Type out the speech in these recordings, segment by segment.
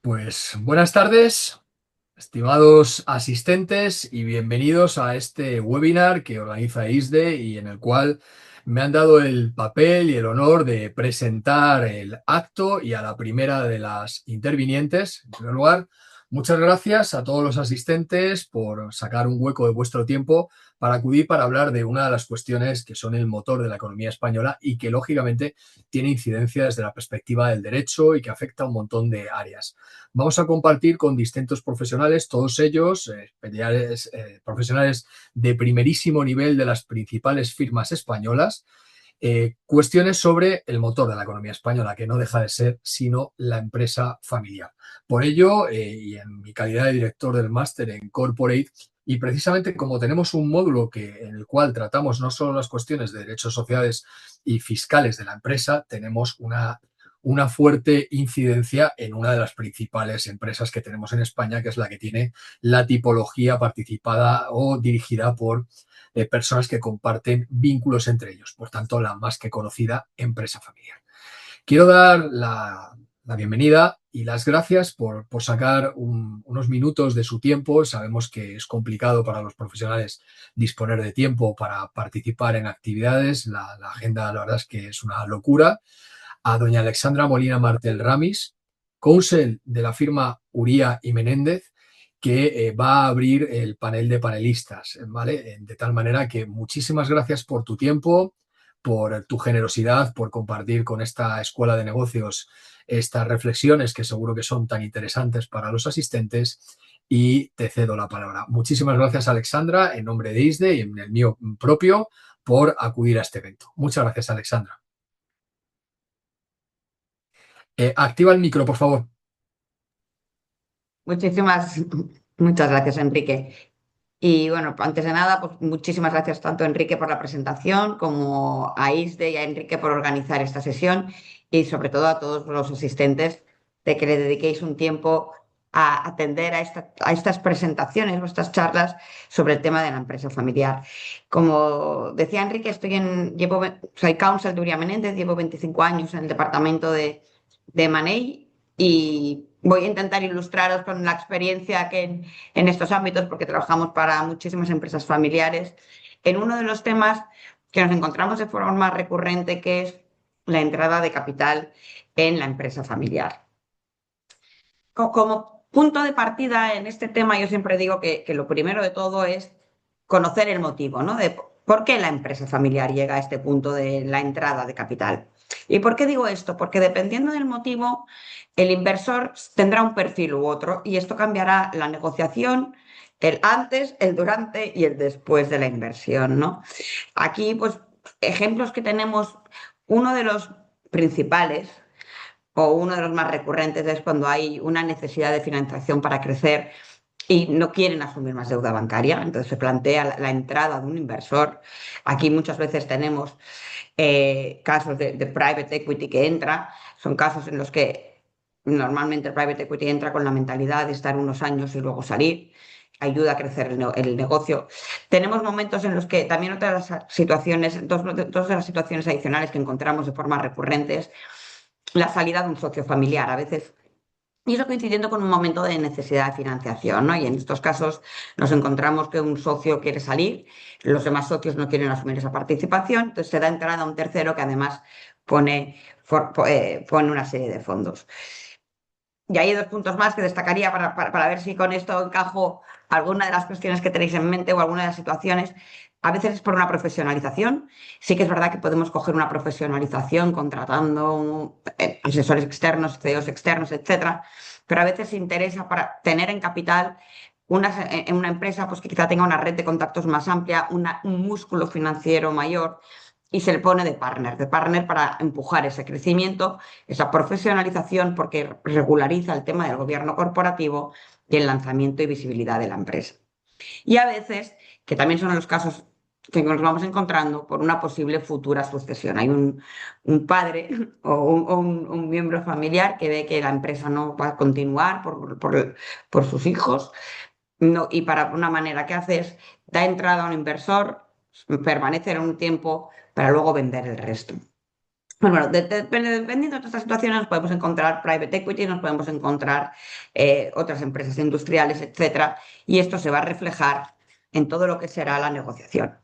Pues buenas tardes, estimados asistentes, y bienvenidos a este webinar que organiza ISDE y en el cual me han dado el papel y el honor de presentar el acto y a la primera de las intervinientes. En primer lugar, muchas gracias a todos los asistentes por sacar un hueco de vuestro tiempo para acudir para hablar de una de las cuestiones que son el motor de la economía española y que lógicamente tiene incidencia desde la perspectiva del derecho y que afecta a un montón de áreas. Vamos a compartir con distintos profesionales, todos ellos profesionales de primerísimo nivel de las principales firmas españolas, cuestiones sobre el motor de la economía española, que no deja de ser sino la empresa familiar. Por ello, y en mi calidad de director del máster en Corporate, y precisamente como tenemos un módulo en el cual tratamos no solo las cuestiones de derechos sociales y fiscales de la empresa, tenemos una fuerte incidencia en una de las principales empresas que tenemos en España, que es la que tiene la tipología participada o dirigida por personas que comparten vínculos entre ellos. Por tanto, la más que conocida empresa familiar. Quiero dar la bienvenida y las gracias por sacar unos minutos de su tiempo. Sabemos que es complicado para los profesionales disponer de tiempo para participar en actividades. La agenda, la verdad es que es una locura. A doña Alexandra Molina Martel Ramis, counsel de la firma Uría y Menéndez, que va a abrir el panel de panelistas, ¿vale? De tal manera que muchísimas gracias por tu tiempo, por tu generosidad, por compartir con esta escuela de negocios estas reflexiones que seguro que son tan interesantes para los asistentes, y te cedo la palabra. Muchísimas gracias, Alexandra, en nombre de ISDE y en el mío propio, por acudir a este evento. Muchas gracias, Alexandra. Activa el micro, por favor. Muchísimas, muchas gracias, Enrique. Y bueno, antes de nada, pues muchísimas gracias tanto a Enrique por la presentación como a ISDE y a Enrique por organizar esta sesión y sobre todo a todos los asistentes de que le dediquéis un tiempo a atender a estas presentaciones o estas charlas sobre el tema de la empresa familiar. Como decía Enrique, soy counsel de Uría Menéndez, llevo 25 años en el departamento de Manei y voy a intentar ilustraros con la experiencia en estos ámbitos, porque trabajamos para muchísimas empresas familiares, en uno de los temas que nos encontramos de forma más recurrente, que es la entrada de capital en la empresa familiar. Como punto de partida en este tema, yo siempre digo que lo primero de todo es conocer el motivo, ¿no? De por qué la empresa familiar llega a este punto de la entrada de capital. ¿Y por qué digo esto? Porque dependiendo del motivo, el inversor tendrá un perfil u otro y esto cambiará la negociación, el antes, el durante y el después de la inversión, ¿no? Aquí, pues, ejemplos que tenemos, uno de los principales o uno de los más recurrentes es cuando hay una necesidad de financiación para crecer y no quieren asumir más deuda bancaria. Entonces se plantea la entrada de un inversor. Aquí muchas veces tenemos casos de private equity que entra. Son casos en los que normalmente el private equity entra con la mentalidad de estar unos años y luego salir. Ayuda a crecer el negocio. Tenemos momentos en los que también otras situaciones, dos de las situaciones adicionales que encontramos de forma recurrentes, la salida de un socio familiar. A veces y eso coincidiendo con un momento de necesidad de financiación, ¿no? Y en estos casos nos encontramos que un socio quiere salir, los demás socios no quieren asumir esa participación, entonces se da entrada a un tercero que además pone una serie de fondos. Y hay dos puntos más que destacaría para ver si con esto encajo alguna de las cuestiones que tenéis en mente o alguna de las situaciones. A veces es por una profesionalización. Sí que es verdad que podemos coger una profesionalización contratando asesores externos, CEOs externos, etcétera, pero a veces interesa para tener en capital en una empresa pues, que quizá tenga una red de contactos más amplia, un músculo financiero mayor y se le pone de partner para empujar ese crecimiento, esa profesionalización, porque regulariza el tema del gobierno corporativo y el lanzamiento y visibilidad de la empresa. Y a veces, que también son los casos que nos vamos encontrando por una posible futura sucesión. Hay un padre o un miembro familiar que ve que la empresa no va a continuar por sus hijos, no, y para una manera que hace es da entrada a un inversor, permanecer un tiempo para luego vender el resto. Bueno, dependiendo de estas situaciones nos podemos encontrar private equity, nos podemos encontrar otras empresas industriales, etcétera, y esto se va a reflejar en todo lo que será la negociación.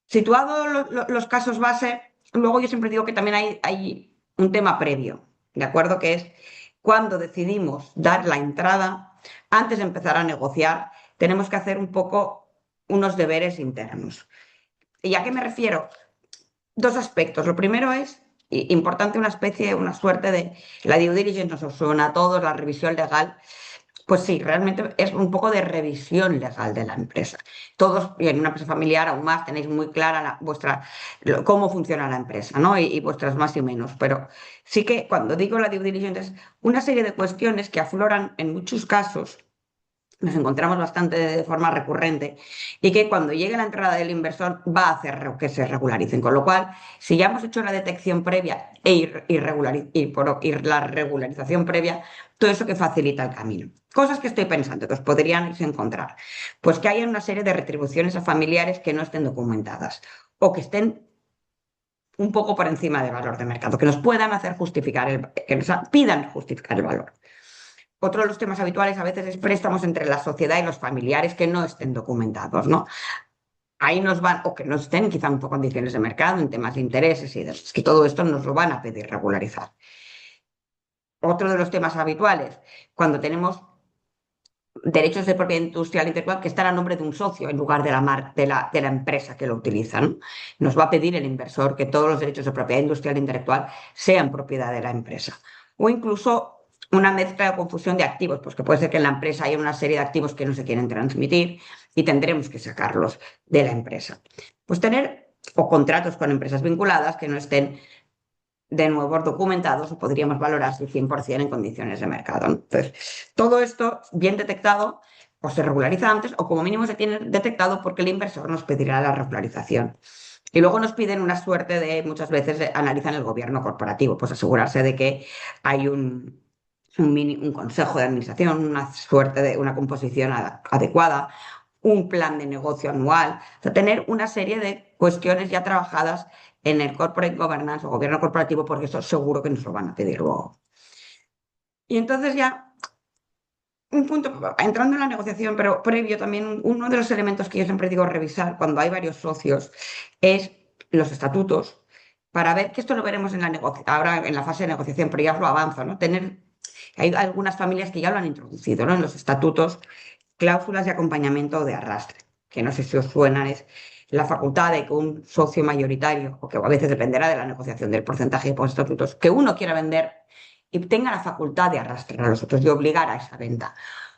Situados los casos base, luego yo siempre digo que también hay un tema previo, ¿de acuerdo? Que es cuando decidimos dar la entrada, antes de empezar a negociar, tenemos que hacer un poco unos deberes internos. ¿Y a qué me refiero? Dos aspectos. Lo primero es importante una especie, una suerte de la due diligence, nos suena a todos, la revisión legal. Pues sí, realmente es un poco de revisión legal de la empresa. Todos, y en una empresa familiar aún más, tenéis muy clara cómo funciona la empresa, ¿no? Y vuestras más y menos. Pero sí que cuando digo la due diligence es una serie de cuestiones que afloran en muchos casos, nos encontramos bastante de forma recurrente y que cuando llegue la entrada del inversor va a hacer que se regularicen. Con lo cual, si ya hemos hecho la detección previa y la regularización previa, todo eso que facilita el camino. Cosas que estoy pensando que os podrían encontrar. Pues que haya una serie de retribuciones a familiares que no estén documentadas o que estén un poco por encima del valor de mercado, que nos puedan hacer justificar, que nos pidan justificar el valor. Otro de los temas habituales a veces es préstamos entre la sociedad y los familiares que no estén documentados, ¿no? Ahí nos van, o que no estén quizá un poco en condiciones de mercado, en temas de intereses y demás, que todo esto nos lo van a pedir regularizar. Otro de los temas habituales, cuando tenemos derechos de propiedad industrial intelectual que están a nombre de un socio en lugar de la empresa que lo utiliza, ¿no? Nos va a pedir el inversor que todos los derechos de propiedad industrial intelectual sean propiedad de la empresa. O incluso una mezcla o confusión de activos, pues que puede ser que en la empresa haya una serie de activos que no se quieren transmitir y tendremos que sacarlos de la empresa. Pues tener o contratos con empresas vinculadas que no estén de nuevo documentados o podríamos valorarse 100% en condiciones de mercado, ¿no? Entonces, todo esto bien detectado o se regulariza antes o como mínimo se tiene detectado porque el inversor nos pedirá la regularización. Y luego nos piden una suerte de, muchas veces analizan el gobierno corporativo, pues asegurarse de que hay un consejo de administración, una suerte de una composición adecuada, un plan de negocio anual, o sea, tener una serie de cuestiones ya trabajadas en el corporate governance o gobierno corporativo, porque eso seguro que nos lo van a pedir luego. Y entonces ya, un punto, entrando en la negociación, pero previo también, uno de los elementos que yo siempre digo revisar cuando hay varios socios es los estatutos, para ver que esto lo veremos en ahora en la fase de negociación, pero ya os lo avanzo, ¿no? Hay algunas familias que ya lo han introducido, ¿no? En los estatutos, cláusulas de acompañamiento o de arrastre, que no sé si os suenan, es la facultad de que un socio mayoritario, o que a veces dependerá de la negociación del porcentaje de los estatutos, que uno quiera vender y tenga la facultad de arrastrar a los otros, de obligar a esa venta.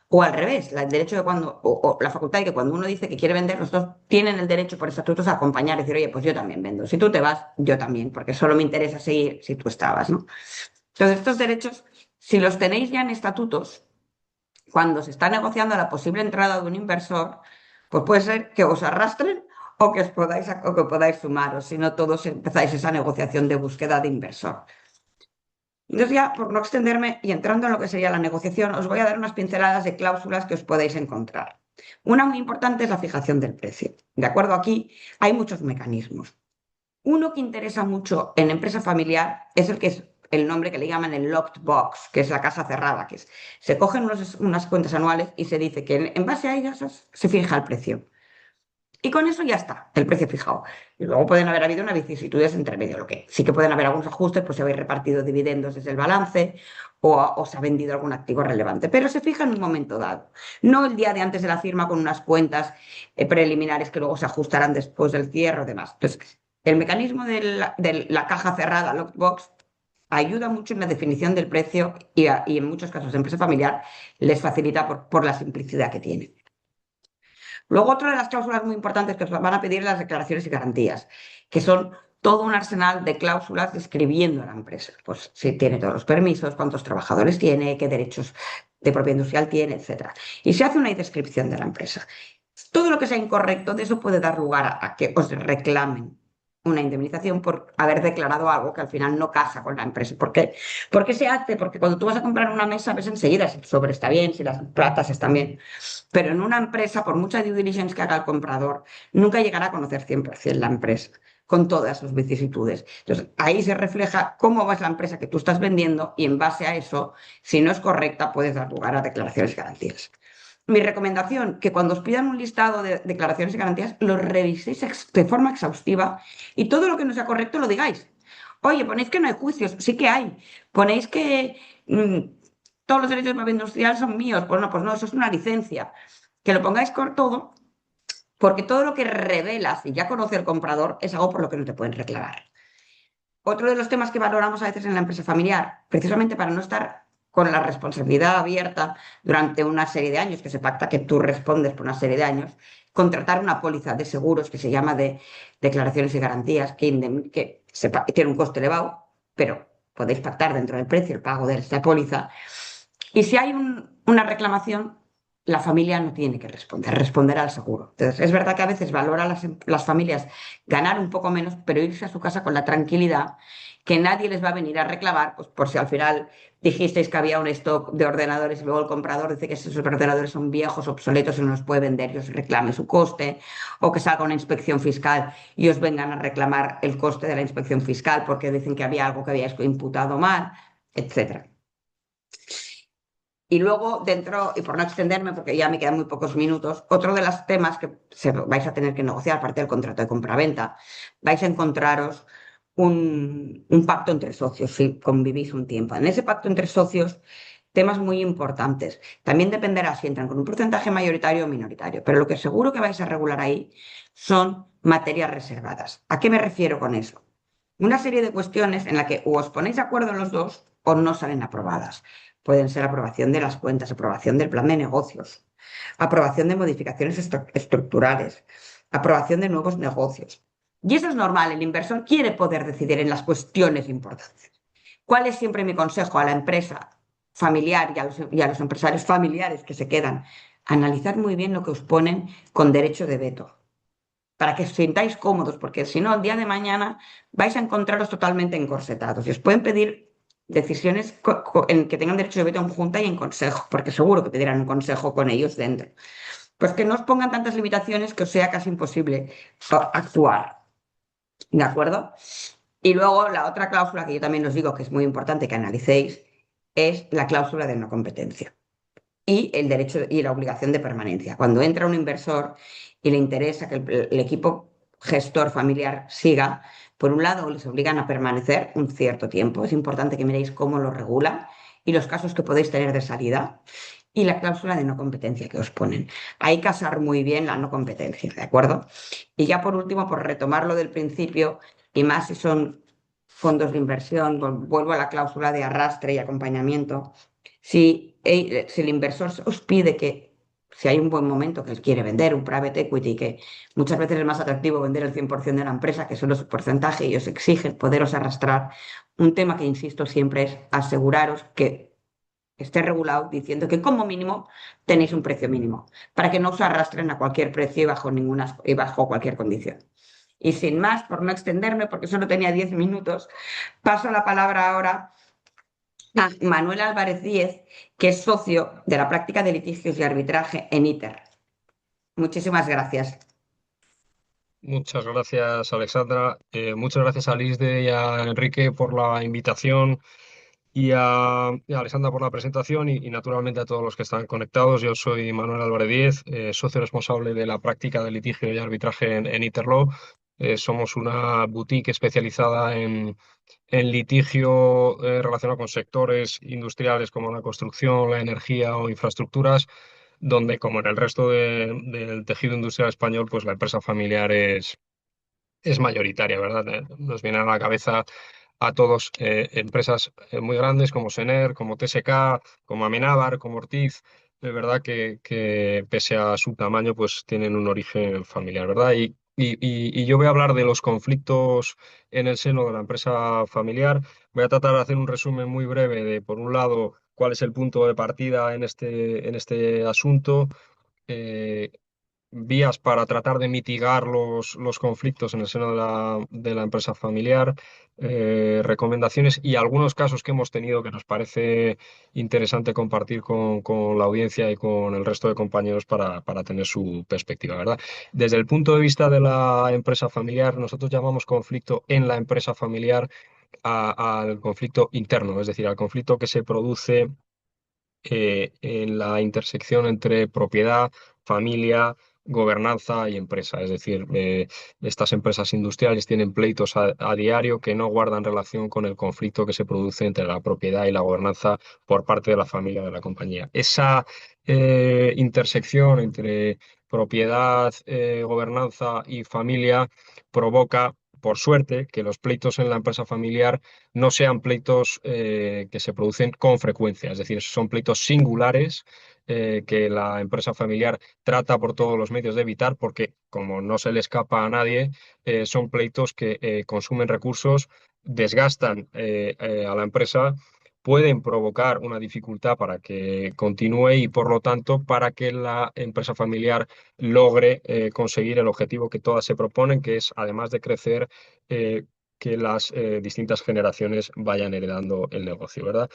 O al revés, el derecho de o la facultad de que cuando uno dice que quiere vender, los dos tienen el derecho por estatutos a acompañar y decir, oye, pues yo también vendo. Si tú te vas, yo también, porque solo me interesa seguir si tú estabas, ¿no? Entonces, estos derechos, si los tenéis ya en estatutos, cuando se está negociando la posible entrada de un inversor, pues puede ser que os arrastren o que podáis sumaros, si no todos empezáis esa negociación de búsqueda de inversor. Entonces ya, por no extenderme y entrando en lo que sería la negociación, os voy a dar unas pinceladas de cláusulas que os podéis encontrar. Una muy importante es la fijación del precio. De acuerdo, aquí hay muchos mecanismos. Uno que interesa mucho en empresa familiar es el que es el nombre que le llaman el locked box, que es la caja cerrada, se cogen unas cuentas anuales y se dice que en base a ellas se fija el precio. Y con eso ya está, el precio fijado. Y luego pueden haber habido unas vicisitudes entre medio, lo que sí que pueden haber algunos ajustes, pues si habéis repartido dividendos desde el balance o se ha vendido algún activo relevante, pero se fija en un momento dado, no el día de antes de la firma con unas cuentas preliminares que luego se ajustarán después del cierre o demás. Entonces, el mecanismo de la caja cerrada, locked box, ayuda mucho en la definición del precio y en muchos casos de empresa familiar les facilita por la simplicidad que tiene. Luego, otra de las cláusulas muy importantes que os van a pedir las declaraciones y garantías, que son todo un arsenal de cláusulas describiendo a la empresa. Pues si tiene todos los permisos, cuántos trabajadores tiene, qué derechos de propiedad industrial tiene, etcétera. Y se hace una descripción de la empresa. Todo lo que sea incorrecto de eso puede dar lugar a que os reclamen una indemnización por haber declarado algo que al final no casa con la empresa. ¿Por qué se hace? Porque cuando tú vas a comprar una mesa ves enseguida si el sobre está bien, si las platas están bien. Pero en una empresa, por mucha due diligence que haga el comprador, nunca llegará a conocer 100% la empresa. con todas sus vicisitudes. Entonces, ahí se refleja cómo va la empresa que tú estás vendiendo y en base a eso, si no es correcta, puedes dar lugar a declaraciones y garantías. Mi recomendación, que cuando os pidan un listado de declaraciones y garantías, lo reviséis de forma exhaustiva y todo lo que no sea correcto lo digáis. Oye, ponéis que no hay juicios, sí que hay. Ponéis que todos los derechos de propiedad industrial son míos. Pues no, eso es una licencia. Que lo pongáis con todo, porque todo lo que revelas y ya conoce el comprador es algo por lo que no te pueden reclamar. Otro de los temas que valoramos a veces en la empresa familiar, precisamente para no estar con la responsabilidad abierta durante una serie de años, que se pacta que tú respondes por una serie de años, contratar una póliza de seguros que se llama de declaraciones y garantías, que tiene un coste elevado, pero podéis pactar dentro del precio el pago de esta póliza. Y si hay una reclamación, la familia no tiene que responder, responderá al seguro. Entonces, es verdad que a veces valora las familias ganar un poco menos, pero irse a su casa con la tranquilidad que nadie les va a venir a reclamar, pues por si al final dijisteis que había un stock de ordenadores y luego el comprador dice que esos ordenadores son viejos, obsoletos y no los puede vender y os reclame su coste, o que salga una inspección fiscal y os vengan a reclamar el coste de la inspección fiscal porque dicen que había algo que habíais imputado mal, etcétera. Y luego, dentro, y por no extenderme, porque ya me quedan muy pocos minutos, otro de los temas que vais a tener que negociar, aparte del contrato de compraventa, vais a encontraros un pacto entre socios, si convivís un tiempo. En ese pacto entre socios, temas muy importantes. También dependerá si entran con un porcentaje mayoritario o minoritario, pero lo que seguro que vais a regular ahí son materias reservadas. ¿A qué me refiero con eso? Una serie de cuestiones en la que o os ponéis de acuerdo los dos o no salen aprobadas. Pueden ser aprobación de las cuentas, aprobación del plan de negocios, aprobación de modificaciones estructurales, aprobación de nuevos negocios. Y eso es normal, el inversor quiere poder decidir en las cuestiones importantes. ¿Cuál es siempre mi consejo a la empresa familiar y a los empresarios familiares que se quedan? Analizar muy bien lo que os ponen con derecho de veto para que os sintáis cómodos, porque si no, el día de mañana vais a encontraros totalmente encorsetados y os pueden pedir decisiones en que tengan derecho de veto en junta y en consejo, porque seguro que pedirán un consejo con ellos dentro. Pues que no os pongan tantas limitaciones que os sea casi imposible actuar, ¿de acuerdo? Y luego la otra cláusula que yo también os digo que es muy importante que analicéis es la cláusula de no competencia y el derecho y la obligación de permanencia. Cuando entra un inversor y le interesa que el equipo gestor familiar siga, por un lado les obligan a permanecer un cierto tiempo. Es importante que miréis cómo lo regula y los casos que podéis tener de salida y la cláusula de no competencia que os ponen. Hay que casar muy bien la no competencia, ¿de acuerdo? Y ya por último, por retomar lo del principio, y más si son fondos de inversión, vuelvo a la cláusula de arrastre y acompañamiento. Si el inversor os pide que, si hay un buen momento que él quiere vender, un private equity, que muchas veces es más atractivo vender el 100% de la empresa, que solo su porcentaje, y os exige poderos arrastrar, un tema que insisto siempre es aseguraros que esté regulado diciendo que como mínimo tenéis un precio mínimo, para que no os arrastren a cualquier precio y bajo cualquier condición. Y sin más, por no extenderme, porque solo tenía 10 minutos, paso la palabra ahora a Manuel Álvarez Díez, que es socio de la práctica de litigios y arbitraje en ITER. Muchísimas gracias. Muchas gracias, Alexandra. Muchas gracias a Lisde y a Enrique por la invitación y a Alexandra por la presentación y naturalmente a todos los que están conectados. Yo soy Manuel Álvarez Díez, socio responsable de la práctica de litigio y arbitraje en Interlaw. Somos una boutique especializada en litigio relacionado con sectores industriales como la construcción, la energía o infraestructuras, donde, como en el resto del tejido industrial español, pues la empresa familiar es mayoritaria, ¿verdad? Nos viene a la cabeza a todos empresas muy grandes como Sener, como TSK, como Amenábar, como Ortiz, de verdad que pese a su tamaño, pues tienen un origen familiar, ¿verdad? Y yo voy a hablar de los conflictos en el seno de la empresa familiar. Voy a tratar de hacer un resumen muy breve de, por un lado, cuál es el punto de partida en este asunto. vías para tratar de mitigar los conflictos en el seno de la empresa familiar, recomendaciones y algunos casos que hemos tenido que nos parece interesante compartir con la audiencia y con el resto de compañeros para tener su perspectiva, ¿verdad? Desde el punto de vista de la empresa familiar, nosotros llamamos conflicto en la empresa familiar al conflicto interno, es decir, al conflicto que se produce en la intersección entre propiedad, familia, gobernanza y empresa. Es decir, estas empresas industriales tienen pleitos a diario que no guardan relación con el conflicto que se produce entre la propiedad y la gobernanza por parte de la familia de la compañía. Esa intersección entre propiedad, gobernanza y familia provoca, por suerte, que los pleitos en la empresa familiar no sean pleitos que se producen con frecuencia, es decir, son pleitos singulares que la empresa familiar trata por todos los medios de evitar porque, como no se le escapa a nadie, son pleitos que consumen recursos, desgastan a la empresa, pueden provocar una dificultad para que continúe y, por lo tanto, para que la empresa familiar logre conseguir el objetivo que todas se proponen, que es, además de crecer, que las distintas generaciones vayan heredando el negocio, ¿verdad?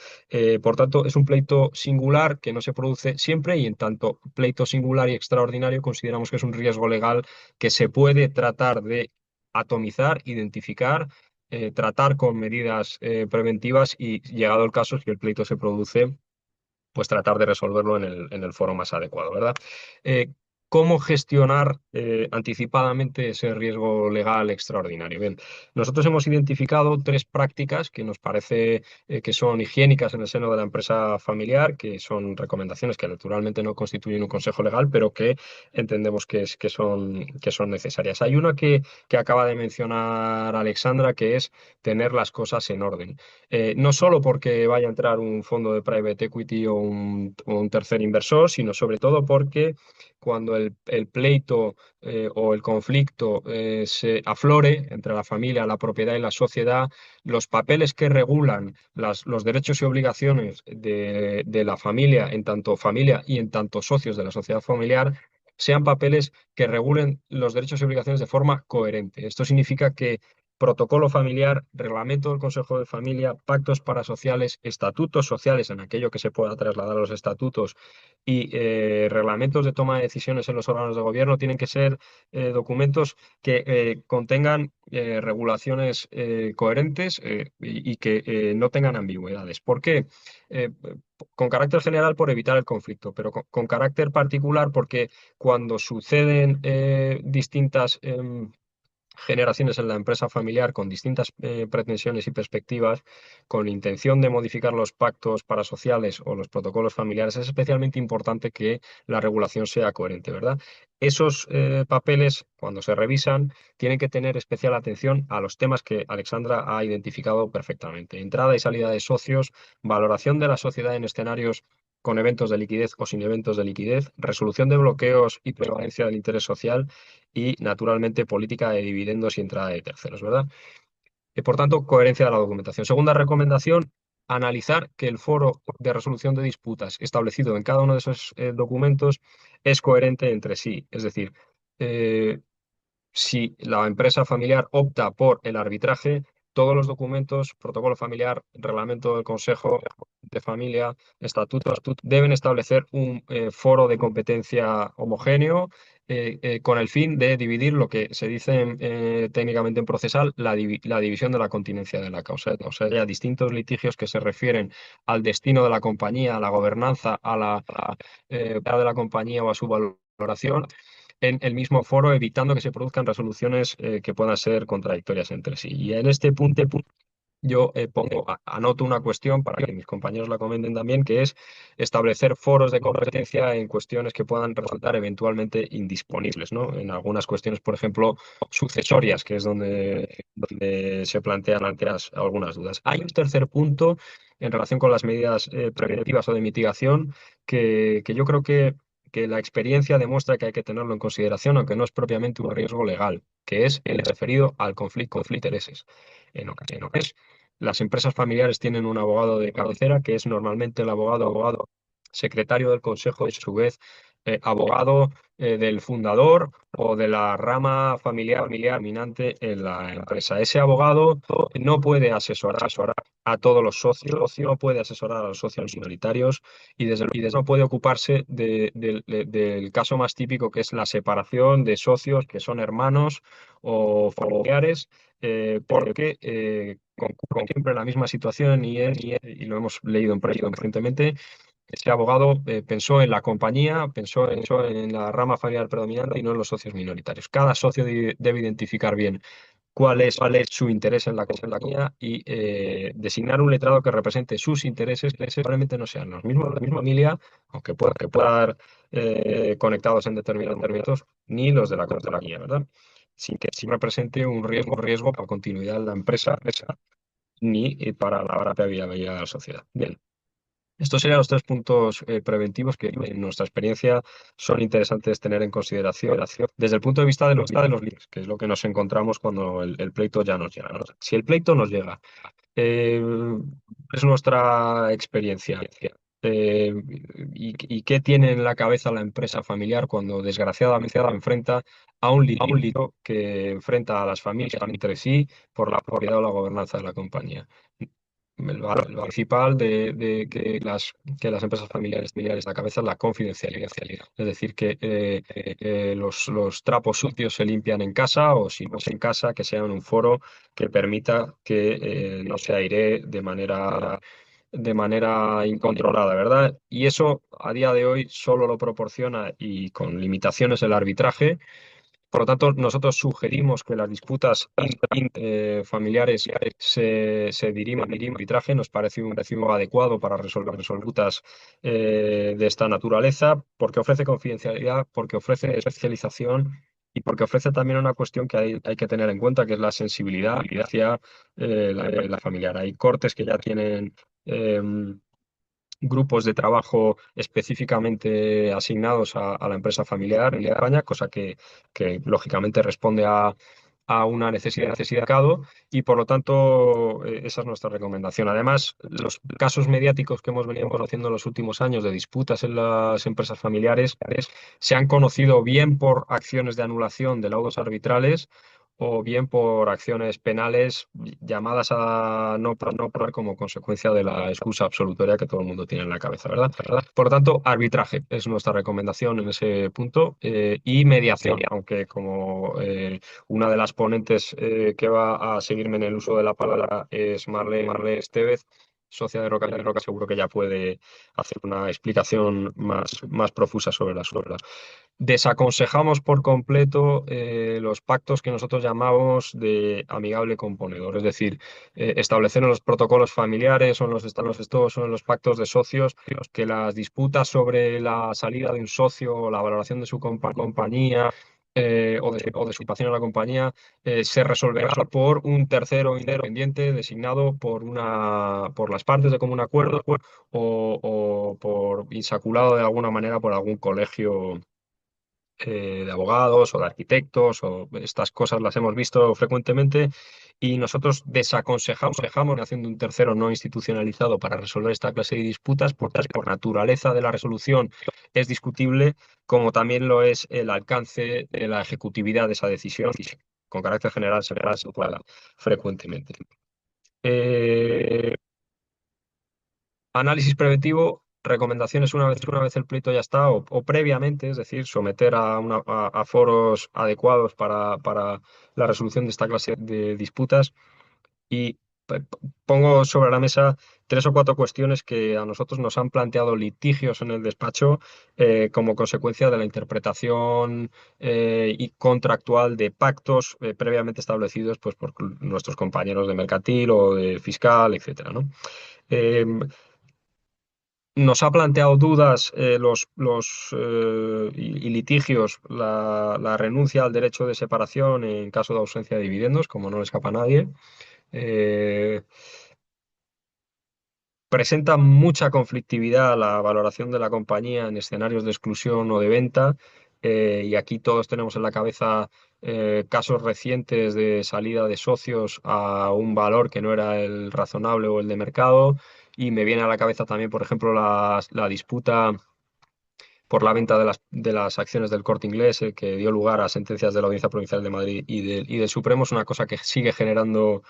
Por tanto, es un pleito singular que no se produce siempre y en tanto pleito singular y extraordinario consideramos que es un riesgo legal que se puede tratar de atomizar, identificar, tratar con medidas preventivas y, llegado el caso, si el pleito se produce, pues tratar de resolverlo en el foro más adecuado, ¿verdad? Eh, ¿Cómo gestionar anticipadamente ese riesgo legal extraordinario? Bien, nosotros hemos identificado tres prácticas que nos parece que son higiénicas en el seno de la empresa familiar, que son recomendaciones que naturalmente no constituyen un consejo legal, pero que entendemos que son necesarias. Hay una que acaba de mencionar Alexandra, que es tener las cosas en orden. No solo porque vaya a entrar un fondo de private equity o un tercer inversor, sino sobre todo porque cuando el pleito o el conflicto se aflore entre la familia, la propiedad y la sociedad, los papeles que regulan los derechos y obligaciones de la familia en tanto familia y en tanto socios de la sociedad familiar sean papeles que regulen los derechos y obligaciones de forma coherente. Esto significa que protocolo familiar, reglamento del Consejo de Familia, pactos parasociales, estatutos sociales en aquello que se pueda trasladar a los estatutos y reglamentos de toma de decisiones en los órganos de gobierno tienen que ser documentos que contengan regulaciones coherentes y que no tengan ambigüedades. ¿Por qué? Eh, con carácter general por evitar el conflicto, pero con carácter particular porque cuando suceden distintas generaciones en la empresa familiar con distintas pretensiones y perspectivas, con intención de modificar los pactos parasociales o los protocolos familiares, es especialmente importante que la regulación sea coherente, ¿verdad? Esos papeles, cuando se revisan, tienen que tener especial atención a los temas que Alexandra ha identificado perfectamente. Entrada y salida de socios, valoración de la sociedad en escenarios con eventos de liquidez o sin eventos de liquidez, resolución de bloqueos y prevalencia del interés social y, naturalmente, política de dividendos y entrada de terceros, ¿verdad? Y, por tanto, coherencia de la documentación. Segunda recomendación, analizar que el foro de resolución de disputas establecido en cada uno de esos documentos es coherente entre sí. Es decir, eh, si la empresa familiar opta por el arbitraje, todos los documentos, protocolo familiar, reglamento del Consejo de Familia, estatutos, deben establecer un foro de competencia homogéneo con el fin de dividir lo que se dice técnicamente en procesal, la división de la continencia de la causa. O sea, hay distintos litigios que se refieren al destino de la compañía, a la gobernanza, a de la compañía o a su valoración en el mismo foro, evitando que se produzcan resoluciones que puedan ser contradictorias entre sí. Y en este punto yo anoto una cuestión para que mis compañeros la comenten también, que es establecer foros de competencia en cuestiones que puedan resultar eventualmente indisponibles, ¿no? En algunas cuestiones, por ejemplo, sucesorias, que es donde se plantean algunas dudas. Hay un tercer punto en relación con las medidas preventivas o de mitigación que yo creo que la experiencia demuestra que hay que tenerlo en consideración, aunque no es propiamente un riesgo legal, que es el referido al conflicto de intereses. En ocasiones, las empresas familiares tienen un abogado de cabecera, que es normalmente el abogado secretario del consejo, y a su vez abogado del fundador o de la rama familiar dominante en la empresa. Ese abogado no puede asesorar a todos los socios, no puede asesorar a los socios minoritarios y desde no puede ocuparse del caso más típico, que es la separación de socios que son hermanos o familiares, porque con siempre la misma situación y lo hemos leído en proyecto recientemente. Ese abogado pensó en la compañía, pensó en la rama familiar predominante y no en los socios minoritarios. Cada socio debe identificar bien cuál es su interés en la compañía y designar un letrado que represente sus intereses, que probablemente no sean los mismos de la misma familia, aunque pueda estar conectados en determinados momentos, ni los de la compañía, ¿verdad? Sin que sí represente un riesgo para la continuidad de la empresa, ni para la propia viabilidad de la sociedad. Bien. Estos serían los tres puntos preventivos que en nuestra experiencia son interesantes tener en consideración desde el punto de vista de los líderes, que es lo que nos encontramos cuando el pleito ya nos llega, ¿no? Si el pleito nos llega, eh, es nuestra experiencia. ¿Y qué tiene en la cabeza la empresa familiar cuando desgraciadamente enfrenta a un líder que enfrenta a las familias entre sí por la propiedad o la gobernanza de la compañía? El valor principal de que las empresas familiares la cabeza es la confidencialidad. Es decir, que los trapos sucios se limpian en casa o si no es en casa, que sea en un foro que permita que no se airee de manera incontrolada, ¿verdad? Y eso a día de hoy solo lo proporciona y con limitaciones el arbitraje. Por lo tanto, nosotros sugerimos que las disputas familiares se diriman al arbitraje. Nos parece un recibo adecuado para resolver disputas de esta naturaleza, porque ofrece confidencialidad, porque ofrece especialización y porque ofrece también una cuestión que hay que tener en cuenta, que es la sensibilidad hacia la familiar. Hay cortes que ya tienen grupos de trabajo específicamente asignados a la empresa familiar en España, cosa que lógicamente responde a una necesidad de mercado y por lo tanto esa es nuestra recomendación. Además, los casos mediáticos que hemos venido conociendo en los últimos años de disputas en las empresas familiares se han conocido bien por acciones de anulación de laudos arbitrales o bien por acciones penales llamadas a no pagar como consecuencia de la excusa absolutoria que todo el mundo tiene en la cabeza, ¿verdad? Por lo tanto, arbitraje es nuestra recomendación en ese punto y mediación, aunque como una de las ponentes que va a seguirme en el uso de la palabra es Marle Estevez, socia de Roca, seguro que ya puede hacer una explicación más profusa sobre las obras. Desaconsejamos por completo los pactos que nosotros llamamos de amigable componedor, es decir, establecer en los protocolos familiares o o en los pactos de socios que las disputas sobre la salida de un socio o la valoración de su compañía o de su participación en la compañía se resolverá por un tercero independiente designado por las partes de común acuerdo o por insaculado de alguna manera por algún colegio de abogados o de arquitectos o estas cosas las hemos visto frecuentemente y nosotros desaconsejamos haciendo un tercero no institucionalizado para resolver esta clase de disputas porque por naturaleza de la resolución es discutible como también lo es el alcance de la ejecutividad de esa decisión y con carácter general se verá frecuentemente. Eh, Análisis preventivo, recomendaciones una vez el pleito ya está o previamente, es decir, someter a foros adecuados para la resolución de esta clase de disputas. Y pongo sobre la mesa tres o cuatro cuestiones que a nosotros nos han planteado litigios en el despacho como consecuencia de la interpretación y contractual de pactos previamente establecidos pues, por nuestros compañeros de mercantil o de fiscal, etcétera, ¿no? Em, Nos ha planteado dudas y litigios la renuncia al derecho de separación en caso de ausencia de dividendos, como no le escapa a nadie. Eh, Presenta mucha conflictividad la valoración de la compañía en escenarios de exclusión o de venta. Y aquí todos tenemos en la cabeza casos recientes de salida de socios a un valor que no era el razonable o el de mercado. Y me viene a la cabeza también, por ejemplo, la disputa por la venta de las acciones del Corte Inglés, que dio lugar a sentencias de la Audiencia Provincial de Madrid y del Supremo. Es una cosa que sigue generando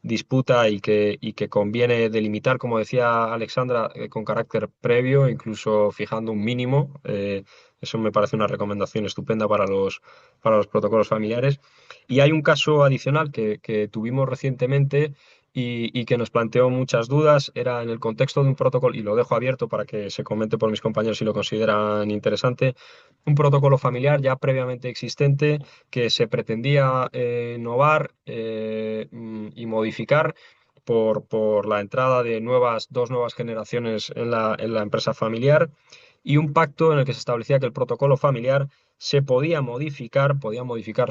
disputa y que conviene delimitar, como decía Alexandra, con carácter previo, incluso fijando un mínimo. Eso me parece una recomendación estupenda para los protocolos familiares. Y hay un caso adicional que tuvimos recientemente y que nos planteó muchas dudas. Era en el contexto de un protocolo, y lo dejo abierto para que se comente por mis compañeros si lo consideran interesante, un protocolo familiar ya previamente existente que se pretendía innovar y modificar por la entrada de dos nuevas generaciones en la empresa familiar, y un pacto en el que se establecía que el protocolo familiar se podía modificar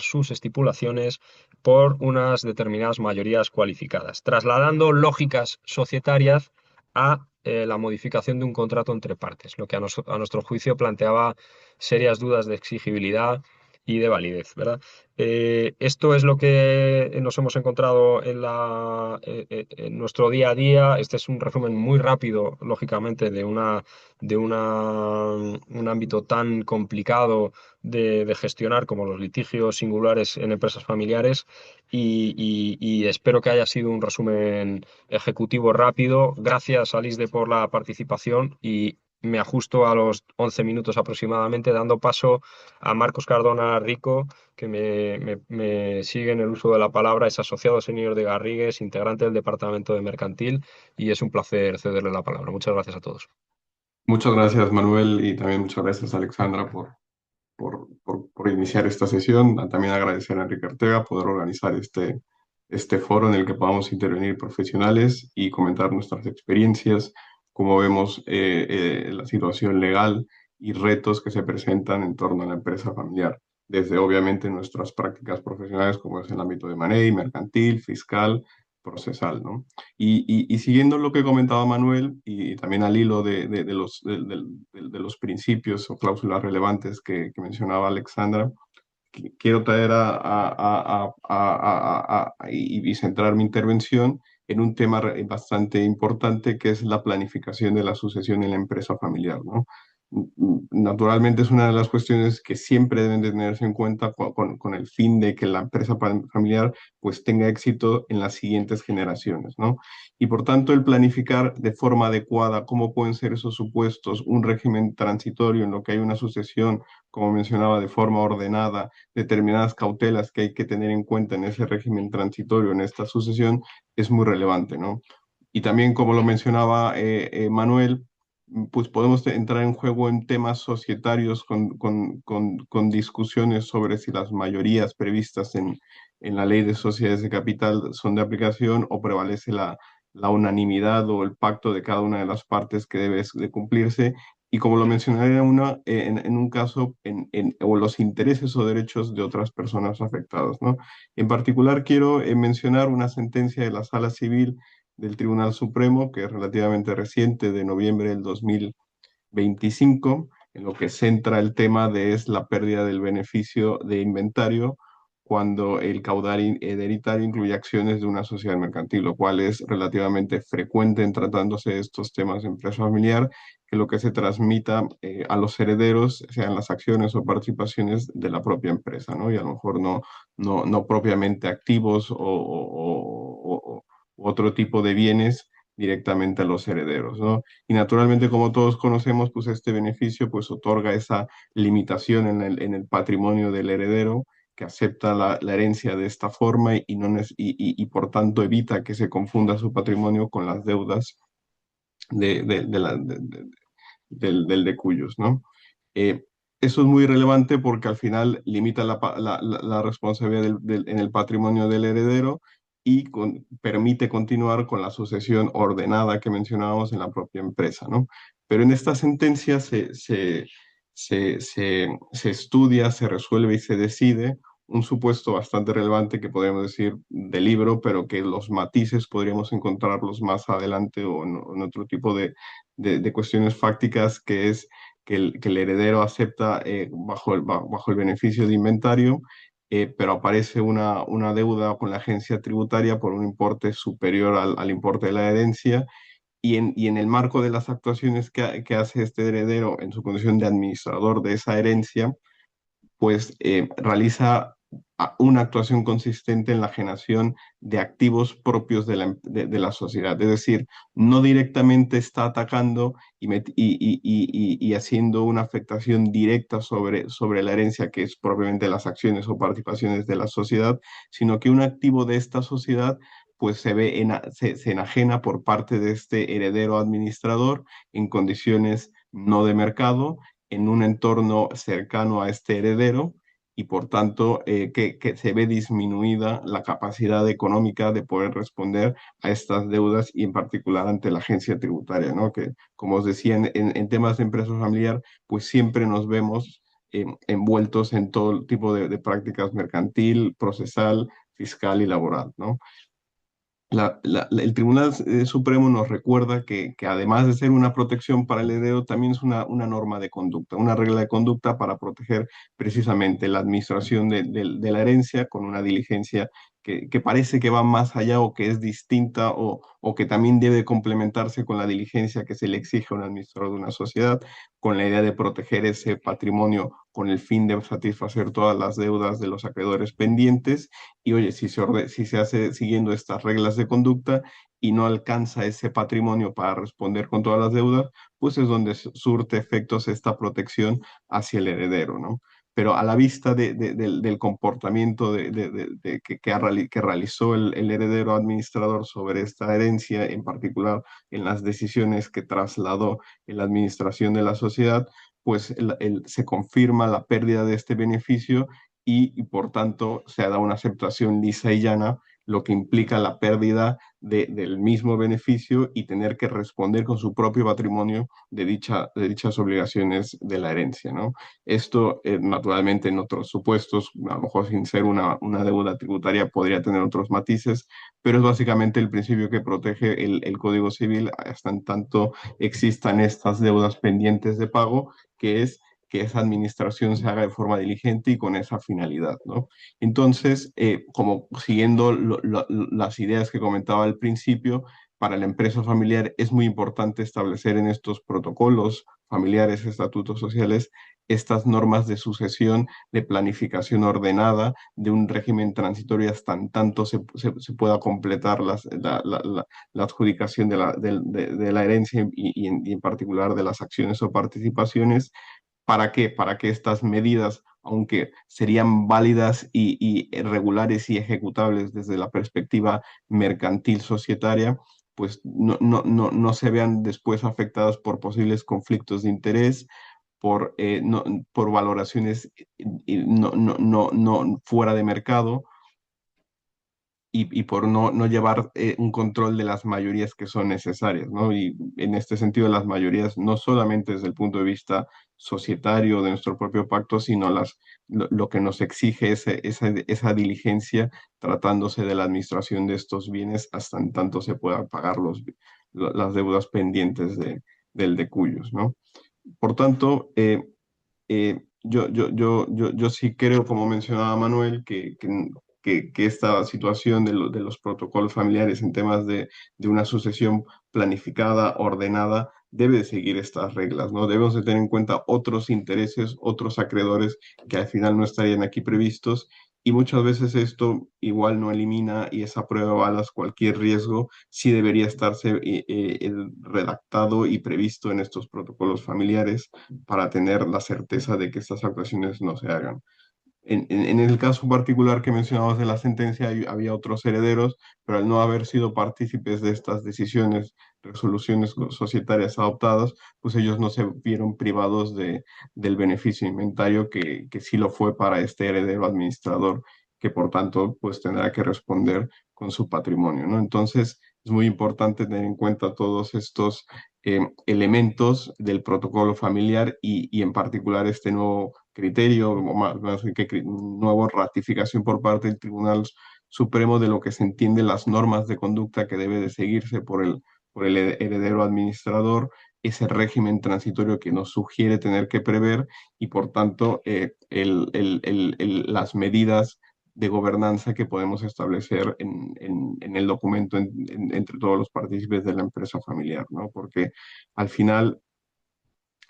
sus estipulaciones por unas determinadas mayorías cualificadas, trasladando lógicas societarias a la modificación de un contrato entre partes, lo que a nuestro juicio planteaba serias dudas de exigibilidad y de validez, ¿verdad? Esto es lo que nos hemos encontrado en nuestro día a día. Este es un resumen muy rápido, lógicamente, de un ámbito tan complicado de gestionar como los litigios singulares en empresas familiares, y espero que haya sido un resumen ejecutivo rápido. Gracias, Alisde, por la participación, y me ajusto a los 11 minutos aproximadamente, dando paso a Marcos Cardona Rico, que me sigue en el uso de la palabra. Es asociado senior de Garrigues, integrante del Departamento de Mercantil, y es un placer cederle la palabra. Muchas gracias a todos. Muchas gracias, Manuel, y también muchas gracias, Alexandra, por iniciar esta sesión. También agradecer a Enrique Ortega poder organizar este foro en el que podamos intervenir profesionales y comentar nuestras experiencias, cómo vemos la situación legal y retos que se presentan en torno a la empresa familiar, desde obviamente nuestras prácticas profesionales, como es el ámbito de Money, mercantil, fiscal, procesal, ¿no? Y siguiendo lo que comentaba Manuel y también al hilo de los principios o cláusulas relevantes que mencionaba Alexandra, quiero traer y centrar mi intervención en un tema bastante importante, que es la planificación de la sucesión en la empresa familiar, ¿no? Naturalmente es una de las cuestiones que siempre deben de tenerse en cuenta con el fin de que la empresa familiar pues tenga éxito en las siguientes generaciones, ¿no? Y por tanto el planificar de forma adecuada cómo pueden ser esos supuestos, un régimen transitorio en lo que hay una sucesión, como mencionaba, de forma ordenada, determinadas cautelas que hay que tener en cuenta en ese régimen transitorio, en esta sucesión, es muy relevante, ¿no? Y también, como lo mencionaba Manuel, pues podemos entrar en juego en temas societarios con discusiones sobre si las mayorías previstas en la ley de sociedades de capital son de aplicación o prevalece la unanimidad o el pacto de cada una de las partes que debe de cumplirse. Y como lo mencionaré en un caso, o los intereses o derechos de otras personas afectadas, ¿no? En particular, quiero mencionar una sentencia de la Sala Civil del Tribunal Supremo, que es relativamente reciente, de noviembre del 2025, en lo que centra el tema de es la pérdida del beneficio de inventario cuando el caudal hereditario incluye acciones de una sociedad mercantil, lo cual es relativamente frecuente en tratándose de estos temas de empresa familiar, que lo que se transmita a los herederos sean las acciones o participaciones de la propia empresa, ¿no? Y a lo mejor no propiamente activos o otro tipo de bienes directamente a los herederos, ¿no? Y naturalmente, como todos conocemos, pues este beneficio pues otorga esa limitación en el patrimonio del heredero, que acepta la herencia de esta forma y, no, y por tanto evita que se confunda su patrimonio con las deudas del de cuyos, ¿no? Eh, Eso es muy relevante porque al final limita la responsabilidad en el patrimonio del heredero y permite continuar con la sucesión ordenada que mencionábamos en la propia empresa, ¿no? Pero en esta sentencia se estudia, se resuelve y se decide un supuesto bastante relevante que podríamos decir de libro, pero que los matices podríamos encontrarlos más adelante o en otro tipo de cuestiones fácticas, que es que el heredero acepta bajo el beneficio de inventario, pero aparece una deuda con la agencia tributaria por un importe superior al importe de la herencia, y en el marco de las actuaciones que hace este heredero en su condición de administrador de esa herencia, pues realiza una actuación consistente en la generación de activos propios de la sociedad. Es decir, no directamente está atacando y haciendo una afectación directa sobre la herencia, que es propiamente las acciones o participaciones de la sociedad, sino que un activo de esta sociedad pues se enajena por parte de este heredero administrador en condiciones no de mercado, en un entorno cercano a este heredero, y por tanto que se ve disminuida la capacidad económica de poder responder a estas deudas, y en particular ante la agencia tributaria, ¿no? Que, como os decía, en temas de empresa familiar, pues siempre nos vemos envueltos en todo tipo de prácticas mercantil, procesal, fiscal y laboral, ¿no? El Tribunal Supremo nos recuerda que además de ser una protección para el heredero, también es una norma de conducta, una regla de conducta para proteger precisamente la administración de la herencia con una diligencia que parece que va más allá o que es distinta, o que también debe complementarse con la diligencia que se le exige a un administrador de una sociedad, con la idea de proteger ese patrimonio con el fin de satisfacer todas las deudas de los acreedores pendientes. Y oye, si se hace siguiendo estas reglas de conducta y no alcanza ese patrimonio para responder con todas las deudas, pues es donde surte efectos esta protección hacia el heredero, ¿no? Pero a la vista del comportamiento que realizó el heredero administrador sobre esta herencia, en particular en las decisiones que trasladó en la administración de la sociedad, pues se confirma la pérdida de este beneficio, y por tanto se da una aceptación lisa y llana, lo que implica la pérdida del mismo beneficio y tener que responder con su propio patrimonio de dichas obligaciones de la herencia, ¿no? Esto, naturalmente, en otros supuestos, a lo mejor sin ser una deuda tributaria, podría tener otros matices, pero es básicamente el principio que protege el Código Civil hasta en tanto existan estas deudas pendientes de pago, que es que esa administración se haga de forma diligente y con esa finalidad, ¿no? Entonces, como siguiendo las ideas que comentaba al principio, para la empresa familiar es muy importante establecer en estos protocolos familiares, estatutos sociales, estas normas de sucesión, de planificación ordenada, de un régimen transitorio hasta en tanto se pueda completar la adjudicación de la herencia, y en particular de las acciones o participaciones. ¿Para qué? Para que estas medidas, aunque serían válidas y regulares y ejecutables desde la perspectiva mercantil societaria, pues no se vean después afectadas por posibles conflictos de interés, por valoraciones fuera de mercado, y por no llevar un control de las mayorías que son necesarias, ¿no? Y en este sentido, las mayorías no solamente desde el punto de vista societario de nuestro propio pacto, sino lo que nos exige esa diligencia tratándose de la administración de estos bienes hasta en tanto se puedan pagar las deudas pendientes del de cuyos, ¿no? Por tanto, yo sí creo, como mencionaba Manuel, que esta situación de los protocolos familiares en temas de una sucesión planificada, ordenada, debe de seguir estas reglas, ¿no? Debemos de tener en cuenta otros intereses, otros acreedores que al final no estarían aquí previstos, y muchas veces esto igual no elimina y esa prueba de balas cualquier riesgo. Sí debería estarse redactado y previsto en estos protocolos familiares para tener la certeza de que estas actuaciones no se hagan. En el caso particular que mencionabas de la sentencia, había otros herederos, pero al no haber sido partícipes de estas decisiones, resoluciones societarias adoptadas, pues ellos no se vieron privados del beneficio inventario que sí lo fue para este heredero administrador, que por tanto pues tendrá que responder con su patrimonio, ¿no? Entonces es muy importante tener en cuenta todos estos elementos del protocolo familiar, y en particular este nuevo criterio, o más bien que nueva ratificación por parte del Tribunal Supremo de lo que se entiende las normas de conducta que debe de seguirse por el heredero administrador, ese régimen transitorio que nos sugiere tener que prever, y por tanto las medidas de gobernanza que podemos establecer en el documento entre todos los partícipes de la empresa familiar, ¿no? Porque al final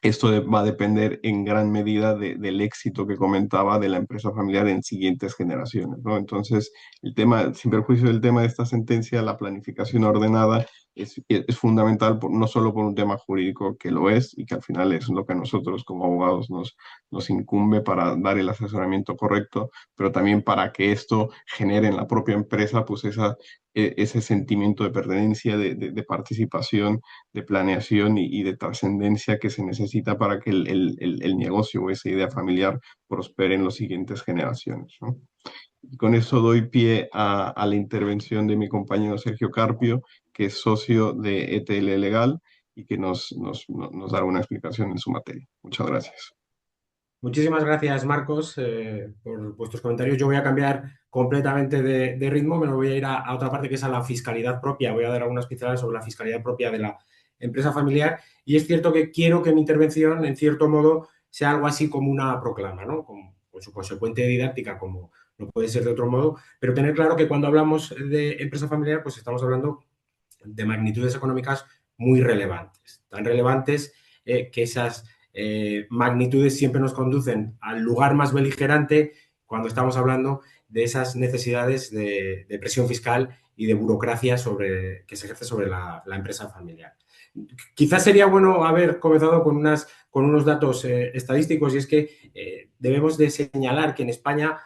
esto va a depender en gran medida del éxito que comentaba de la empresa familiar en siguientes generaciones, ¿no? Entonces, el tema, sin perjuicio del tema de esta sentencia, la planificación ordenada es fundamental, no solo por un tema jurídico que lo es y que al final es lo que a nosotros como abogados nos incumbe para dar el asesoramiento correcto, pero también para que esto genere en la propia empresa pues ese sentimiento de pertenencia, de participación, de planeación y de trascendencia que se necesita para que el negocio o esa idea familiar prospere en las siguientes generaciones, ¿no? Y con eso doy pie a la intervención de mi compañero Sergio Carpio, que es socio de ETL Legal y que nos dará una explicación en su materia. Muchas gracias. Muchísimas gracias, Marcos, por vuestros comentarios. Yo voy a cambiar completamente de ritmo, me voy a ir a otra parte que es a la fiscalidad propia. Voy a dar algunas pinceladas sobre la fiscalidad propia de la empresa familiar. Y es cierto que quiero que mi intervención, en cierto modo, sea algo así como una proclama, ¿no? Con su consecuente didáctica, como no puede ser de otro modo, pero tener claro que cuando hablamos de empresa familiar, pues estamos hablando de magnitudes económicas muy relevantes, tan relevantes que esas magnitudes siempre nos conducen al lugar más beligerante cuando estamos hablando de esas necesidades de presión fiscal y de burocracia que se ejerce sobre la empresa familiar. Quizás sería bueno haber comenzado con unos datos estadísticos, y es que debemos de señalar que en España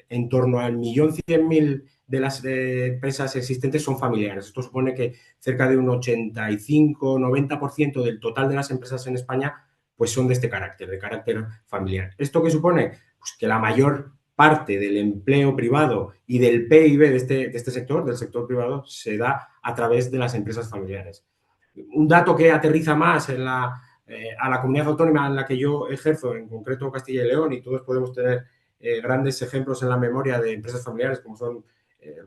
en torno al 1.100.000 de las empresas existentes son familiares. Esto supone que cerca de un 85-90% del total de las empresas en España pues son de carácter familiar. ¿Esto qué supone? Pues que la mayor parte del empleo privado y del PIB de este sector, del sector privado, se da a través de las empresas familiares. Un dato que aterriza más a la comunidad autónoma en la que yo ejerzo, en concreto Castilla y León, y todos podemos tener grandes ejemplos en la memoria de empresas familiares como son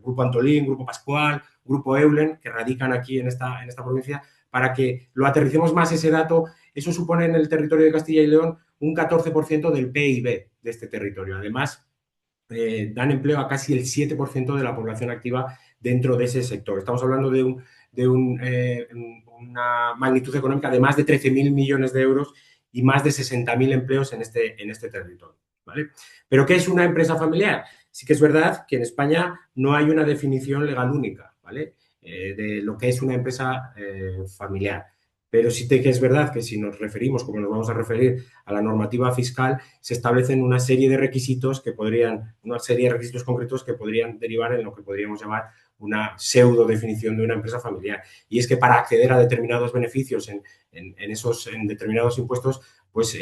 Grupo Antolín, Grupo Pascual, Grupo Eulen, que radican aquí en esta provincia, para que lo aterricemos más ese dato. Eso supone en el territorio de Castilla y León un 14% del PIB de este territorio. Además, dan empleo a casi el 7% de la población activa dentro de ese sector. Estamos hablando de una magnitud económica de más de 13.000 millones de euros y más de 60.000 empleos en este territorio, ¿vale? ¿Pero qué es una empresa familiar? Sí que es verdad que en España no hay una definición legal única, ¿vale? De lo que es una empresa familiar. Pero sí que es verdad que si nos referimos, como nos vamos a referir, a la normativa fiscal, se establecen una serie de requisitos una serie de requisitos concretos que podrían derivar en lo que podríamos llamar una pseudo definición de una empresa familiar. Y es que para acceder a determinados beneficios en determinados impuestos, pues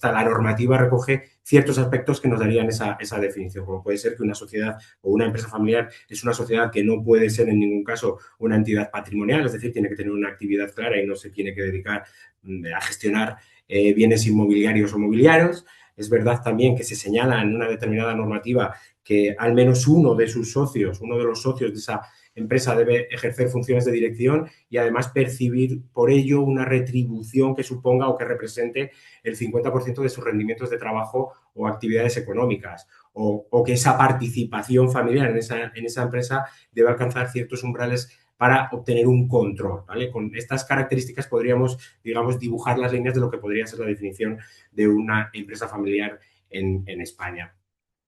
la normativa recoge ciertos aspectos que nos darían esa definición, como puede ser que una sociedad o una empresa familiar es una sociedad que no puede ser en ningún caso una entidad patrimonial, es decir, tiene que tener una actividad clara y no se tiene que dedicar a gestionar bienes inmobiliarios o mobiliarios. Es verdad también que se señala en una determinada normativa que al menos uno de los socios de esa empresa debe ejercer funciones de dirección y además percibir por ello una retribución que suponga o que represente el 50% de sus rendimientos de trabajo o actividades económicas, o que esa participación familiar en esa empresa debe alcanzar ciertos umbrales para obtener un control, ¿vale? Con estas características podríamos, digamos, dibujar las líneas de lo que podría ser la definición de una empresa familiar en España.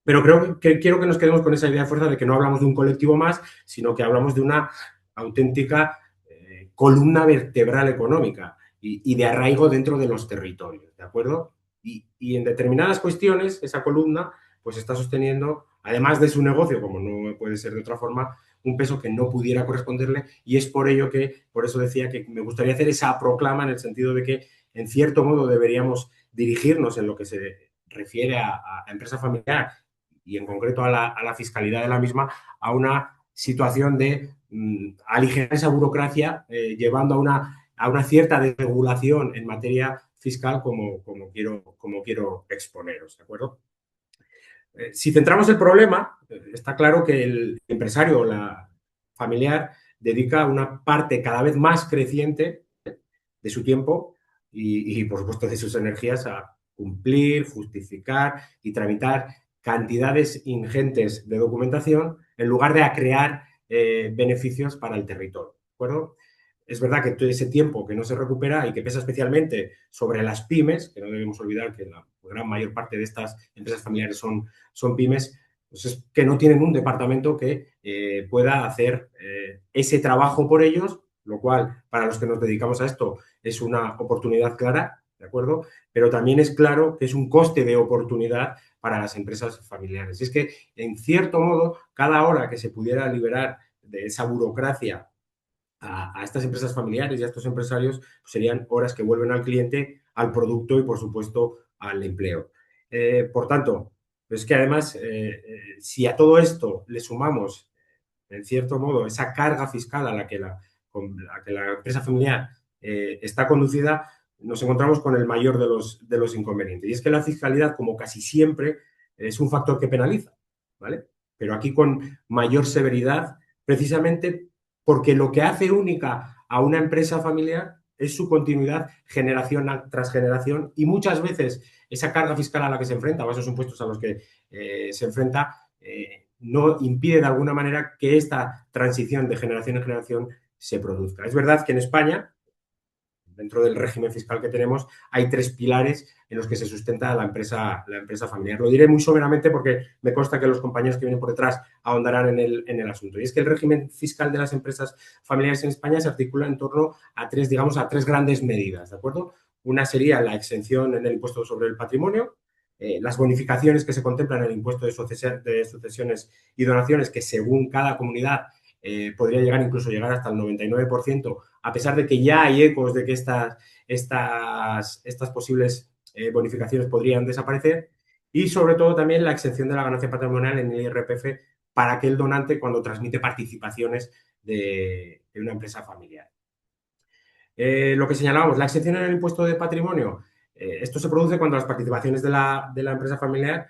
Pero quiero que nos quedemos con esa idea de fuerza de que no hablamos de un colectivo más, sino que hablamos de una auténtica columna vertebral económica y de arraigo dentro de los territorios, ¿de acuerdo? Y en determinadas cuestiones, esa columna pues está sosteniendo, además de su negocio, como no puede ser de otra forma, un peso que no pudiera corresponderle, y es por ello por eso decía que me gustaría hacer esa proclama en el sentido de que, en cierto modo, deberíamos dirigirnos en lo que se refiere a empresa familiar y en concreto a la fiscalidad de la misma, a una situación de aligerar esa burocracia, llevando a una cierta desregulación en materia fiscal como quiero exponeros, ¿de acuerdo? Si centramos el problema, está claro que el empresario o la familiar dedica una parte cada vez más creciente de su tiempo por supuesto, de sus energías a cumplir, justificar y tramitar cantidades ingentes de documentación en lugar de a crear beneficios para el territorio, ¿de acuerdo? Es verdad que todo ese tiempo que no se recupera y que pesa especialmente sobre las pymes, que no debemos olvidar que la gran mayor parte de estas empresas familiares son pymes, pues es que no tienen un departamento que pueda hacer ese trabajo por ellos, lo cual para los que nos dedicamos a esto es una oportunidad clara, ¿de acuerdo? Pero también es claro que es un coste de oportunidad para las empresas familiares. Y es que, en cierto modo, cada hora que se pudiera liberar de esa burocracia a estas empresas familiares y a estos empresarios, pues serían horas que vuelven al cliente, al producto y, por supuesto, al empleo. Por tanto, es que además, si a todo esto le sumamos, en cierto modo, esa carga fiscal a la que la empresa familiar está conducida, nos encontramos con el mayor de los inconvenientes. Y es que la fiscalidad, como casi siempre, es un factor que penaliza, ¿vale? Pero aquí con mayor severidad, precisamente porque lo que hace única a una empresa familiar es su continuidad generación tras generación y muchas veces esa carga fiscal a la que se enfrenta, o esos impuestos a los que se enfrenta, no impide de alguna manera que esta transición de generación en generación se produzca. Es verdad que en España, dentro del régimen fiscal que tenemos, hay 3 pilares en los que se sustenta la empresa familiar. Lo diré muy someramente porque me consta que los compañeros que vienen por detrás ahondarán en el asunto. Y es que el régimen fiscal de las empresas familiares en España se articula en torno a 3 grandes medidas, ¿de acuerdo? Una sería la exención en el impuesto sobre el patrimonio, las bonificaciones que se contemplan en el impuesto de sucesiones y donaciones, que según cada comunidad podría llegar hasta el 99%, a pesar de que ya hay ecos de que estas posibles bonificaciones podrían desaparecer, y sobre todo también la exención de la ganancia patrimonial en el IRPF para aquel donante cuando transmite participaciones de una empresa familiar. Lo que señalábamos, la exención en el impuesto de patrimonio, esto se produce cuando las participaciones de la empresa familiar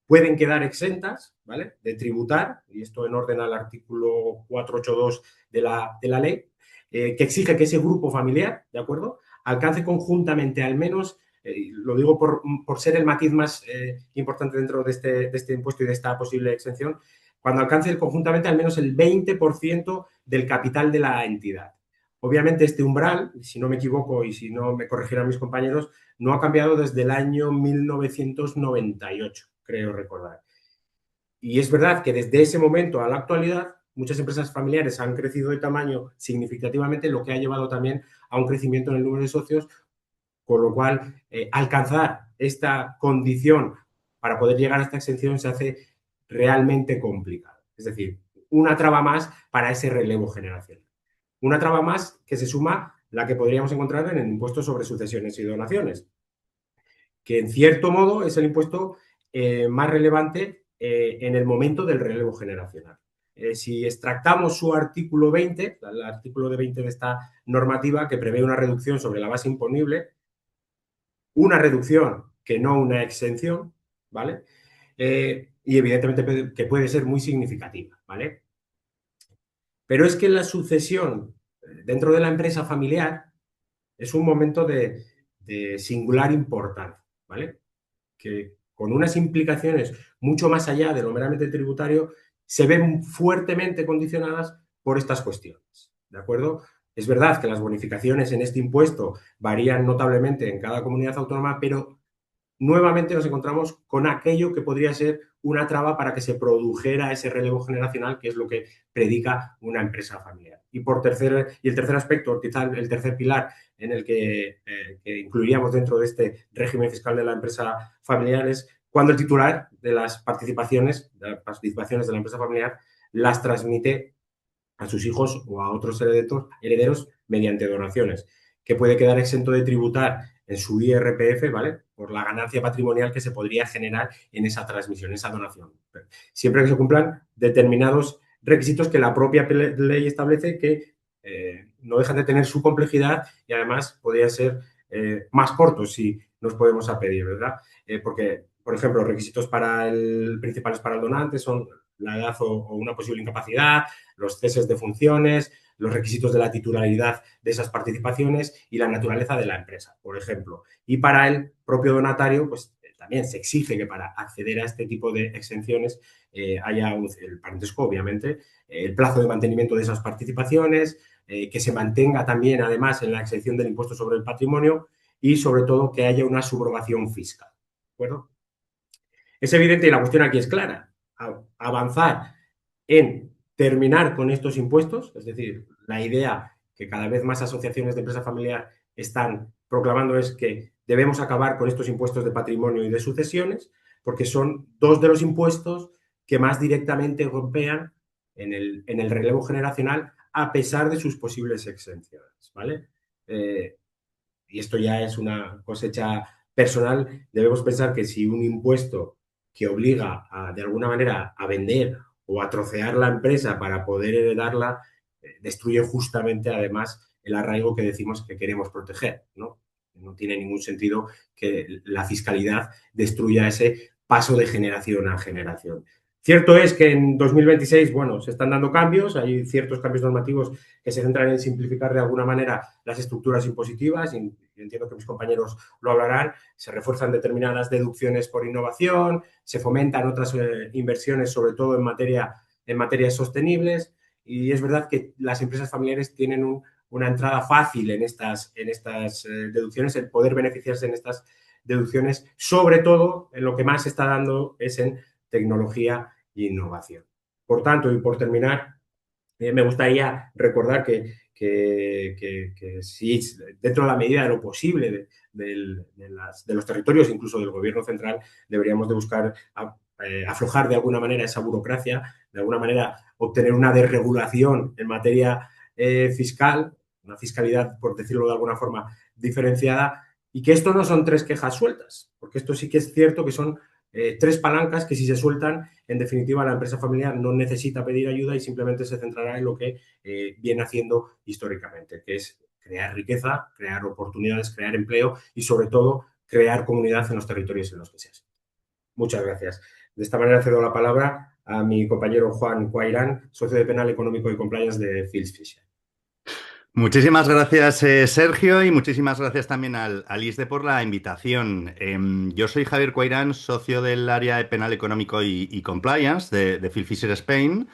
pueden quedar exentas, ¿vale?, de tributar, y esto en orden al artículo 482 de la ley, que exige que ese grupo familiar, ¿de acuerdo?, alcance conjuntamente al menos, lo digo por ser el matiz más importante dentro de este impuesto y de esta posible exención, cuando alcance conjuntamente al menos el 20% del capital de la entidad. Obviamente este umbral, si no me equivoco y si no me corregirán mis compañeros, no ha cambiado desde el año 1998, creo recordar. Y es verdad que desde ese momento a la actualidad, muchas empresas familiares han crecido de tamaño significativamente, lo que ha llevado también a un crecimiento en el número de socios, con lo cual alcanzar esta condición para poder llegar a esta exención se hace realmente complicado. Es decir, una traba más para ese relevo generacional. Una traba más que se suma la que podríamos encontrar en el impuesto sobre sucesiones y donaciones, que en cierto modo es el impuesto más relevante en el momento del relevo generacional. Si extractamos su artículo 20, el artículo de 20 de esta normativa, que prevé una reducción sobre la base imponible, una reducción que no una exención, ¿vale? Y evidentemente que puede ser muy significativa, ¿vale? Pero es que la sucesión dentro de la empresa familiar es un momento de singular importancia, ¿vale? Que con unas implicaciones mucho más allá de lo meramente tributario se ven fuertemente condicionadas por estas cuestiones, ¿de acuerdo? Es verdad que las bonificaciones en este impuesto varían notablemente en cada comunidad autónoma, pero nuevamente nos encontramos con aquello que podría ser una traba para que se produjera ese relevo generacional, que es lo que predica una empresa familiar. Y el tercer aspecto, quizá el tercer pilar en el que incluiríamos dentro de este régimen fiscal de la empresa familiar, es cuando el titular de las participaciones de la empresa familiar las transmite a sus hijos o a otros herederos mediante donaciones, que puede quedar exento de tributar en su IRPF, ¿vale?, por la ganancia patrimonial que se podría generar en esa transmisión, en esa donación. Siempre que se cumplan determinados requisitos que la propia ley establece, que no dejan de tener su complejidad y además podrían ser más cortos si nos podemos a pedir, ¿verdad? Porque, por ejemplo, los requisitos principales para el donante son la edad o una posible incapacidad, los ceses de funciones, los requisitos de la titularidad de esas participaciones y la naturaleza de la empresa, por ejemplo. Y para el propio donatario, pues también se exige que para acceder a este tipo de exenciones haya el parentesco, obviamente, el plazo de mantenimiento de esas participaciones, que se mantenga también, además, en la exención del impuesto sobre el patrimonio y, sobre todo, que haya una subrogación fiscal. ¿De acuerdo? Es evidente y la cuestión aquí es clara. Avanzar en terminar con estos impuestos, es decir, la idea que cada vez más asociaciones de empresa familiar están proclamando es que debemos acabar con estos impuestos de patrimonio y de sucesiones, porque son dos de los impuestos que más directamente golpean en el relevo generacional a pesar de sus posibles exenciones, ¿vale? Y esto ya es una cosecha personal. Debemos pensar que si un impuesto que obliga de alguna manera a vender o a trocear la empresa para poder heredarla, destruye justamente además el arraigo que decimos que queremos proteger, ¿no? No tiene ningún sentido que la fiscalidad destruya ese paso de generación a generación. Cierto es que en 2026, bueno, se están dando cambios, hay ciertos cambios normativos que se centran en simplificar de alguna manera las estructuras impositivas, y entiendo que mis compañeros lo hablarán, se refuerzan determinadas deducciones por innovación, se fomentan otras inversiones, sobre todo en materias sostenibles, y es verdad que las empresas familiares tienen una entrada fácil en estas deducciones, el poder beneficiarse en estas deducciones, sobre todo en lo que más se está dando es en tecnología e innovación. Por tanto, y por terminar, me gustaría recordar que si dentro de la medida de lo posible de los territorios, incluso del gobierno central, deberíamos de buscar aflojar de alguna manera esa burocracia, de alguna manera obtener una desregulación en materia fiscal, una fiscalidad, por decirlo de alguna forma, diferenciada, y que esto no son tres quejas sueltas, porque esto sí que es cierto que son tres palancas que si se sueltan, en definitiva la empresa familiar no necesita pedir ayuda y simplemente se centrará en lo que viene haciendo históricamente, que es crear riqueza, crear oportunidades, crear empleo y sobre todo crear comunidad en los territorios en los que se hace. Muchas gracias. De esta manera cedo la palabra a mi compañero Juan Cuairán, socio de Penal Económico y Compliance de Fils Fisher. Muchísimas gracias, Sergio, y muchísimas gracias también al ISDE por la invitación. Yo soy Javier Cuairán, socio del área de Penal Económico y Compliance de Fils Fisher Spain.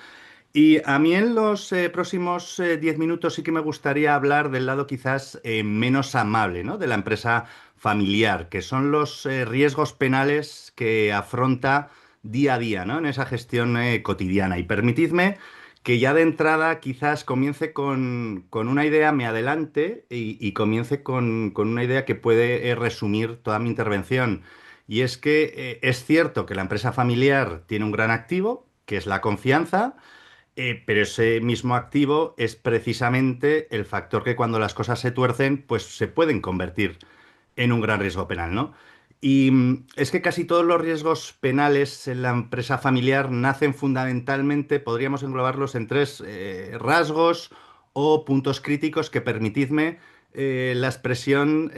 Y a mí en los próximos 10 minutos sí que me gustaría hablar del lado quizás menos amable, ¿no? De la empresa familiar, que son los riesgos penales que afronta día a día, ¿no? En esa gestión cotidiana. Y permitidme que ya de entrada quizás comience con una idea, me adelante y comience con una idea que puede resumir toda mi intervención. Y es que es cierto que la empresa familiar tiene un gran activo, que es la confianza. Pero ese mismo activo es precisamente el factor que cuando las cosas se tuercen, pues se pueden convertir en un gran riesgo penal, ¿no? Y es que casi todos los riesgos penales en la empresa familiar nacen fundamentalmente, podríamos englobarlos en tres rasgos o puntos críticos que, permitidme la expresión,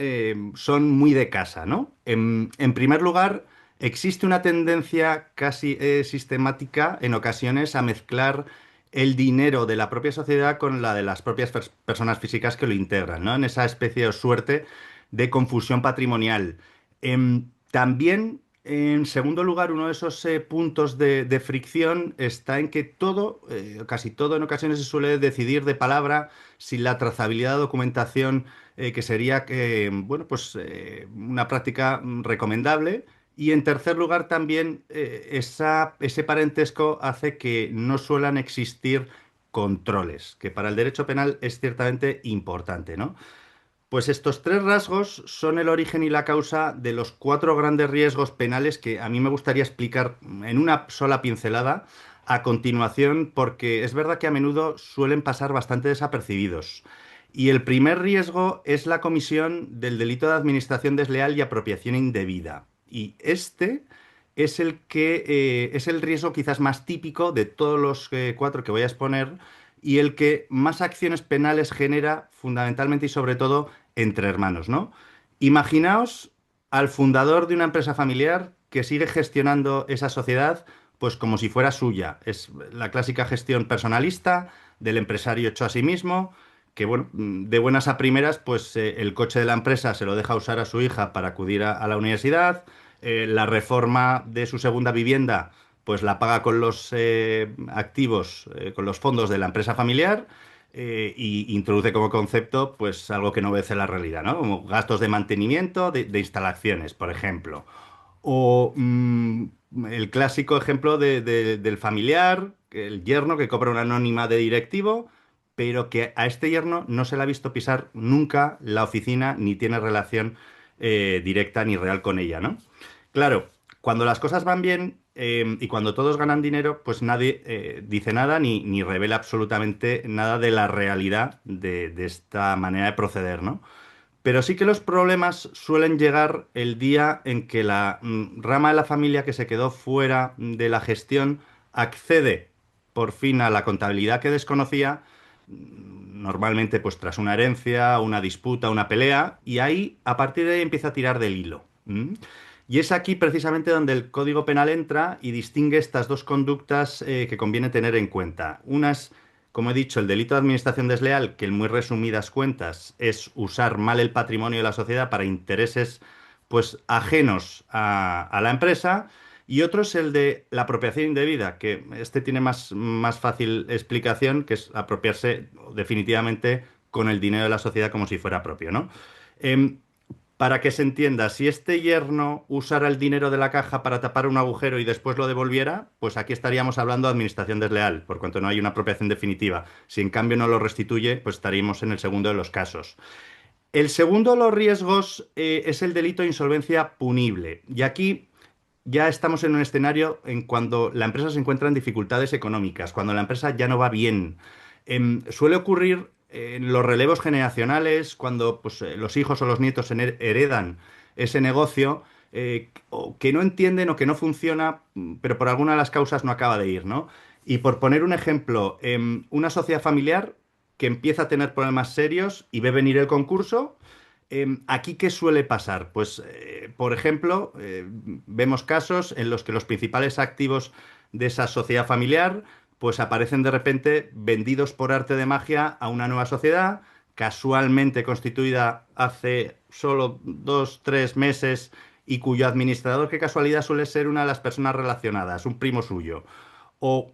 son muy de casa, ¿no? En primer lugar, existe una tendencia casi sistemática en ocasiones a mezclar el dinero de la propia sociedad con la de las propias personas físicas que lo integran, ¿no? En esa especie o suerte de confusión patrimonial. También, en segundo lugar, uno de esos puntos de fricción está en que todo, casi todo en ocasiones se suele decidir de palabra sin la trazabilidad de documentación que sería bueno, pues, una práctica recomendable. Y en tercer lugar, también ese parentesco hace que no suelan existir controles, que para el derecho penal es ciertamente importante, ¿no? Pues estos tres rasgos son el origen y la causa de los cuatro grandes riesgos penales que a mí me gustaría explicar en una sola pincelada a continuación, porque es verdad que a menudo suelen pasar bastante desapercibidos. Y el primer riesgo es la comisión del delito de administración desleal y apropiación indebida. Y este es el que es el riesgo quizás más típico de todos los cuatro que voy a exponer y el que más acciones penales genera fundamentalmente y sobre todo entre hermanos, ¿no? Imaginaos al fundador de una empresa familiar que sigue gestionando esa sociedad pues como si fuera suya. Es la clásica gestión personalista del empresario hecho a sí mismo, que bueno, de buenas a primeras, pues el coche de la empresa se lo deja usar a su hija para acudir a la universidad, la reforma de su segunda vivienda, pues la paga con los activos, con los fondos de la empresa familiar, y introduce como concepto pues algo que no obedece a la realidad, ¿no? Como gastos de mantenimiento de instalaciones, por ejemplo. O el clásico ejemplo del familiar, el yerno que cobra una anónima de directivo, pero que a este yerno no se le ha visto pisar nunca la oficina ni tiene relación directa ni real con ella, ¿no? Claro, cuando las cosas van bien y cuando todos ganan dinero, pues nadie dice nada ni revela absolutamente nada de la realidad de esta manera de proceder, ¿no? Pero sí que los problemas suelen llegar el día en que la rama de la familia que se quedó fuera de la gestión accede por fin a la contabilidad que desconocía, normalmente pues tras una herencia, una disputa, una pelea, y ahí a partir de ahí empieza a tirar del hilo. Y es aquí precisamente donde el Código Penal entra y distingue estas dos conductas que conviene tener en cuenta. Una es, como he dicho, el delito de administración desleal, que en muy resumidas cuentas es usar mal el patrimonio de la sociedad para intereses pues ajenos a la empresa. Y otro es el de la apropiación indebida, que este tiene más fácil explicación, que es apropiarse definitivamente con el dinero de la sociedad como si fuera propio, ¿no? Em, para que se entienda, si este yerno usara el dinero de la caja para tapar un agujero y después lo devolviera, pues aquí estaríamos hablando de administración desleal, por cuanto no hay una apropiación definitiva. Si en cambio no lo restituye, pues estaríamos en el segundo de los casos. El segundo de los riesgos es el delito de insolvencia punible. Y aquí ya estamos en un escenario en cuando la empresa se encuentra en dificultades económicas, cuando la empresa ya no va bien. Suele ocurrir en los relevos generacionales, cuando pues, los hijos o los nietos heredan ese negocio, o que no entienden o que no funciona, pero por alguna de las causas no acaba de ir, ¿no? Y por poner un ejemplo, una sociedad familiar que empieza a tener problemas serios y ve venir el concurso. ¿Aquí qué suele pasar? Pues, por ejemplo, vemos casos en los que los principales activos de esa sociedad familiar pues aparecen de repente vendidos por arte de magia a una nueva sociedad, casualmente constituida hace solo 2, 3 meses y cuyo administrador, qué casualidad, suele ser una de las personas relacionadas, un primo suyo. O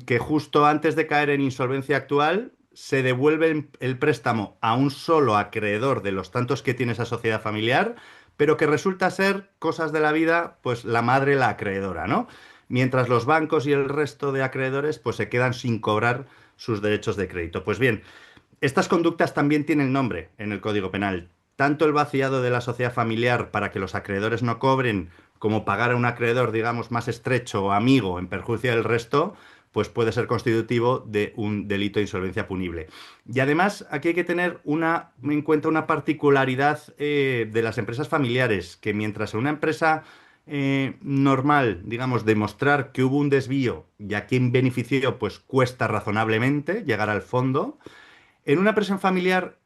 que justo antes de caer en insolvencia actual se devuelve el préstamo a un solo acreedor de los tantos que tiene esa sociedad familiar, pero que resulta ser cosas de la vida, pues la madre la acreedora, ¿no? Mientras los bancos y el resto de acreedores pues se quedan sin cobrar sus derechos de crédito. Pues bien, estas conductas también tienen nombre en el Código Penal. Tanto el vaciado de la sociedad familiar para que los acreedores no cobren, como pagar a un acreedor, digamos, más estrecho o amigo en perjuicio del resto, pues puede ser constitutivo de un delito de insolvencia punible. Y además, aquí hay que tener en cuenta una particularidad de las empresas familiares, que mientras en una empresa normal, digamos, demostrar que hubo un desvío y a quién benefició, pues cuesta razonablemente llegar al fondo, en una empresa familiar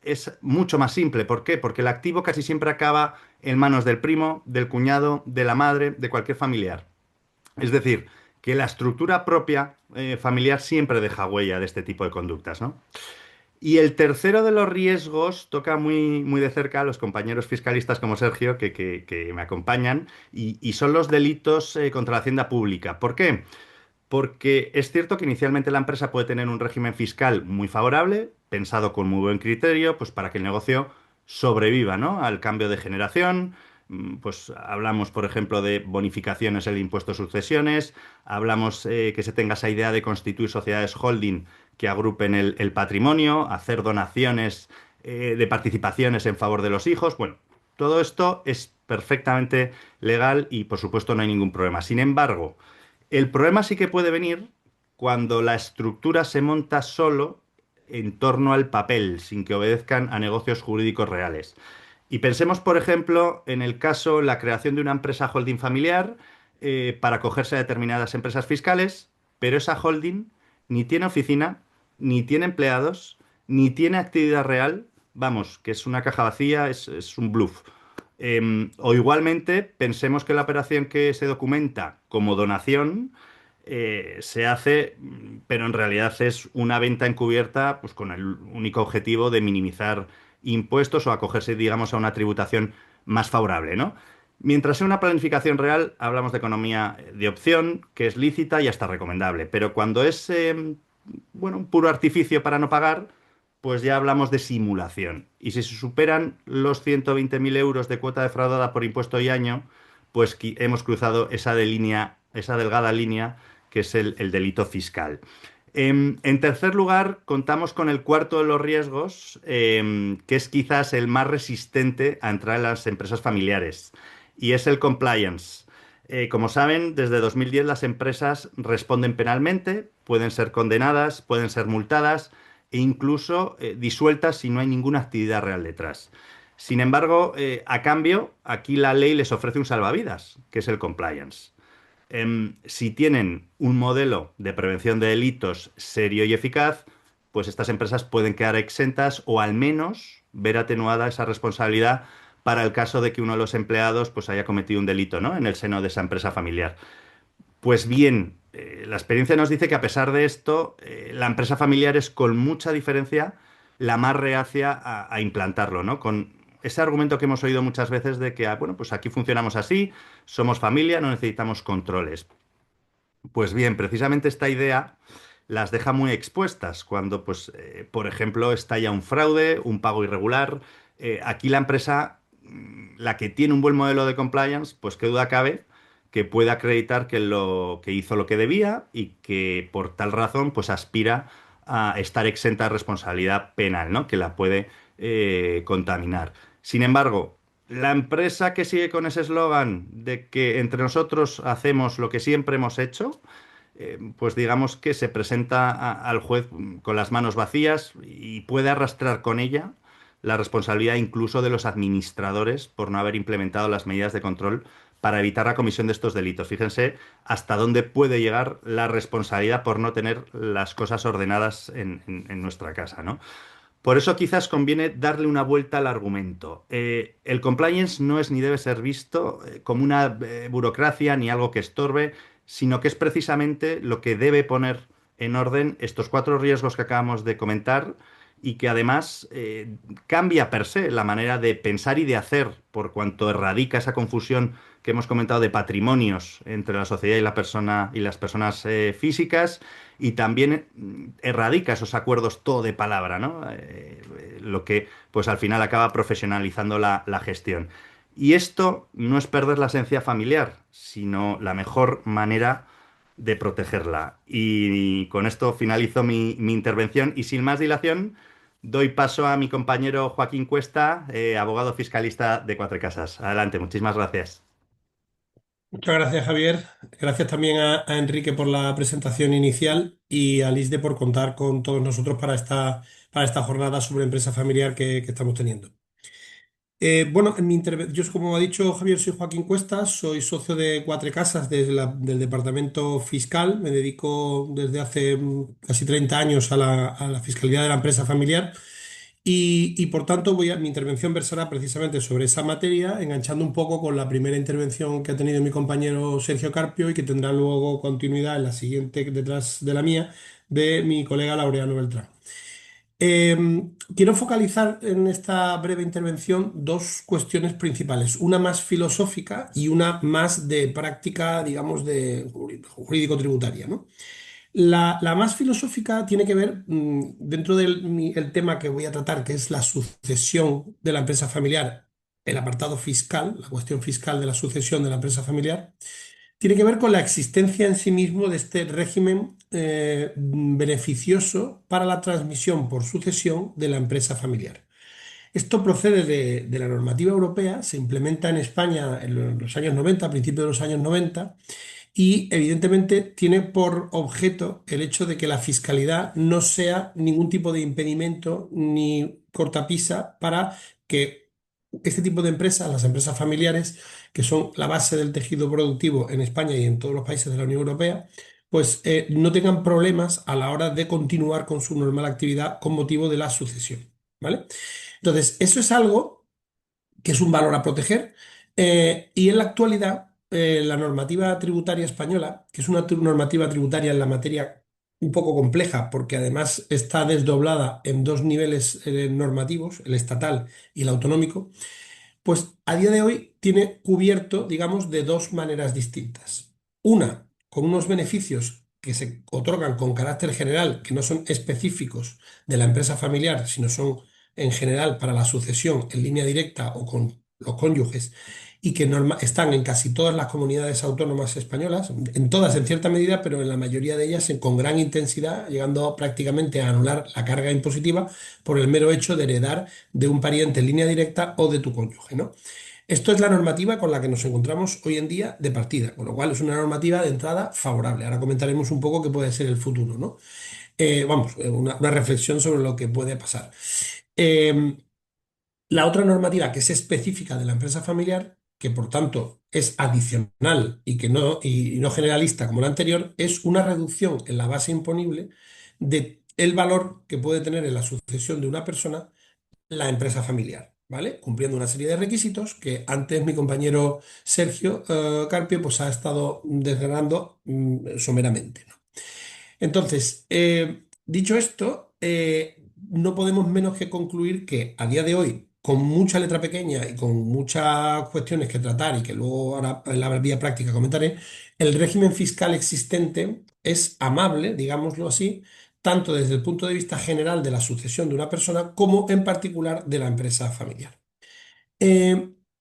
es mucho más simple. ¿Por qué? Porque el activo casi siempre acaba en manos del primo, del cuñado, de la madre, de cualquier familiar. Es decir, que la estructura propia familiar siempre deja huella de este tipo de conductas, ¿no? Y el tercero de los riesgos toca muy de cerca a los compañeros fiscalistas como Sergio, que me acompañan, y son los delitos contra la hacienda pública. ¿Por qué? Porque es cierto que inicialmente la empresa puede tener un régimen fiscal muy favorable, pensado con muy buen criterio, pues para que el negocio sobreviva, ¿no? Al cambio de generación. Pues hablamos, por ejemplo, de bonificaciones en el impuesto de sucesiones, hablamos que se tenga esa idea de constituir sociedades holding que agrupen el patrimonio, hacer donaciones de participaciones en favor de los hijos. Bueno, todo esto es perfectamente legal y, por supuesto, no hay ningún problema. Sin embargo, el problema sí que puede venir cuando la estructura se monta solo en torno al papel, sin que obedezcan a negocios jurídicos reales. Y pensemos, por ejemplo, en el caso, la creación de una empresa holding familiar para acogerse a determinadas empresas fiscales, pero esa holding ni tiene oficina, ni tiene empleados, ni tiene actividad real. Vamos, que es una caja vacía, es un bluff. O igualmente, pensemos que la operación que se documenta como donación se hace, pero en realidad es una venta encubierta, pues con el único objetivo de minimizar impuestos o acogerse, digamos, a una tributación más favorable, ¿no? Mientras sea una planificación real, hablamos de economía de opción, que es lícita y hasta recomendable. Pero cuando es, bueno, un puro artificio para no pagar, pues ya hablamos de simulación. Y si se superan los 120.000 euros de cuota defraudada por impuesto y año, pues hemos cruzado esa delgada línea que es el delito fiscal. En tercer lugar, contamos con el cuarto de los riesgos, que es quizás el más resistente a entrar en las empresas familiares, y es el compliance. Como saben, desde 2010 las empresas responden penalmente, pueden ser condenadas, pueden ser multadas e incluso disueltas si no hay ninguna actividad real detrás. Sin embargo, a cambio, aquí la ley les ofrece un salvavidas, que es el compliance. Si tienen un modelo de prevención de delitos serio y eficaz, pues estas empresas pueden quedar exentas o al menos ver atenuada esa responsabilidad para el caso de que uno de los empleados pues haya cometido un delito, ¿no? En el seno de esa empresa familiar. Pues bien, la experiencia nos dice que a pesar de esto, la empresa familiar es con mucha diferencia la más reacia a implantarlo, ¿no? Con ese argumento que hemos oído muchas veces de que, bueno, pues aquí funcionamos así, somos familia, no necesitamos controles. Pues bien, precisamente esta idea las deja muy expuestas cuando, pues, por ejemplo, estalla un fraude, un pago irregular. Aquí la empresa, la que tiene un buen modelo de compliance, pues qué duda cabe que puede acreditar que hizo lo que debía y que por tal razón, pues aspira a estar exenta de responsabilidad penal, ¿no? Que la puede contaminar. Sin embargo, la empresa que sigue con ese eslogan de que entre nosotros hacemos lo que siempre hemos hecho, pues digamos que se presenta al juez con las manos vacías y puede arrastrar con ella la responsabilidad incluso de los administradores por no haber implementado las medidas de control para evitar la comisión de estos delitos. Fíjense hasta dónde puede llegar la responsabilidad por no tener las cosas ordenadas en nuestra casa, ¿no? Por eso quizás conviene darle una vuelta al argumento. El compliance no es ni debe ser visto como una burocracia ni algo que estorbe, sino que es precisamente lo que debe poner en orden estos cuatro riesgos que acabamos de comentar y que además cambia per se la manera de pensar y de hacer, por cuanto erradica esa confusión que hemos comentado de patrimonios entre la sociedad y la persona y las personas físicas, y también erradica esos acuerdos todo de palabra, ¿no? Lo que pues al final acaba profesionalizando la gestión. Y esto no es perder la esencia familiar, sino la mejor manera de protegerla. Y con esto finalizo mi intervención y sin más dilación doy paso a mi compañero Joaquín Cuesta, abogado fiscalista de Cuatro Casas. Adelante, muchísimas gracias. Muchas gracias, Javier. Gracias también a Enrique por la presentación inicial y a Lisde por contar con todos nosotros para esta jornada sobre empresa familiar que estamos teniendo. Bueno, yo, como ha dicho Javier, soy Joaquín Cuesta, soy socio de Cuatro Casas del Departamento Fiscal. Me dedico desde hace casi 30 años a la fiscalidad de la empresa familiar. Y por tanto mi intervención versará precisamente sobre esa materia, enganchando un poco con la primera intervención que ha tenido mi compañero Sergio Carpio y que tendrá luego continuidad en la siguiente detrás de la mía, de mi colega Laureano Beltrán. Quiero focalizar en esta breve intervención dos cuestiones principales, una más filosófica y una más de práctica, digamos, de jurídico-tributaria, ¿no? La más filosófica tiene que ver, dentro del el tema que voy a tratar, que es la sucesión de la empresa familiar, el apartado fiscal, la cuestión fiscal de la sucesión de la empresa familiar, tiene que ver con la existencia en sí mismo de este régimen beneficioso para la transmisión por sucesión de la empresa familiar. Esto procede de la normativa europea, se implementa en España en los años 90, a principios de los años 90, y evidentemente tiene por objeto el hecho de que la fiscalidad no sea ningún tipo de impedimento ni cortapisa para que este tipo de empresas, las empresas familiares, que son la base del tejido productivo en España y en todos los países de la Unión Europea, pues no tengan problemas a la hora de continuar con su normal actividad con motivo de la sucesión, ¿vale? Entonces, eso es algo que es un valor a proteger, y en la actualidad la normativa tributaria española, que es una normativa tributaria en la materia un poco compleja porque además está desdoblada en dos niveles normativos, el estatal y el autonómico, pues a día de hoy tiene cubierto, digamos, de dos maneras distintas. Una, con unos beneficios que se otorgan con carácter general, que no son específicos de la empresa familiar, sino son en general para la sucesión en línea directa o con los cónyuges, y que están en casi todas las comunidades autónomas españolas, en todas en cierta medida, pero en la mayoría de ellas con gran intensidad, llegando prácticamente a anular la carga impositiva por el mero hecho de heredar de un pariente en línea directa o de tu cónyuge, ¿no? Esto es la normativa con la que nos encontramos hoy en día de partida, con lo cual es una normativa de entrada favorable. Ahora comentaremos un poco qué puede ser el futuro, ¿no? Una reflexión sobre lo que puede pasar. Eh, la otra normativa que es específica de la empresa familiar, que por tanto es adicional y no generalista como la anterior, es una reducción en la base imponible de el valor que puede tener en la sucesión de una persona la empresa familiar, ¿vale? Cumpliendo una serie de requisitos que antes mi compañero Sergio Carpio pues ha estado desgranando someramente, ¿no? Entonces, dicho esto, no podemos menos que concluir que a día de hoy, con mucha letra pequeña y con muchas cuestiones que tratar y que luego ahora en la vía práctica comentaré, el régimen fiscal existente es amable, digámoslo así, tanto desde el punto de vista general de la sucesión de una persona como en particular de la empresa familiar.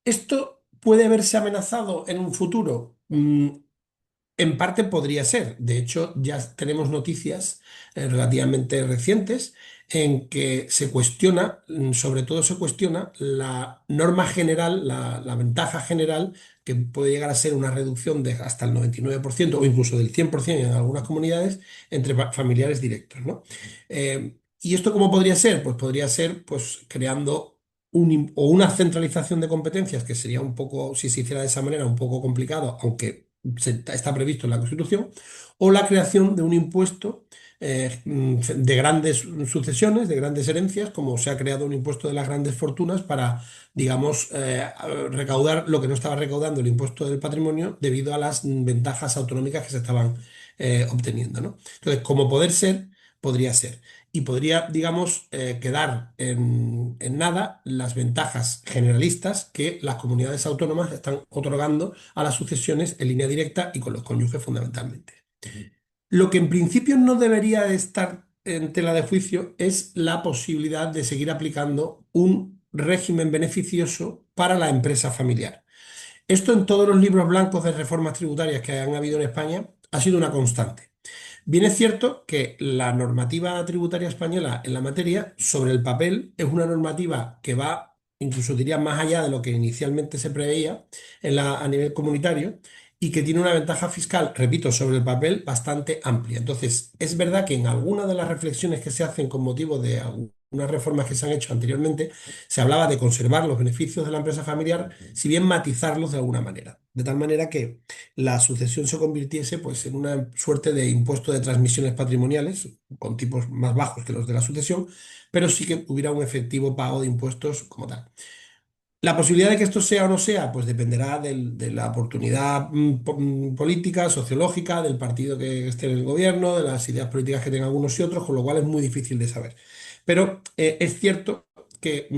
¿Esto puede verse amenazado en un futuro? En parte podría ser. De hecho, ya tenemos noticias relativamente recientes en que se cuestiona, sobre todo se cuestiona la norma general, la ventaja general, que puede llegar a ser una reducción de hasta el 99% o incluso del 100% en algunas comunidades entre familiares directos, ¿no? ¿Y esto cómo podría ser? Pues podría ser pues, creando o una centralización de competencias, que sería un poco, si se hiciera de esa manera, un poco complicado, aunque está previsto en la Constitución, o la creación de un impuesto de grandes sucesiones, de grandes herencias, como se ha creado un impuesto de las grandes fortunas para, digamos, recaudar lo que no estaba recaudando el impuesto del patrimonio debido a las ventajas autonómicas que se estaban obteniendo, ¿no? Entonces, como poder ser, podría ser. Y podría, digamos, quedar en nada las ventajas generalistas que las comunidades autónomas están otorgando a las sucesiones en línea directa y con los cónyuges fundamentalmente. Lo que en principio no debería de estar en tela de juicio es la posibilidad de seguir aplicando un régimen beneficioso para la empresa familiar. Esto en todos los libros blancos de reformas tributarias que han habido en España ha sido una constante. Bien es cierto que la normativa tributaria española en la materia, sobre el papel, es una normativa que va, incluso diría, más allá de lo que inicialmente se preveía a nivel comunitario y que tiene una ventaja fiscal, repito, sobre el papel bastante amplia. Entonces, es verdad que en algunas de las reflexiones que se hacen con motivo de algunas reformas que se han hecho anteriormente, se hablaba de conservar los beneficios de la empresa familiar, si bien matizarlos de alguna manera. De tal manera que la sucesión se convirtiese pues, en una suerte de impuesto de transmisiones patrimoniales, con tipos más bajos que los de la sucesión, pero sí que hubiera un efectivo pago de impuestos como tal. La posibilidad de que esto sea o no sea, pues dependerá de la oportunidad política, sociológica, del partido que esté en el gobierno, de las ideas políticas que tengan unos y otros, con lo cual es muy difícil de saber. Pero es cierto que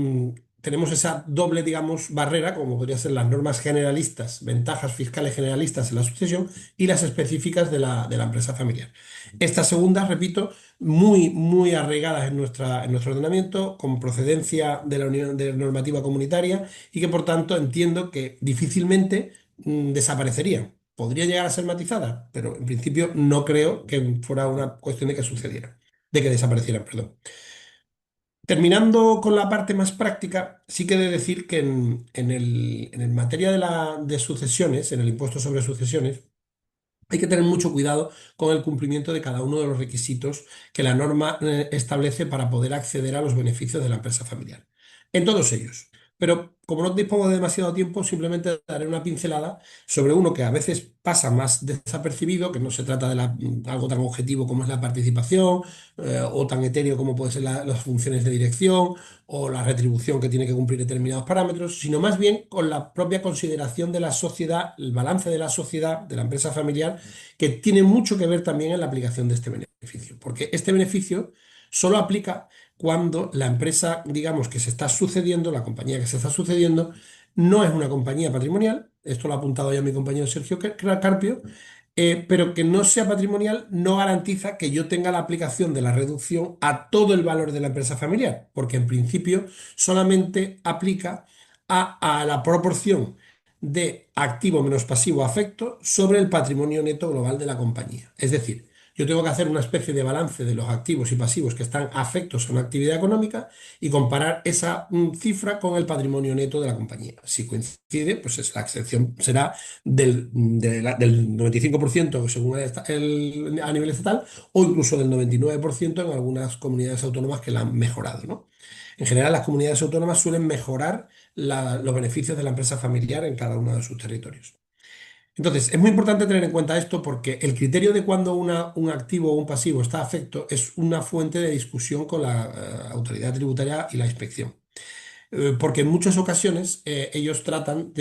tenemos esa doble, digamos, barrera, como podrían ser las normas generalistas, ventajas fiscales generalistas en la sucesión y las específicas de la empresa familiar. Estas segundas, repito, muy, muy arraigadas en nuestro ordenamiento, con procedencia de la Unión de normativa comunitaria y que por tanto entiendo que difícilmente desaparecerían. Podría llegar a ser matizada, pero en principio no creo que fuera una cuestión de que sucediera, de que desaparecieran, perdón. Terminando con la parte más práctica, sí que he de decir que en el materia de sucesiones, en el impuesto sobre sucesiones, hay que tener mucho cuidado con el cumplimiento de cada uno de los requisitos que la norma establece para poder acceder a los beneficios de la empresa familiar. En todos ellos. Pero como no dispongo de demasiado tiempo, simplemente daré una pincelada sobre uno que a veces pasa más desapercibido, que no se trata de algo tan objetivo como es la participación, o tan etéreo como pueden ser las funciones de dirección o la retribución que tiene que cumplir determinados parámetros, sino más bien con la propia consideración de la sociedad, el balance de la sociedad, de la empresa familiar, que tiene mucho que ver también en la aplicación de este beneficio. Porque este beneficio solo aplica cuando la empresa, digamos, que se está sucediendo, la compañía que se está sucediendo, no es una compañía patrimonial, esto lo ha apuntado ya mi compañero Sergio Carpio, pero que no sea patrimonial no garantiza que yo tenga la aplicación de la reducción a todo el valor de la empresa familiar, porque en principio solamente aplica a la proporción de activo menos pasivo afecto sobre el patrimonio neto global de la compañía. Es decir, yo tengo que hacer una especie de balance de los activos y pasivos que están afectos a una actividad económica y comparar esa cifra con el patrimonio neto de la compañía. Si coincide, pues la excepción será del 95% según a nivel estatal o incluso del 99% en algunas comunidades autónomas que la han mejorado, ¿no? En general, las comunidades autónomas suelen mejorar los beneficios de la empresa familiar en cada uno de sus territorios. Entonces, es muy importante tener en cuenta esto porque el criterio de cuándo un activo o un pasivo está afecto es una fuente de discusión con la autoridad tributaria y la inspección. Porque en muchas ocasiones ellos tratan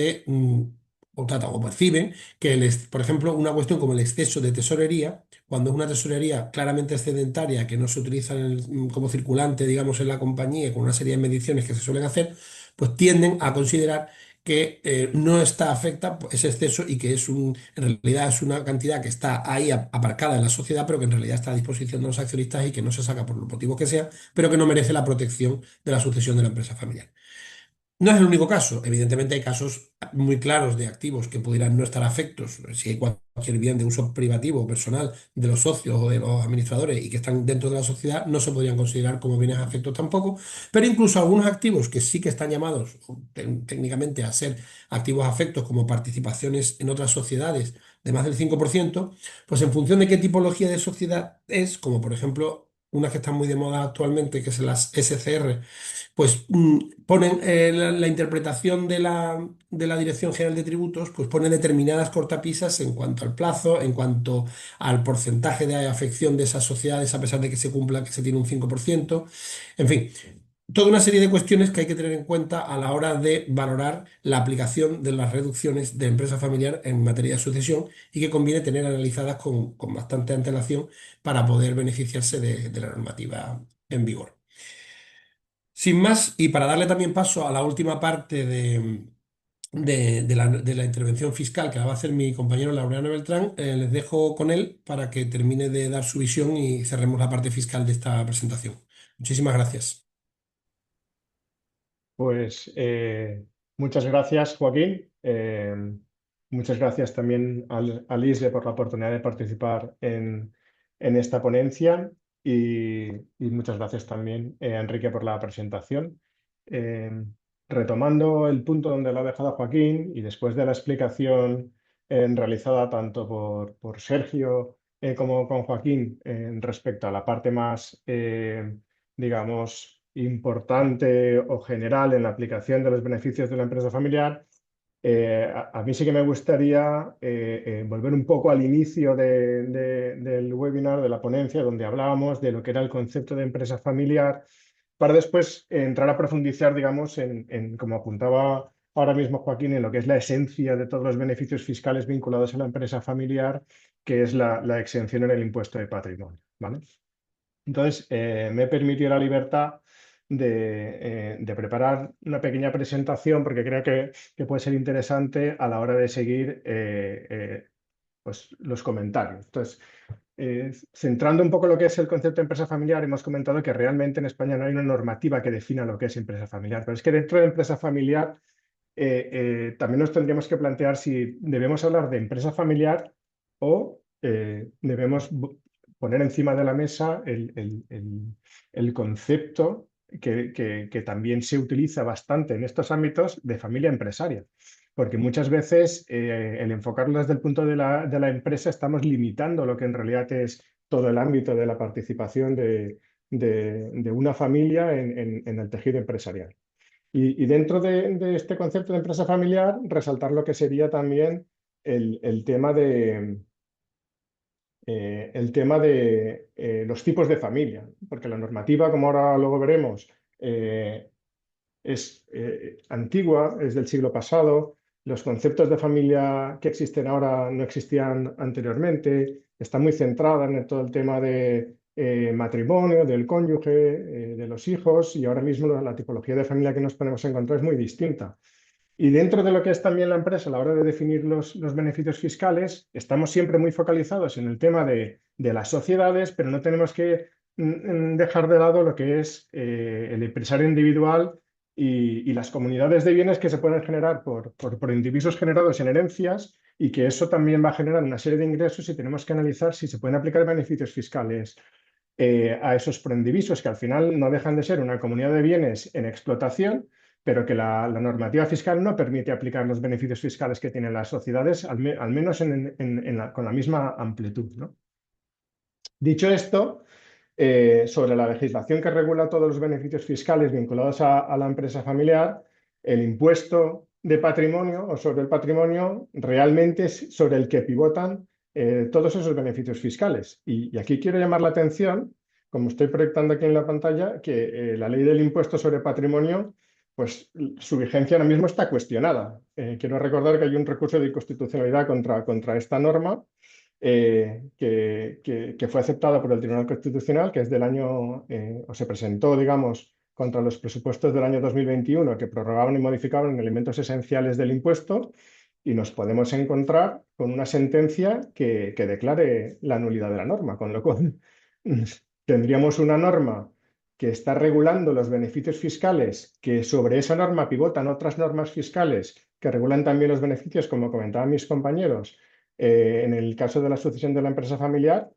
o tratan o perciben que, por ejemplo, una cuestión como el exceso de tesorería, cuando es una tesorería claramente excedentaria que no se utiliza como circulante, digamos, en la compañía, con una serie de mediciones que se suelen hacer, pues tienden a considerar que no está afecta ese exceso y que en realidad es una cantidad que está ahí aparcada en la sociedad, pero que en realidad está a disposición de los accionistas y que no se saca por los motivos que sea, pero que no merece la protección de la sucesión de la empresa familiar. No es el único caso. Evidentemente hay casos muy claros de activos que pudieran no estar afectos. Si hay cualquier bien de uso privativo o personal de los socios o de los administradores y que están dentro de la sociedad, no se podrían considerar como bienes afectos tampoco. Pero incluso algunos activos que sí que están llamados técnicamente a ser activos afectos, como participaciones en otras sociedades de más del 5%, pues en función de qué tipología de sociedad es, como por ejemplo unas que están muy de moda actualmente, que son las SCR, pues ponen la interpretación de la Dirección General de Tributos, pues pone determinadas cortapisas en cuanto al plazo, en cuanto al porcentaje de afección de esas sociedades, a pesar de que se cumpla que se tiene un 5%. En fin, toda una serie de cuestiones que hay que tener en cuenta a la hora de valorar la aplicación de las reducciones de empresa familiar en materia de sucesión y que conviene tener analizadas con bastante antelación para poder beneficiarse de la normativa en vigor. Sin más, y para darle también paso a la última parte de la intervención fiscal que la va a hacer mi compañero Laureano Beltrán, les dejo con él para que termine de dar su visión y cerremos la parte fiscal de esta presentación. Muchísimas gracias. Pues muchas gracias, Joaquín. Muchas gracias también al ISDE por la oportunidad de participar en esta ponencia y muchas gracias también a Enrique por la presentación. Retomando el punto donde lo ha dejado Joaquín y después de la explicación realizada tanto por Sergio como con Joaquín respecto a la parte más, digamos, importante o general en la aplicación de los beneficios de la empresa familiar, a mí sí que me gustaría volver un poco al inicio del webinar, de la ponencia, donde hablábamos de lo que era el concepto de empresa familiar, para después entrar a profundizar, digamos, como apuntaba ahora mismo Joaquín, en lo que es la esencia de todos los beneficios fiscales vinculados a la empresa familiar, que es la exención en el impuesto de patrimonio, ¿vale? Entonces, me he permitido la libertad de preparar una pequeña presentación porque creo que puede ser interesante a la hora de seguir pues, los comentarios. Entonces, centrando un poco lo que es el concepto de empresa familiar, hemos comentado que realmente en España no hay una normativa que defina lo que es empresa familiar, pero es que dentro de empresa familiar también nos tendríamos que plantear si debemos hablar de empresa familiar o debemos poner encima de la mesa el concepto que también se utiliza bastante en estos ámbitos de familia empresaria. Porque muchas veces el enfocarlo desde el punto de la empresa estamos limitando lo que en realidad es todo el ámbito de la participación de una familia en el tejido empresarial. Y dentro de este concepto de empresa familiar, resaltar lo que sería también el tema de los tipos de familia, porque la normativa, como ahora luego veremos, es antigua, es del siglo pasado, los conceptos de familia que existen ahora no existían anteriormente, está muy centrada en todo el tema de matrimonio, del cónyuge, de los hijos, y ahora mismo la tipología de familia que nos podemos encontrar es muy distinta. Y dentro de lo que es también la empresa, a la hora de definir los beneficios fiscales, estamos siempre muy focalizados en el tema de las sociedades, pero no tenemos que dejar de lado lo que es el empresario individual y las comunidades de bienes que se pueden generar por individuos generados en herencias, y que eso también va a generar una serie de ingresos, y tenemos que analizar si se pueden aplicar beneficios fiscales a esos proindivisos, que al final no dejan de ser una comunidad de bienes en explotación, pero que la normativa fiscal no permite aplicar los beneficios fiscales que tienen las sociedades, al menos con la misma amplitud, ¿no? Dicho esto, sobre la legislación que regula todos los beneficios fiscales vinculados a la empresa familiar, el impuesto de patrimonio o sobre el patrimonio realmente es sobre el que pivotan todos esos beneficios fiscales. Y aquí quiero llamar la atención, como estoy proyectando aquí en la pantalla, que la ley del impuesto sobre patrimonio, pues su vigencia ahora mismo está cuestionada. Quiero recordar que hay un recurso de inconstitucionalidad contra esta norma, que fue aceptada por el Tribunal Constitucional, que es del año, o se presentó, digamos, contra los presupuestos del año 2021, que prorrogaban y modificaban elementos esenciales del impuesto, y nos podemos encontrar con una sentencia que declare la nulidad de la norma, con lo cual tendríamos una norma que está regulando los beneficios fiscales, que sobre esa norma pivotan otras normas fiscales que regulan también los beneficios, como comentaban mis compañeros, en el caso de la sucesión de la empresa familiar,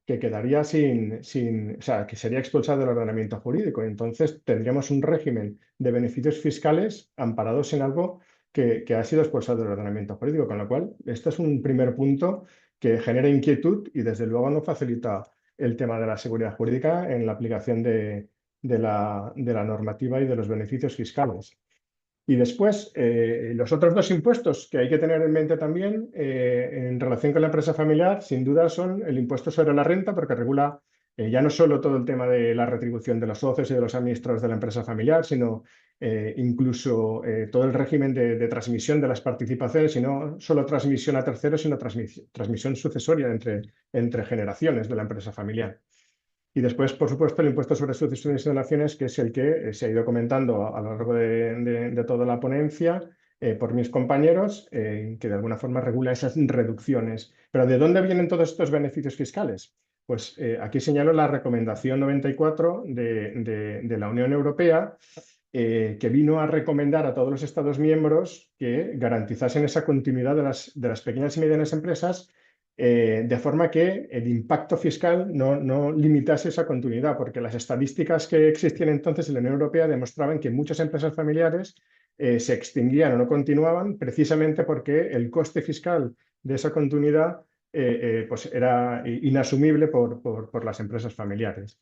que quedaría o sea, que sería expulsado del ordenamiento jurídico. Entonces tendríamos un régimen de beneficios fiscales amparados en algo que ha sido expulsado del ordenamiento jurídico, con lo cual esto es un primer punto que genera inquietud y desde luego no facilita el tema de la seguridad jurídica en la aplicación de la normativa y de los beneficios fiscales. Y después, los otros dos impuestos que hay que tener en mente también en relación con la empresa familiar, sin duda, son el impuesto sobre la renta, porque regula ya no solo todo el tema de la retribución de los socios y de los administradores de la empresa familiar, sino incluso todo el régimen de transmisión de las participaciones, y no solo transmisión a terceros, sino transmisión sucesoria entre generaciones de la empresa familiar. Y después, por supuesto, el impuesto sobre sucesiones y donaciones, que es el que se ha ido comentando a lo largo de toda la ponencia por mis compañeros, que de alguna forma regula esas reducciones. Pero ¿de dónde vienen todos estos beneficios fiscales? Pues aquí señalo la recomendación 94 de la Unión Europea, que vino a recomendar a todos los Estados miembros que garantizasen esa continuidad de las pequeñas y medianas empresas, de forma que el impacto fiscal no limitase esa continuidad, porque las estadísticas que existían entonces en la Unión Europea demostraban que muchas empresas familiares se extinguían o no continuaban precisamente porque el coste fiscal de esa continuidad pues era inasumible por las empresas familiares.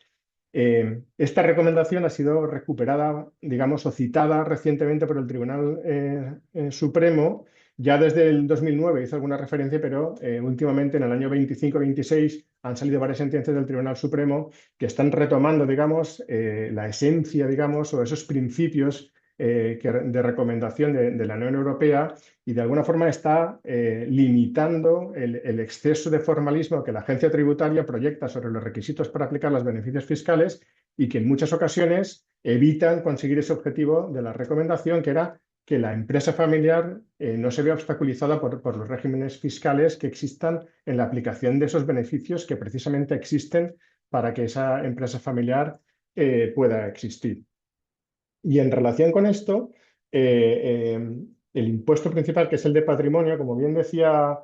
Esta recomendación ha sido recuperada, digamos, o citada recientemente por el Tribunal Supremo. Ya desde el 2009 hizo alguna referencia, pero últimamente en el año 25-26 han salido varias sentencias del Tribunal Supremo que están retomando, digamos, la esencia, digamos, o esos principios de recomendación de la Unión Europea, y de alguna forma está limitando el exceso de formalismo que la agencia tributaria proyecta sobre los requisitos para aplicar los beneficios fiscales, y que en muchas ocasiones evitan conseguir ese objetivo de la recomendación, que era que la empresa familiar no se vea obstaculizada por los regímenes fiscales que existan en la aplicación de esos beneficios que precisamente existen para que esa empresa familiar pueda existir. Y en relación con esto, el impuesto principal, que es el de patrimonio, como bien decía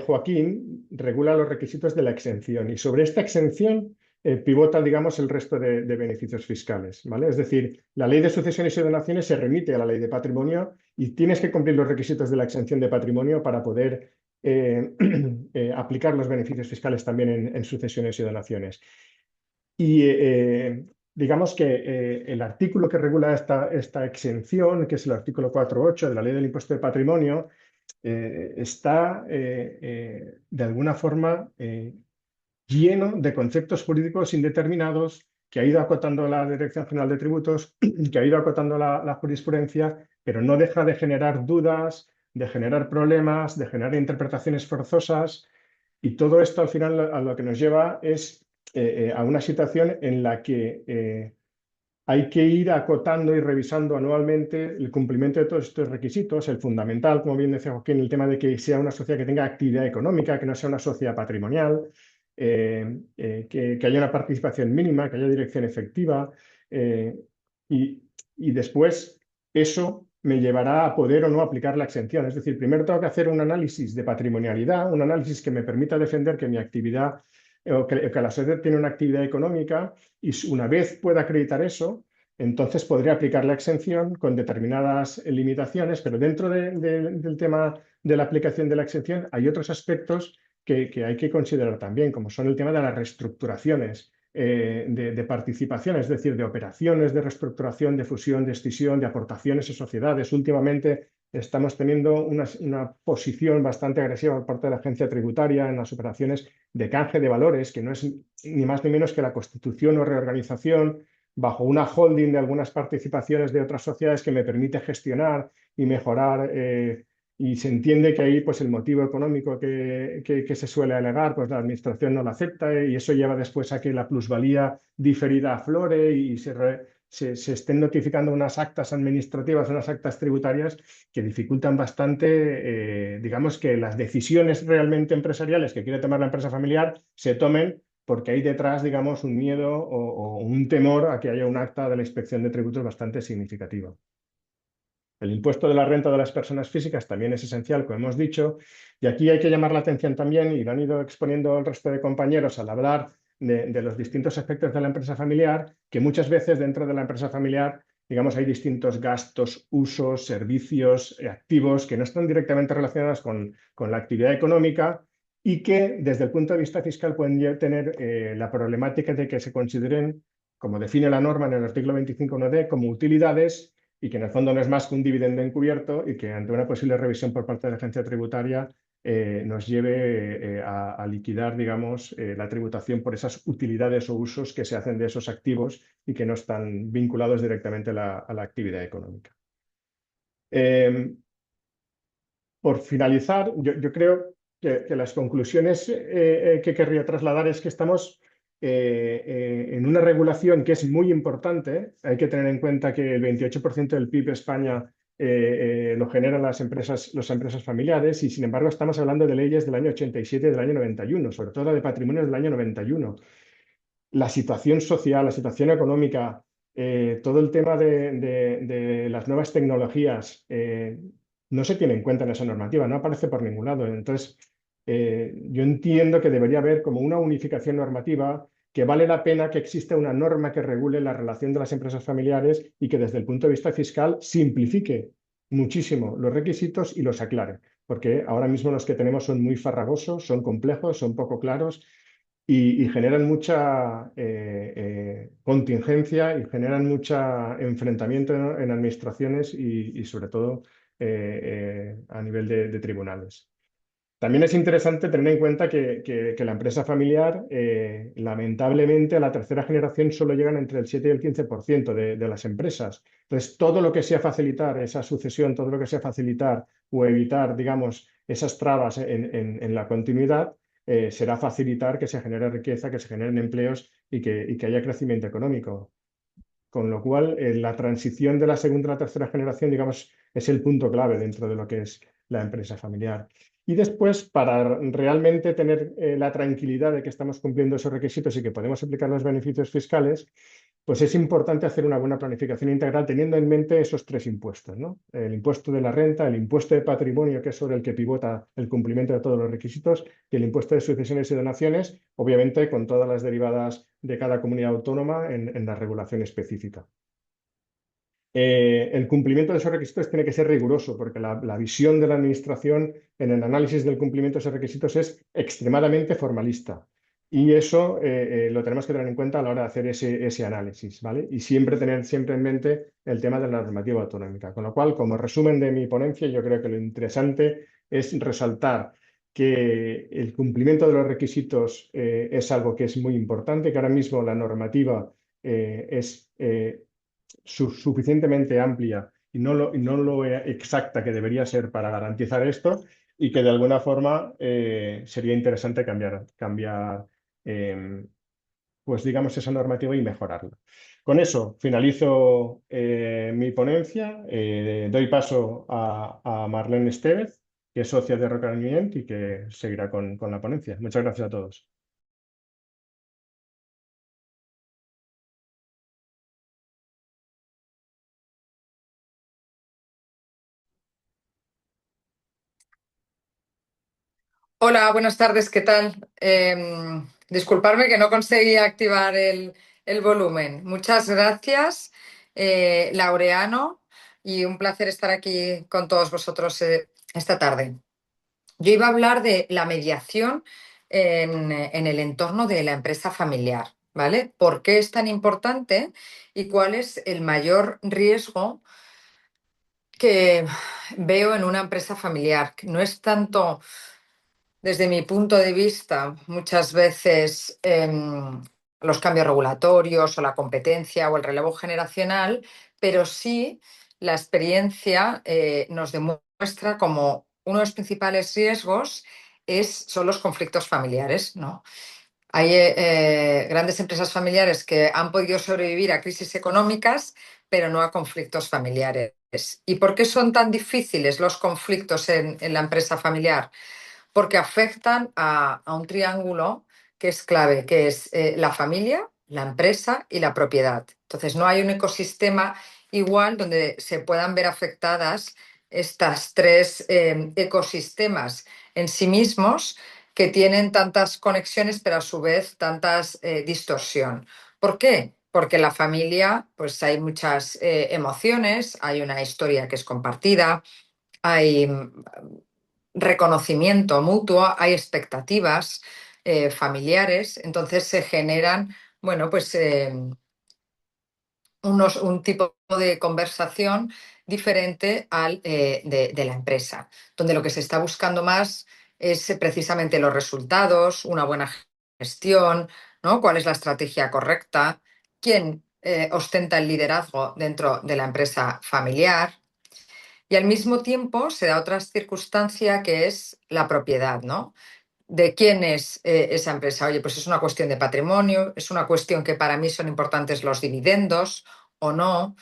Joaquín, regula los requisitos de la exención, y sobre esta exención pivota, digamos, el resto de beneficios fiscales, ¿vale? Es decir, la ley de sucesiones y donaciones se remite a la ley de patrimonio, y tienes que cumplir los requisitos de la exención de patrimonio para poder aplicar los beneficios fiscales también en sucesiones y donaciones. Y digamos que el artículo que regula esta exención, que es el artículo 4.8 de la ley del impuesto de patrimonio, está de alguna forma lleno de conceptos jurídicos indeterminados, que ha ido acotando la Dirección General de Tributos, que ha ido acotando la jurisprudencia, pero no deja de generar dudas, de generar problemas, de generar interpretaciones forzosas, y todo esto al final a lo que nos lleva es a una situación en la que hay que ir acotando y revisando anualmente el cumplimiento de todos estos requisitos. El fundamental, como bien decía Joaquín, el tema de que sea una sociedad que tenga actividad económica, que no sea una sociedad patrimonial, que haya una participación mínima, que haya dirección efectiva. Y, y después eso me llevará a poder o no aplicar la exención. Es decir, primero tengo que hacer un análisis de patrimonialidad, un análisis que me permita defender que mi actividad o que la sociedad tiene una actividad económica, y una vez pueda acreditar eso, entonces podría aplicar la exención con determinadas limitaciones, pero dentro del tema de la aplicación de la exención hay otros aspectos que hay que considerar también, como son el tema de las reestructuraciones de participación, es decir, de operaciones de reestructuración, de fusión, de escisión, de aportaciones a sociedades. Últimamente estamos teniendo una posición bastante agresiva por parte de la agencia tributaria en las operaciones de canje de valores, que no es ni más ni menos que la constitución o reorganización bajo una holding de algunas participaciones de otras sociedades que me permite gestionar y mejorar. Y se entiende que ahí pues, el motivo económico que se suele alegar, pues la administración no lo acepta, y eso lleva después a que la plusvalía diferida aflore y se estén notificando unas actas administrativas, unas actas tributarias que dificultan bastante, digamos, que las decisiones realmente empresariales que quiere tomar la empresa familiar se tomen, porque hay detrás, digamos, un miedo o un temor a que haya un acta de la inspección de tributos bastante significativa. El impuesto de la renta de las personas físicas también es esencial, como hemos dicho, y aquí hay que llamar la atención también, y lo han ido exponiendo el resto de compañeros al hablar de los distintos aspectos de la empresa familiar, que muchas veces dentro de la empresa familiar, digamos, hay distintos gastos, usos, servicios, activos que no están directamente relacionados con la actividad económica, y que desde el punto de vista fiscal pueden tener la problemática de que se consideren, como define la norma en el artículo 25.1d, como utilidades, y que en el fondo no es más que un dividendo encubierto, y que ante una posible revisión por parte de la agencia tributaria nos lleve a liquidar, digamos, la tributación por esas utilidades o usos que se hacen de esos activos y que no están vinculados directamente a la actividad económica. Por finalizar, yo creo que las conclusiones que querría trasladar es que estamos en una regulación que es muy importante. Hay que tener en cuenta que el 28% del PIB de España lo generan las empresas familiares, y sin embargo estamos hablando de leyes del año 87 y del año 91, sobre todo la de patrimonio del año 91. La situación social, la situación económica, todo el tema de las nuevas tecnologías no se tiene en cuenta en esa normativa, no aparece por ningún lado. Entonces, yo entiendo que debería haber como una unificación normativa, que vale la pena que exista una norma que regule la relación de las empresas familiares y que desde el punto de vista fiscal simplifique muchísimo los requisitos y los aclare, porque ahora mismo los que tenemos son muy farragosos, son complejos, son poco claros, y generan mucha contingencia y generan mucho enfrentamiento en administraciones y sobre todo a nivel de tribunales. También es interesante tener en cuenta que la empresa familiar, lamentablemente, a la tercera generación solo llegan entre el 7 y el 15% de las empresas. Entonces, todo lo que sea facilitar esa sucesión, todo lo que sea facilitar o evitar, digamos, esas trabas en la continuidad, será facilitar que se genere riqueza, que se generen empleos y que haya crecimiento económico. Con lo cual, la transición de la segunda a la tercera generación, digamos, es el punto clave dentro de lo que es la empresa familiar. Y después, para realmente tener la tranquilidad de que estamos cumpliendo esos requisitos y que podemos aplicar los beneficios fiscales, pues es importante hacer una buena planificación integral teniendo en mente esos tres impuestos, ¿no? El impuesto de la renta, el impuesto de patrimonio, que es sobre el que pivota el cumplimiento de todos los requisitos, y el impuesto de sucesiones y donaciones, obviamente con todas las derivadas de cada comunidad autónoma en la regulación específica. El cumplimiento de esos requisitos tiene que ser riguroso, porque la visión de la Administración en el análisis del cumplimiento de esos requisitos es extremadamente formalista. Y eso lo tenemos que tener en cuenta a la hora de hacer ese análisis, ¿vale? Y tener siempre en mente el tema de la normativa autonómica. Con lo cual, como resumen de mi ponencia, yo creo que lo interesante es resaltar que el cumplimiento de los requisitos es algo que es muy importante, que ahora mismo la normativa es suficientemente amplia y no lo exacta que debería ser para garantizar esto, y que de alguna forma sería interesante cambiar pues digamos esa normativa y mejorarla. Con eso finalizo mi ponencia. Doy paso a Marlene Estevez, que es socia de Roca y que seguirá con la ponencia. Muchas gracias a todos. Hola, buenas tardes, ¿qué tal? Disculparme que no conseguí activar el volumen. Muchas gracias, Laureano, y un placer estar aquí con todos vosotros esta tarde. Yo iba a hablar de la mediación en el entorno de la empresa familiar, ¿vale? ¿Por qué es tan importante y cuál es el mayor riesgo que veo en una empresa familiar? No es tanto desde mi punto de vista, muchas veces los cambios regulatorios o la competencia o el relevo generacional, pero sí la experiencia nos demuestra como uno de los principales riesgos son los conflictos familiares, ¿no? Hay grandes empresas familiares que han podido sobrevivir a crisis económicas, pero no a conflictos familiares. ¿Y por qué son tan difíciles los conflictos en la empresa familiar? Porque afectan a un triángulo que es clave, que es la familia, la empresa y la propiedad. Entonces, no hay un ecosistema igual donde se puedan ver afectadas estas tres ecosistemas en sí mismos que tienen tantas conexiones, pero a su vez tantas distorsión. ¿Por qué? Porque en la familia, pues hay muchas emociones, hay una historia que es compartida, hay reconocimiento mutuo, hay expectativas familiares, entonces se generan, bueno, pues un tipo de conversación diferente al de la empresa, donde lo que se está buscando más es precisamente los resultados, una buena gestión, ¿no? ¿Cuál es la estrategia correcta? ¿Quién ostenta el liderazgo dentro de la empresa familiar? Y al mismo tiempo se da otra circunstancia que es la propiedad, ¿no? ¿De quién es esa empresa? Oye, pues es una cuestión de patrimonio, es una cuestión que para mí son importantes los dividendos o no,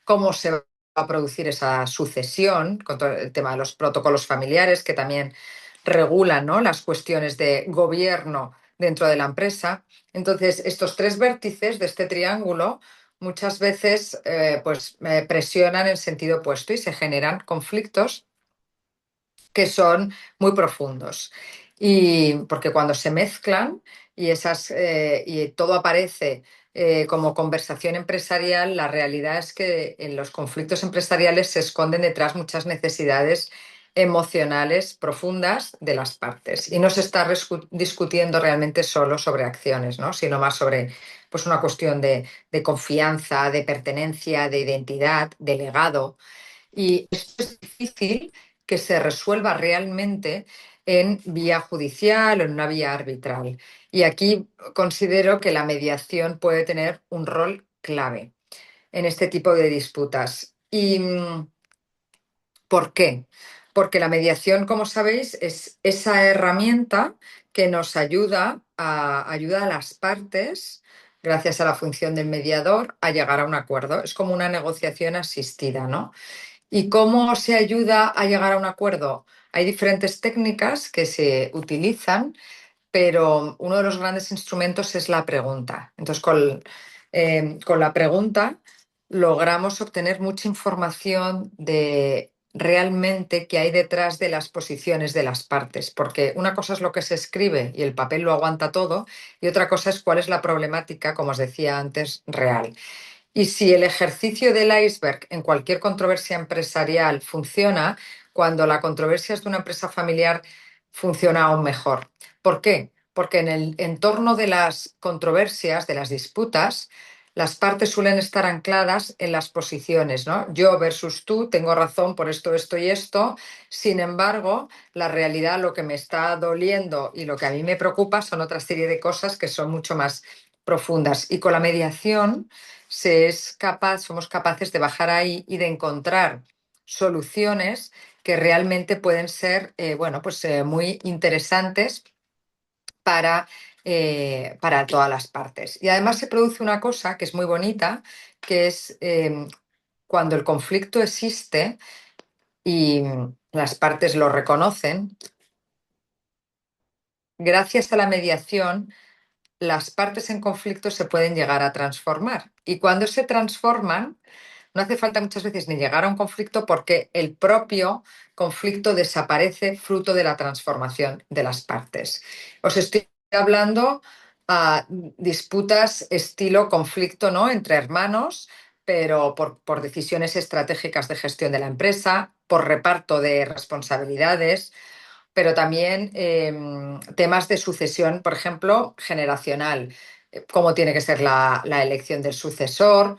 cómo se va a producir esa sucesión, con todo el tema de los protocolos familiares que también regulan, ¿no?, las cuestiones de gobierno dentro de la empresa. Entonces, estos tres vértices de este triángulo muchas veces presionan en sentido opuesto y se generan conflictos que son muy profundos. Y porque cuando se mezclan y todo aparece como conversación empresarial, la realidad es que en los conflictos empresariales se esconden detrás muchas necesidades emocionales profundas de las partes. Y no se está discutiendo realmente solo sobre acciones, ¿no?, sino más sobre pues, una cuestión de confianza, de pertenencia, de identidad, de legado. Y esto es difícil que se resuelva realmente en vía judicial o en una vía arbitral. Y aquí considero que la mediación puede tener un rol clave en este tipo de disputas. ¿Y por qué? Porque la mediación, como sabéis, es esa herramienta que nos ayuda a las partes, gracias a la función del mediador, a llegar a un acuerdo. Es como una negociación asistida, ¿no? ¿Y cómo se ayuda a llegar a un acuerdo? Hay diferentes técnicas que se utilizan, pero uno de los grandes instrumentos es la pregunta. Entonces, con la pregunta logramos obtener mucha información de realmente qué hay detrás de las posiciones de las partes, porque una cosa es lo que se escribe y el papel lo aguanta todo, y otra cosa es cuál es la problemática, como os decía antes, real. Y si el ejercicio del iceberg en cualquier controversia empresarial funciona, cuando la controversia es de una empresa familiar, funciona aún mejor. ¿Por qué? Porque en el entorno de las controversias, de las disputas, las partes suelen estar ancladas en las posiciones, ¿no? Yo versus tú, tengo razón por esto, esto y esto. Sin embargo, la realidad, lo que me está doliendo y lo que a mí me preocupa son otra serie de cosas que son mucho más profundas. Y con la mediación somos capaces de bajar ahí y de encontrar soluciones que realmente pueden ser muy interesantes para para todas las partes. Y además se produce una cosa que es muy bonita, que es cuando el conflicto existe y las partes lo reconocen, gracias a la mediación, las partes en conflicto se pueden llegar a transformar. Y cuando se transforman, no hace falta muchas veces ni llegar a un conflicto porque el propio conflicto desaparece fruto de la transformación de las partes. Os estoy hablando a disputas estilo conflicto, ¿no?, entre hermanos, pero por decisiones estratégicas de gestión de la empresa, por reparto de responsabilidades, pero también temas de sucesión, por ejemplo, generacional. Cómo tiene que ser la elección del sucesor,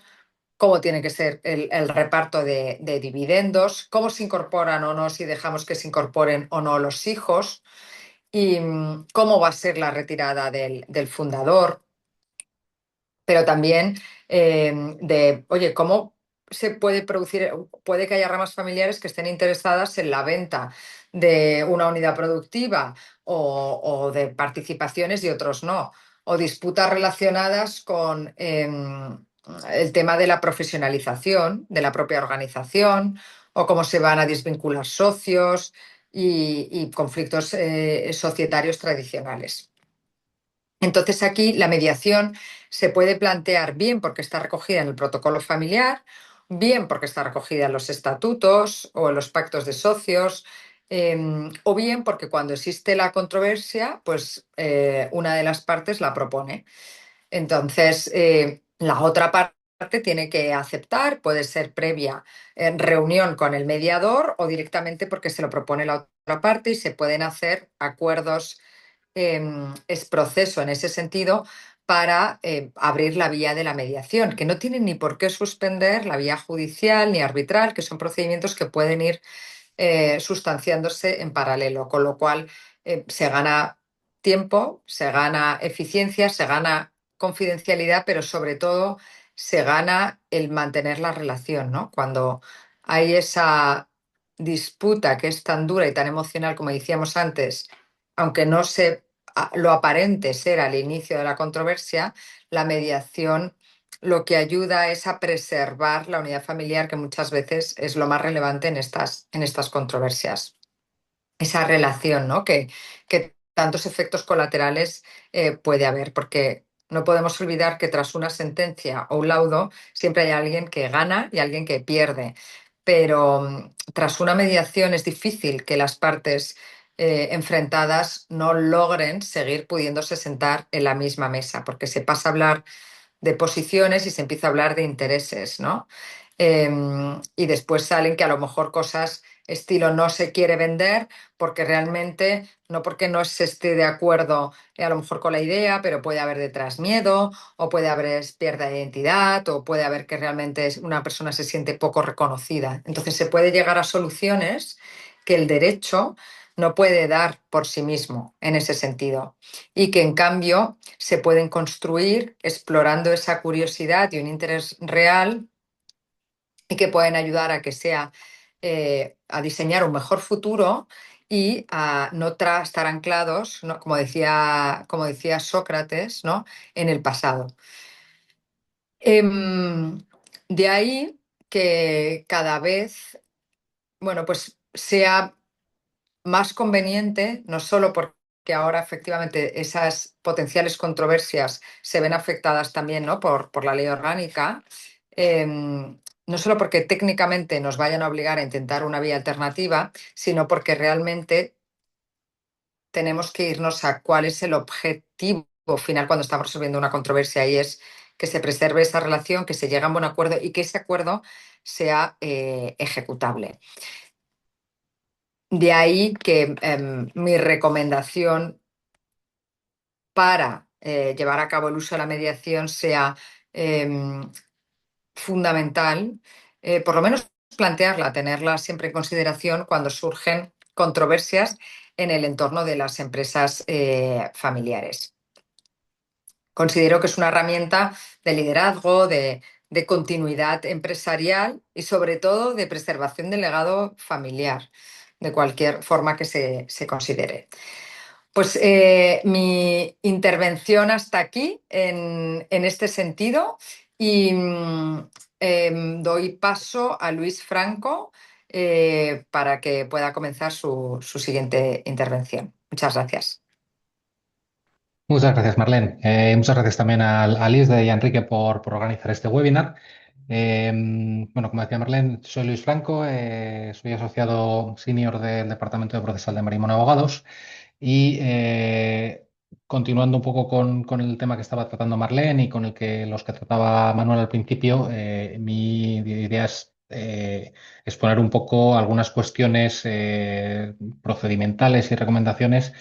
cómo tiene que ser el reparto de dividendos, cómo se incorporan o no, si dejamos que se incorporen o no los hijos, y cómo va a ser la retirada del fundador, pero también oye, cómo se puede producir, puede que haya ramas familiares que estén interesadas en la venta de una unidad productiva o de participaciones y otros no, o disputas relacionadas con el tema de la profesionalización de la propia organización o cómo se van a desvincular socios y conflictos societarios tradicionales. Entonces aquí la mediación se puede plantear bien porque está recogida en el protocolo familiar, bien porque está recogida en los estatutos o en los pactos de socios, o bien porque cuando existe la controversia, pues una de las partes la propone. Entonces, la otra parte tiene que aceptar, puede ser previa reunión con el mediador o directamente porque se lo propone la otra parte y se pueden hacer acuerdos. Es proceso en ese sentido para abrir la vía de la mediación, que no tienen ni por qué suspender la vía judicial ni arbitral, que son procedimientos que pueden ir sustanciándose en paralelo, con lo cual se gana tiempo, se gana eficiencia, se gana confidencialidad, pero sobre todo se gana el mantener la relación, ¿no? Cuando hay esa disputa que es tan dura y tan emocional, como decíamos antes, aunque no se lo aparente ser al inicio de la controversia, la mediación lo que ayuda es a preservar la unidad familiar, que muchas veces es lo más relevante en estas controversias. Esa relación, ¿no?, que tantos efectos colaterales puede haber, porque no podemos olvidar que tras una sentencia o un laudo siempre hay alguien que gana y alguien que pierde. Pero tras una mediación es difícil que las partes enfrentadas no logren seguir pudiéndose sentar en la misma mesa, porque se pasa a hablar de posiciones y se empieza a hablar de intereses, ¿no? Y después salen que a lo mejor cosas estilo no se quiere vender porque realmente, no porque no se esté de acuerdo a lo mejor con la idea, pero puede haber detrás miedo o puede haber pérdida de identidad o puede haber que realmente una persona se siente poco reconocida. Entonces se puede llegar a soluciones que el derecho no puede dar por sí mismo en ese sentido y que en cambio se pueden construir explorando esa curiosidad y un interés real y que pueden ayudar a que sea a diseñar un mejor futuro y a no estar anclados, ¿no?, como decía Sócrates, ¿no?, en el pasado. De ahí que cada vez, bueno, pues sea más conveniente, no solo porque ahora efectivamente esas potenciales controversias se ven afectadas también, ¿no?, por la ley orgánica, no solo porque técnicamente nos vayan a obligar a intentar una vía alternativa, sino porque realmente tenemos que irnos a cuál es el objetivo final cuando estamos resolviendo una controversia, y es que se preserve esa relación, que se llegue a un buen acuerdo y que ese acuerdo sea ejecutable. De ahí que mi recomendación para llevar a cabo el uso de la mediación sea fundamental, por lo menos plantearla, tenerla siempre en consideración cuando surgen controversias en el entorno de las empresas familiares. Considero que es una herramienta de liderazgo, de continuidad empresarial y sobre todo de preservación del legado familiar, de cualquier forma que se considere. Pues mi intervención hasta aquí en este sentido y doy paso a Luis Franco para que pueda comenzar su siguiente intervención. Muchas gracias. Muchas gracias, Marlene. Muchas gracias también a Lisde y a Enrique por organizar este webinar. Bueno, como decía Marlene, soy Luis Franco, soy asociado senior del Departamento de Procesal de Marimón Abogados y continuando un poco con el tema que estaba tratando Marlene y con los que trataba Manuel al principio, mi idea es exponer un poco algunas cuestiones procedimentales y recomendaciones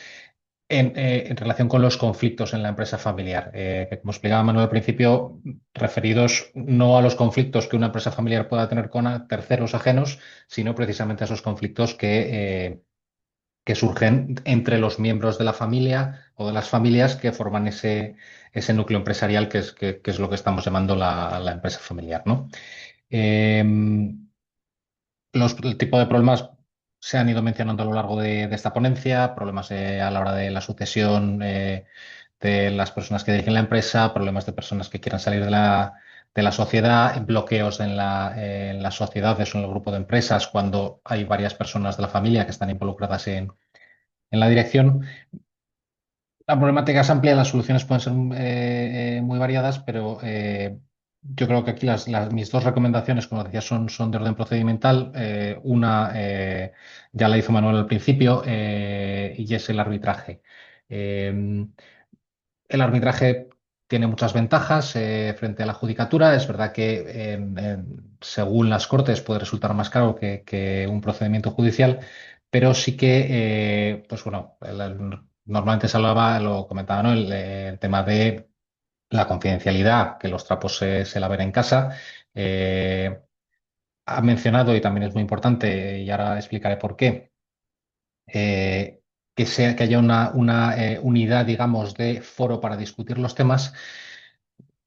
en relación con los conflictos en la empresa familiar, que como explicaba Manuel al principio, referidos no a los conflictos que una empresa familiar pueda tener con terceros ajenos, sino precisamente a esos conflictos que surgen entre los miembros de la familia o de las familias que forman ese núcleo empresarial que es lo que estamos llamando la empresa familiar, ¿no? El tipo de problemas se han ido mencionando a lo largo de esta ponencia, problemas a la hora de la sucesión de las personas que dirigen la empresa, problemas de personas que quieran salir de la sociedad, bloqueos en las sociedades o en el grupo de empresas cuando hay varias personas de la familia que están involucradas en la dirección. La problemática es amplia, las soluciones pueden ser muy variadas, pero yo creo que aquí mis dos recomendaciones, como decía, son de orden procedimental. Una ya la hizo Manuel al principio y es el arbitraje. Eh, el arbitraje tiene muchas ventajas frente a la judicatura. Es verdad que según las Cortes puede resultar más caro que un procedimiento judicial, pero sí que, pues bueno, normalmente se hablaba, lo comentaba, ¿no? El tema de la confidencialidad, que los trapos se laven en casa. Eh, Ha mencionado, y también es muy importante, y ahora explicaré por qué, que haya una unidad, digamos, de foro para discutir los temas,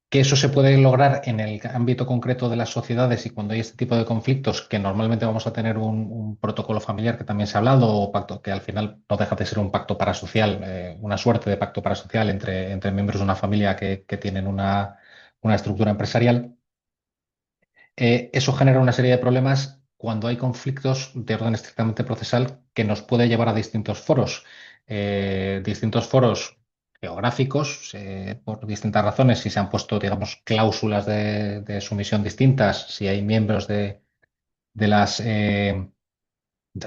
que eso se puede lograr en el ámbito concreto de las sociedades y cuando hay este tipo de conflictos, que normalmente vamos a tener un protocolo familiar que también se ha hablado, o pacto, que al final no deja de ser un pacto parasocial, una suerte de pacto parasocial entre miembros de una familia que tienen una estructura empresarial. Eso genera una serie de problemas cuando hay conflictos de orden estrictamente procesal que nos puede llevar a distintos foros geográficos, por distintas razones, si se han puesto, digamos, cláusulas de sumisión distintas, si hay miembros de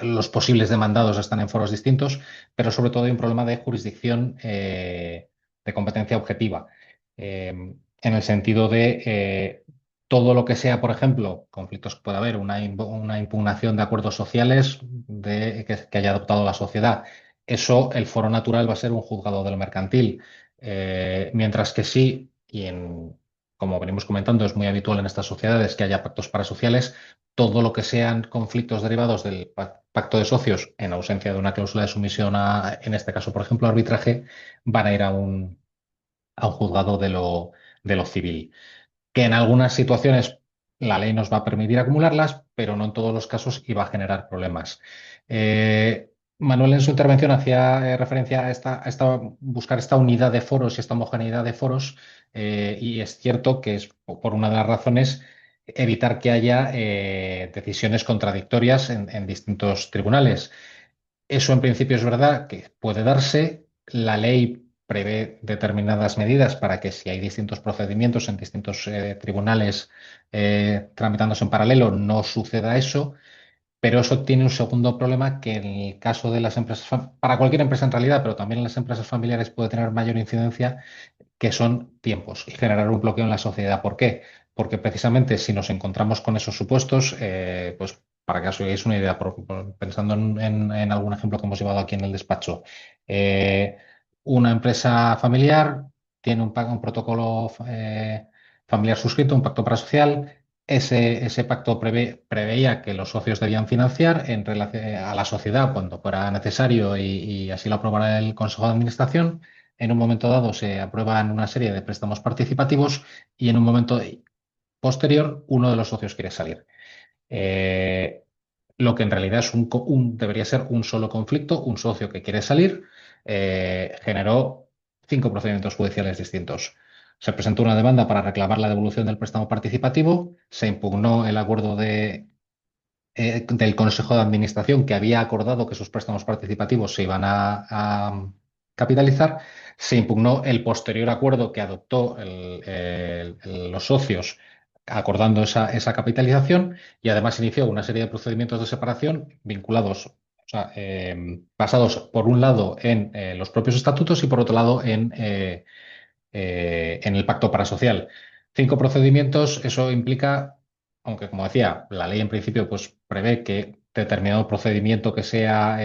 los posibles demandados están en foros distintos, pero sobre todo hay un problema de jurisdicción de competencia objetiva, en el sentido de todo lo que sea, por ejemplo, conflictos que pueda haber, una impugnación de acuerdos sociales que haya adoptado la sociedad. Eso, el foro natural va a ser un juzgado de lo mercantil, mientras que sí, como venimos comentando, es muy habitual en estas sociedades que haya pactos parasociales, todo lo que sean conflictos derivados del pacto de socios en ausencia de una cláusula de sumisión en este caso, por ejemplo, arbitraje, van a ir a un juzgado de lo civil. Que en algunas situaciones la ley nos va a permitir acumularlas, pero no en todos los casos y va a generar problemas. Manuel en su intervención hacía referencia buscar esta unidad de foros y esta homogeneidad de foros, y es cierto que es por una de las razones evitar que haya decisiones contradictorias en distintos tribunales. Eso en principio es verdad que puede darse. La ley prevé determinadas medidas para que si hay distintos procedimientos en distintos tribunales tramitándose en paralelo, no suceda eso. Pero eso tiene un segundo problema que en el caso de las empresas, para cualquier empresa en realidad, pero también en las empresas familiares puede tener mayor incidencia, que son tiempos y generar un bloqueo en la sociedad. ¿Por qué? Porque precisamente si nos encontramos con esos supuestos, pues para que os hagáis una idea, pensando en algún ejemplo que hemos llevado aquí en el despacho, eh, una empresa familiar tiene un protocolo familiar suscrito, un pacto parasocial. Ese pacto preveía que los socios debían financiar en relación a la sociedad cuando fuera necesario y así lo aprobara el Consejo de Administración. En un momento dado se aprueban una serie de préstamos participativos y en un momento posterior uno de los socios quiere salir. Lo que en realidad debería ser un solo conflicto, un socio que quiere salir, generó 5 procedimientos judiciales distintos. Se presentó una demanda para reclamar la devolución del préstamo participativo, se impugnó el acuerdo del Consejo de Administración que había acordado que sus préstamos participativos se iban a capitalizar, se impugnó el posterior acuerdo que adoptó los socios acordando esa capitalización y además inició una serie de procedimientos de separación vinculados, o sea, basados por un lado en los propios estatutos y por otro lado en el pacto parasocial. 5 procedimientos, eso implica, aunque como decía, la ley en principio pues prevé que determinado procedimiento que sea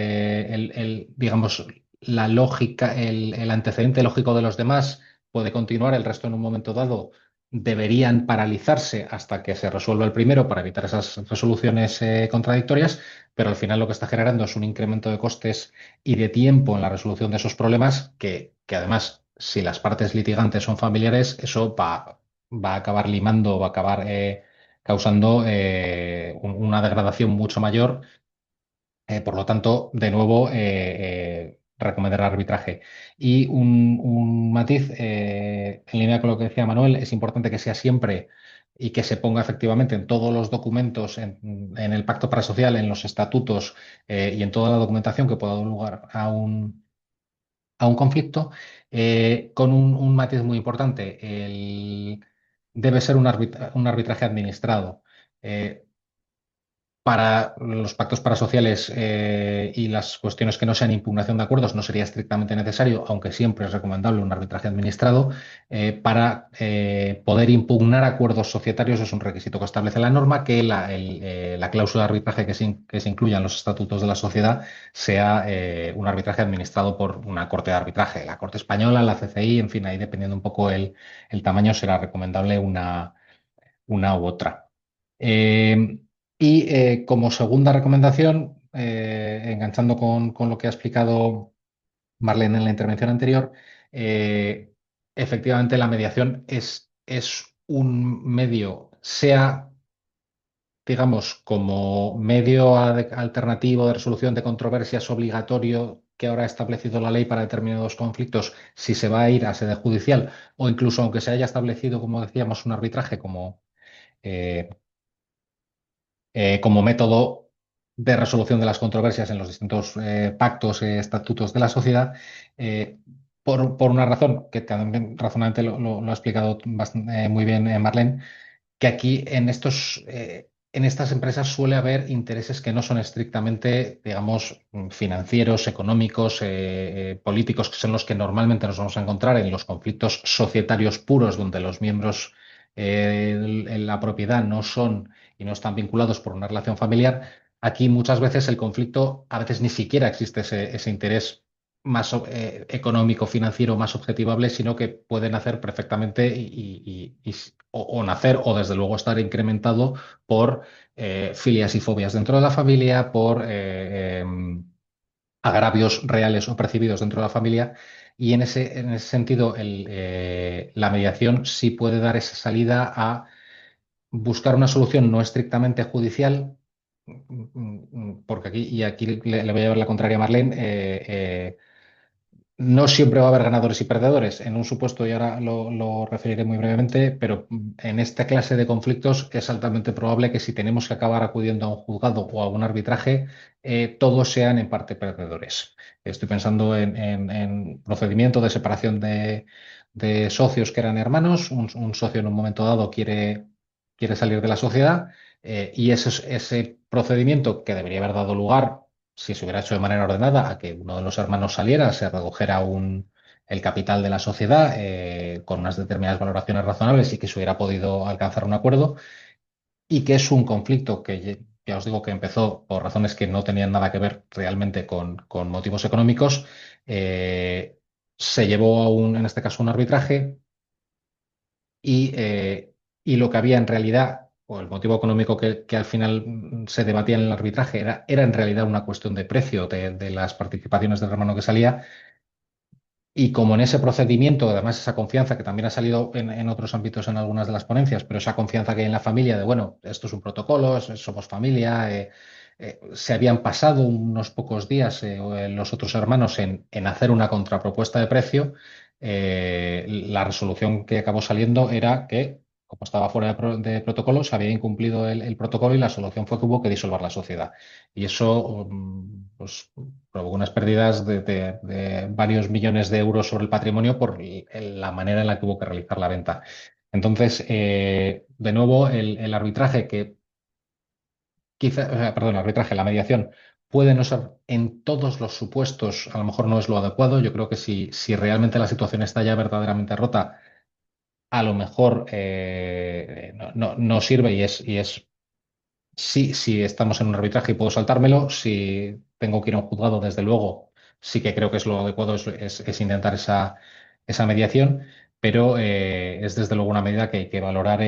digamos, la lógica, el antecedente lógico de los demás puede continuar, el resto en un momento dado deberían paralizarse hasta que se resuelva el primero para evitar esas resoluciones contradictorias, pero al final lo que está generando es un incremento de costes y de tiempo en la resolución de esos problemas que además, si las partes litigantes son familiares, eso va a acabar limando, va a acabar causando una degradación mucho mayor. Por lo tanto, de nuevo, recomendar arbitraje. Y un matiz, en línea con lo que decía Manuel, es importante que sea siempre y que se ponga efectivamente en todos los documentos, en el pacto parasocial, en los estatutos y en toda la documentación que pueda dar lugar a un conflicto, con un matiz muy importante. Debe ser un arbitraje administrado. Para los pactos parasociales y las cuestiones que no sean impugnación de acuerdos no sería estrictamente necesario, aunque siempre es recomendable un arbitraje administrado. Para poder impugnar acuerdos societarios es un requisito que establece la norma que la cláusula de arbitraje que se incluya en los estatutos de la sociedad sea un arbitraje administrado por una corte de arbitraje. La Corte Española, la CCI, en fin, ahí dependiendo un poco el tamaño será recomendable una u otra. Como segunda recomendación, enganchando con lo que ha explicado Marlene en la intervención anterior, efectivamente la mediación es un medio, sea, digamos, como medio alternativo de resolución de controversias obligatorio que ahora ha establecido la ley para determinados conflictos, si se va a ir a sede judicial, o incluso aunque se haya establecido, como decíamos, un arbitraje eh, como método de resolución de las controversias en los distintos pactos, estatutos de la sociedad, por una razón que también razonablemente lo ha explicado muy bien Marlene, que aquí en estas empresas suele haber intereses que no son estrictamente, digamos, financieros, económicos, políticos, que son los que normalmente nos vamos a encontrar en los conflictos societarios puros, donde los miembros en la propiedad no son y no están vinculados por una relación familiar. Aquí muchas veces el conflicto, a veces ni siquiera existe ese interés más económico, financiero, más objetivable, sino que pueden hacer perfectamente o nacer o desde luego estar incrementado por filias y fobias dentro de la familia, por agravios reales o percibidos dentro de la familia. Y en ese sentido, la mediación sí puede dar esa salida a buscar una solución no estrictamente judicial, porque aquí le voy a llevar la contraria a Marlene. No siempre va a haber ganadores y perdedores. En un supuesto, y ahora lo referiré muy brevemente, pero en esta clase de conflictos es altamente probable que si tenemos que acabar acudiendo a un juzgado o a un arbitraje, todos sean en parte perdedores. Estoy pensando en procedimiento de separación de socios que eran hermanos. Un socio en un momento dado quiere salir de la sociedad y ese procedimiento que debería haber dado lugar si se hubiera hecho de manera ordenada, a que uno de los hermanos saliera, se redujera el capital de la sociedad con unas determinadas valoraciones razonables y que se hubiera podido alcanzar un acuerdo, y que es un conflicto que ya os digo que empezó por razones que no tenían nada que ver realmente con motivos económicos, se llevó en este caso, un arbitraje y lo que había en realidad, o el motivo económico que al final se debatía en el arbitraje, era en realidad una cuestión de precio de las participaciones del hermano que salía. Y como en ese procedimiento, además esa confianza que también ha salido en otros ámbitos en algunas de las ponencias, pero esa confianza que hay en la familia de, bueno, esto es un protocolo, somos familia, se habían pasado unos pocos días los otros hermanos en hacer una contrapropuesta de precio. La resolución que acabó saliendo era que, como estaba fuera de protocolo, se había incumplido el protocolo y la solución fue que hubo que disolver la sociedad. Y eso pues, provocó unas pérdidas de varios millones de euros sobre el patrimonio por la manera en la que hubo que realizar la venta. Entonces, de nuevo, el arbitraje que quizá, perdón, el arbitraje, la mediación puede no ser en todos los supuestos, a lo mejor no es lo adecuado. Yo creo que si realmente la situación está ya verdaderamente rota, a lo mejor no sirve y es sí, si estamos en un arbitraje y puedo saltármelo, si tengo que ir a un juzgado, desde luego, sí que creo que es lo adecuado, es intentar esa mediación, pero es desde luego una medida que hay que valorar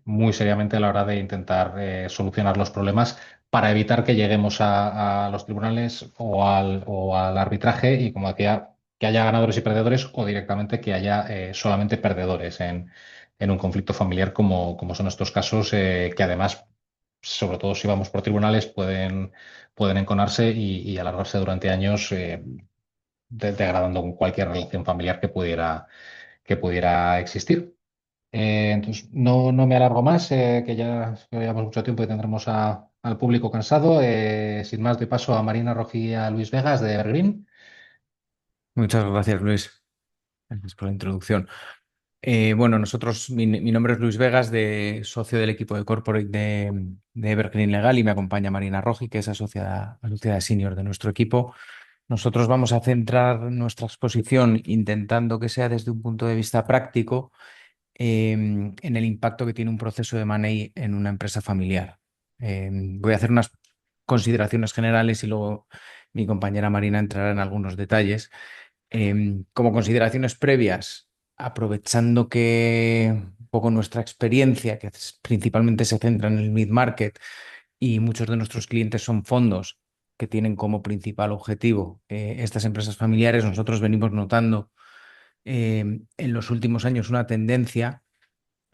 muy seriamente a la hora de intentar solucionar los problemas para evitar que lleguemos a los tribunales o al arbitraje y, como decía, que haya ganadores y perdedores o directamente que haya solamente perdedores en un conflicto familiar como son estos casos, que además, sobre todo si vamos por tribunales, pueden enconarse y alargarse durante años, degradando cualquier relación familiar que pudiera existir. Entonces, no me alargo más, que ya llevamos mucho tiempo y tendremos al público cansado. Sin más, doy paso a Marina Roji y a Luis Vegas de Evergreen. Muchas gracias, Luis. Gracias por la introducción. Bueno, mi nombre es Luis Vegas, socio del equipo de Corporate de Evergreen Legal, y me acompaña Marina Roji, que es asociada senior de nuestro equipo. Nosotros vamos a centrar nuestra exposición intentando que sea desde un punto de vista práctico, en el impacto que tiene un proceso de M&A en una empresa familiar. Voy a hacer unas consideraciones generales y luego mi compañera Marina entrará en algunos detalles. Como consideraciones previas, aprovechando que un poco nuestra experiencia, que principalmente se centra en el mid-market, y muchos de nuestros clientes son fondos que tienen como principal objetivo estas empresas familiares, nosotros venimos notando en los últimos años una tendencia,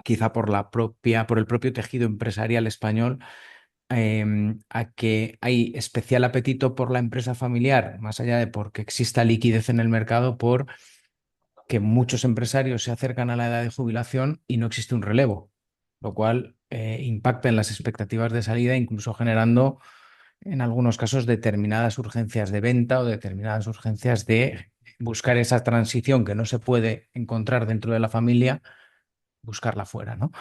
quizá por el propio tejido empresarial español, a que hay especial apetito por la empresa familiar, más allá de porque exista liquidez en el mercado, por que muchos empresarios se acercan a la edad de jubilación y no existe un relevo, lo cual impacta en las expectativas de salida, incluso generando en algunos casos determinadas urgencias de venta o determinadas urgencias de buscar esa transición que no se puede encontrar dentro de la familia, buscarla fuera, ¿no?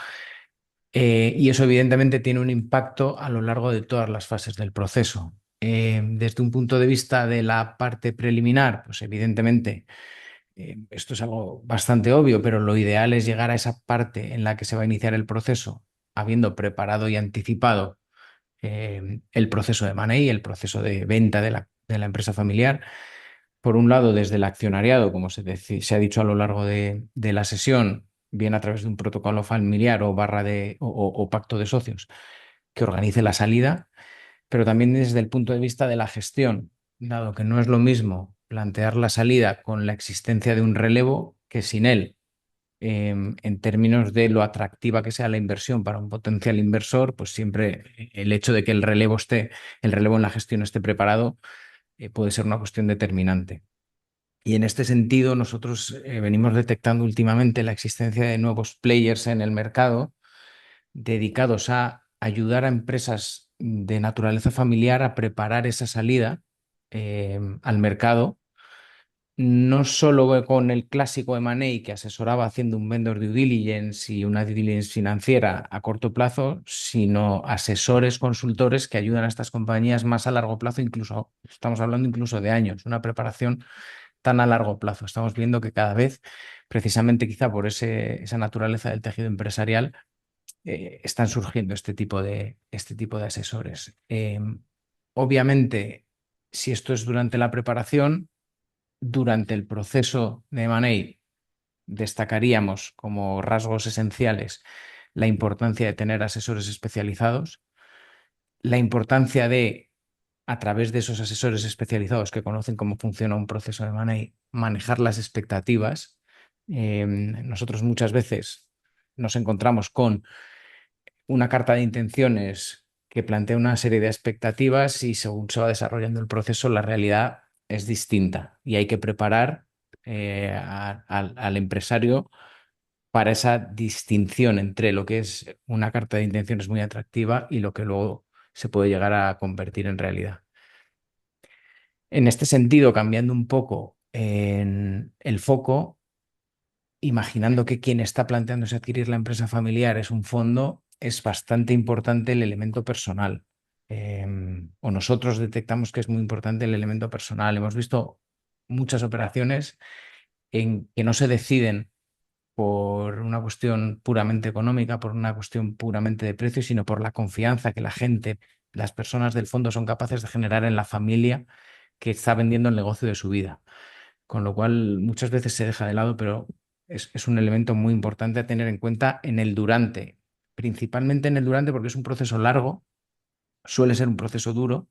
Y eso evidentemente tiene un impacto a lo largo de todas las fases del proceso. Desde un punto de vista de la parte preliminar, pues evidentemente esto es algo bastante obvio, pero lo ideal es llegar a esa parte en la que se va a iniciar el proceso, habiendo preparado y anticipado el proceso de M&A, el proceso de venta de la empresa familiar. Por un lado, desde el accionariado, como se ha dicho a lo largo de la sesión, bien a través de un protocolo familiar o pacto de socios que organice la salida, pero también desde el punto de vista de la gestión, dado que no es lo mismo plantear la salida con la existencia de un relevo que sin él, en términos de lo atractiva que sea la inversión para un potencial inversor, pues siempre el hecho de que el relevo en la gestión esté preparado, puede ser una cuestión determinante. Y en este sentido, nosotros venimos detectando últimamente la existencia de nuevos players en el mercado dedicados a ayudar a empresas de naturaleza familiar a preparar esa salida al mercado, no solo con el clásico M&A que asesoraba haciendo un vendor due diligence y una due diligence financiera a corto plazo, sino asesores, consultores que ayudan a estas compañías más a largo plazo, incluso estamos hablando incluso de años, una preparación tan a largo plazo. Estamos viendo que cada vez, precisamente quizá por esa naturaleza del tejido empresarial, están surgiendo este tipo de asesores. Obviamente, si esto es durante la preparación, durante el proceso de M&A destacaríamos como rasgos esenciales la importancia de tener asesores especializados, la importancia de, a través de esos asesores especializados que conocen cómo funciona un proceso de M&A, manejar las expectativas. Nosotros muchas veces nos encontramos con una carta de intenciones que plantea una serie de expectativas y según se va desarrollando el proceso, la realidad es distinta y hay que preparar al empresario para esa distinción entre lo que es una carta de intenciones muy atractiva y lo que luego se puede llegar a convertir en realidad. En este sentido, cambiando un poco en el foco, imaginando que quien está planteándose adquirir la empresa familiar es un fondo, es bastante importante el elemento personal. O nosotros detectamos que es muy importante el elemento personal. Hemos visto muchas operaciones en que no se deciden por una cuestión puramente económica, por una cuestión puramente de precio, sino por la confianza que la gente, las personas del fondo son capaces de generar en la familia que está vendiendo el negocio de su vida. Con lo cual muchas veces se deja de lado, pero es un elemento muy importante a tener en cuenta en el durante, principalmente en el durante porque es un proceso largo, suele ser un proceso duro,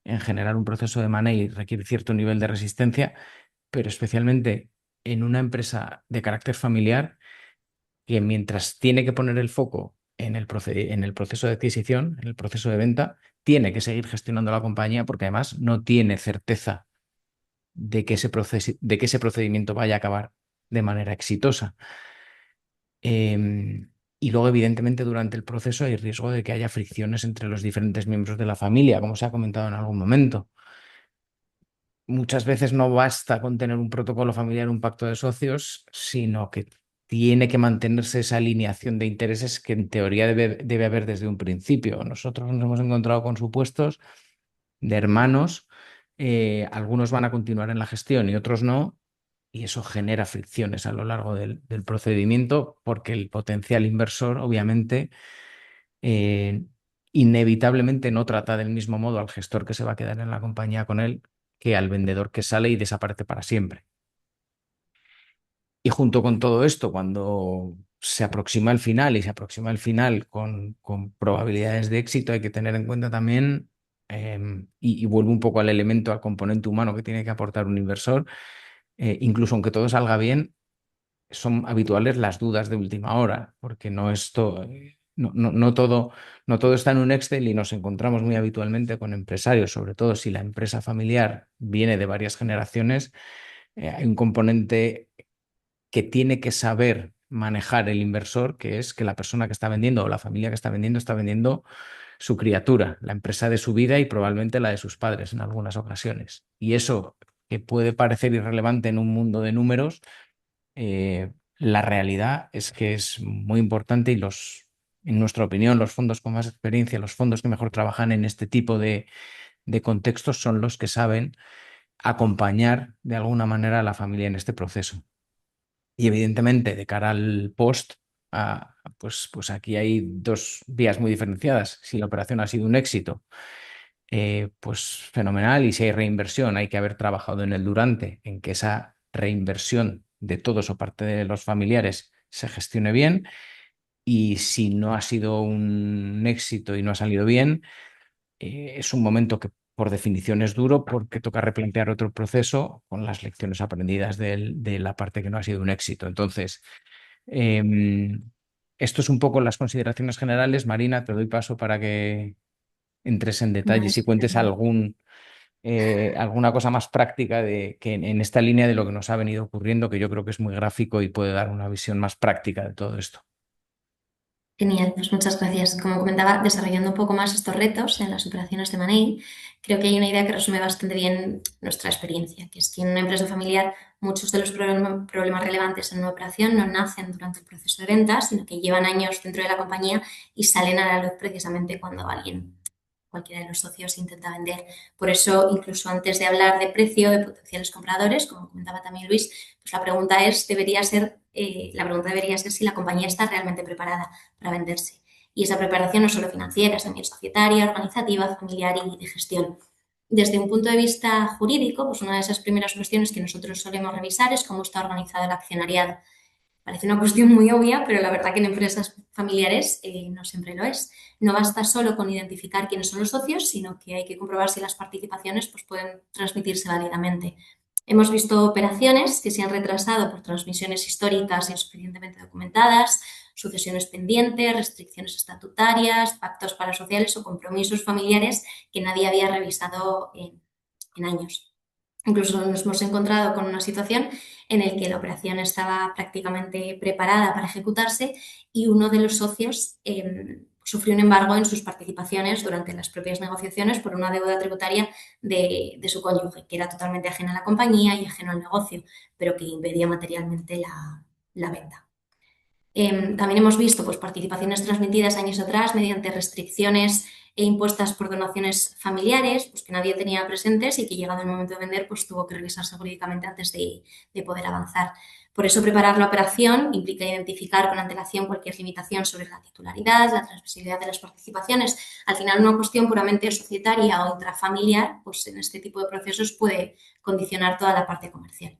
en general un proceso de M&A requiere cierto nivel de resistencia, pero especialmente en una empresa de carácter familiar que mientras tiene que poner el foco en en el proceso de adquisición, en el proceso de venta, tiene que seguir gestionando la compañía porque además no tiene certeza de que de que ese procedimiento vaya a acabar de manera exitosa. Y luego, evidentemente, durante el proceso hay riesgo de que haya fricciones entre los diferentes miembros de la familia, como se ha comentado en algún momento. Muchas veces no basta con tener un protocolo familiar, un pacto de socios, sino que tiene que mantenerse esa alineación de intereses que en teoría debe haber desde un principio. Nosotros nos hemos encontrado con supuestos de hermanos, algunos van a continuar en la gestión y otros no, y eso genera fricciones a lo largo del procedimiento porque el potencial inversor, obviamente, eh, inevitablemente no trata del mismo modo al gestor que se va a quedar en la compañía con él que al vendedor que sale y desaparece para siempre. Y junto con todo esto, cuando se aproxima el final y se aproxima el final con probabilidades de éxito, hay que tener en cuenta también, y vuelvo un poco al elemento, al componente humano que tiene que aportar un inversor, incluso aunque todo salga bien, son habituales las dudas de última hora, porque no es todo, no todo está en un Excel y nos encontramos muy habitualmente con empresarios, sobre todo si la empresa familiar viene de varias generaciones, hay un componente que tiene que saber manejar el inversor, que es que la persona que está vendiendo o la familia que está vendiendo su criatura, la empresa de su vida y probablemente la de sus padres en algunas ocasiones. Y eso que puede parecer irrelevante en un mundo de números, la realidad es que es muy importante y en nuestra opinión, los fondos con más experiencia, los fondos que mejor trabajan en este tipo de contextos son los que saben acompañar de alguna manera a la familia en este proceso. Y evidentemente, de cara al post, pues aquí hay dos vías muy diferenciadas. Si la operación ha sido un éxito, pues fenomenal. Y si hay reinversión, hay que haber trabajado en el durante, en que esa reinversión de todos o parte de los familiares se gestione bien. Y si no ha sido un éxito y no ha salido bien, es un momento que por definición es duro porque toca replantear otro proceso con las lecciones aprendidas de la parte que no ha sido un éxito. Entonces, esto es un poco las consideraciones generales. Marina, te doy paso para que entres en detalles y cuentes alguna cosa más práctica en esta línea de lo que nos ha venido ocurriendo, que yo creo que es muy gráfico y puede dar una visión más práctica de todo esto. Genial, pues muchas gracias. Como comentaba, desarrollando un poco más estos retos en las operaciones de M&A, creo que hay una idea que resume bastante bien nuestra experiencia, que es que en una empresa familiar muchos de los problemas relevantes en una operación no nacen durante el proceso de venta, sino que llevan años dentro de la compañía y salen a la luz precisamente cuando cualquiera de los socios intenta vender. Por eso, incluso antes de hablar de precio, de potenciales compradores, como comentaba también Luis, pues la pregunta debería ser si la compañía está realmente preparada para venderse. Y esa preparación no es solo financiera, es también societaria, organizativa, familiar y de gestión. Desde un punto de vista jurídico, pues una de esas primeras cuestiones que nosotros solemos revisar es cómo está organizado el accionariado. Parece una cuestión muy obvia, pero la verdad que en empresas familiares no siempre lo es. No basta solo con identificar quiénes son los socios, sino que hay que comprobar si las participaciones pues, pueden transmitirse válidamente. Hemos visto operaciones que se han retrasado por transmisiones históricas insuficientemente documentadas, sucesiones pendientes, restricciones estatutarias, pactos parasociales o compromisos familiares que nadie había revisado en años. Incluso nos hemos encontrado con una situación en la que la operación estaba prácticamente preparada para ejecutarse y uno de los socios sufrió un embargo en sus participaciones durante las propias negociaciones por una deuda tributaria de su cónyuge, que era totalmente ajena a la compañía y ajeno al negocio, pero que impedía materialmente la venta. También hemos visto pues, participaciones transmitidas años atrás mediante restricciones impuestas por donaciones familiares, pues que nadie tenía presentes y que llegado el momento de vender pues tuvo que revisarse jurídicamente antes de poder avanzar. Por eso preparar la operación implica identificar con antelación cualquier limitación sobre la titularidad, la transmisibilidad de las participaciones. Al final una cuestión puramente societaria o intrafamiliar, pues en este tipo de procesos puede condicionar toda la parte comercial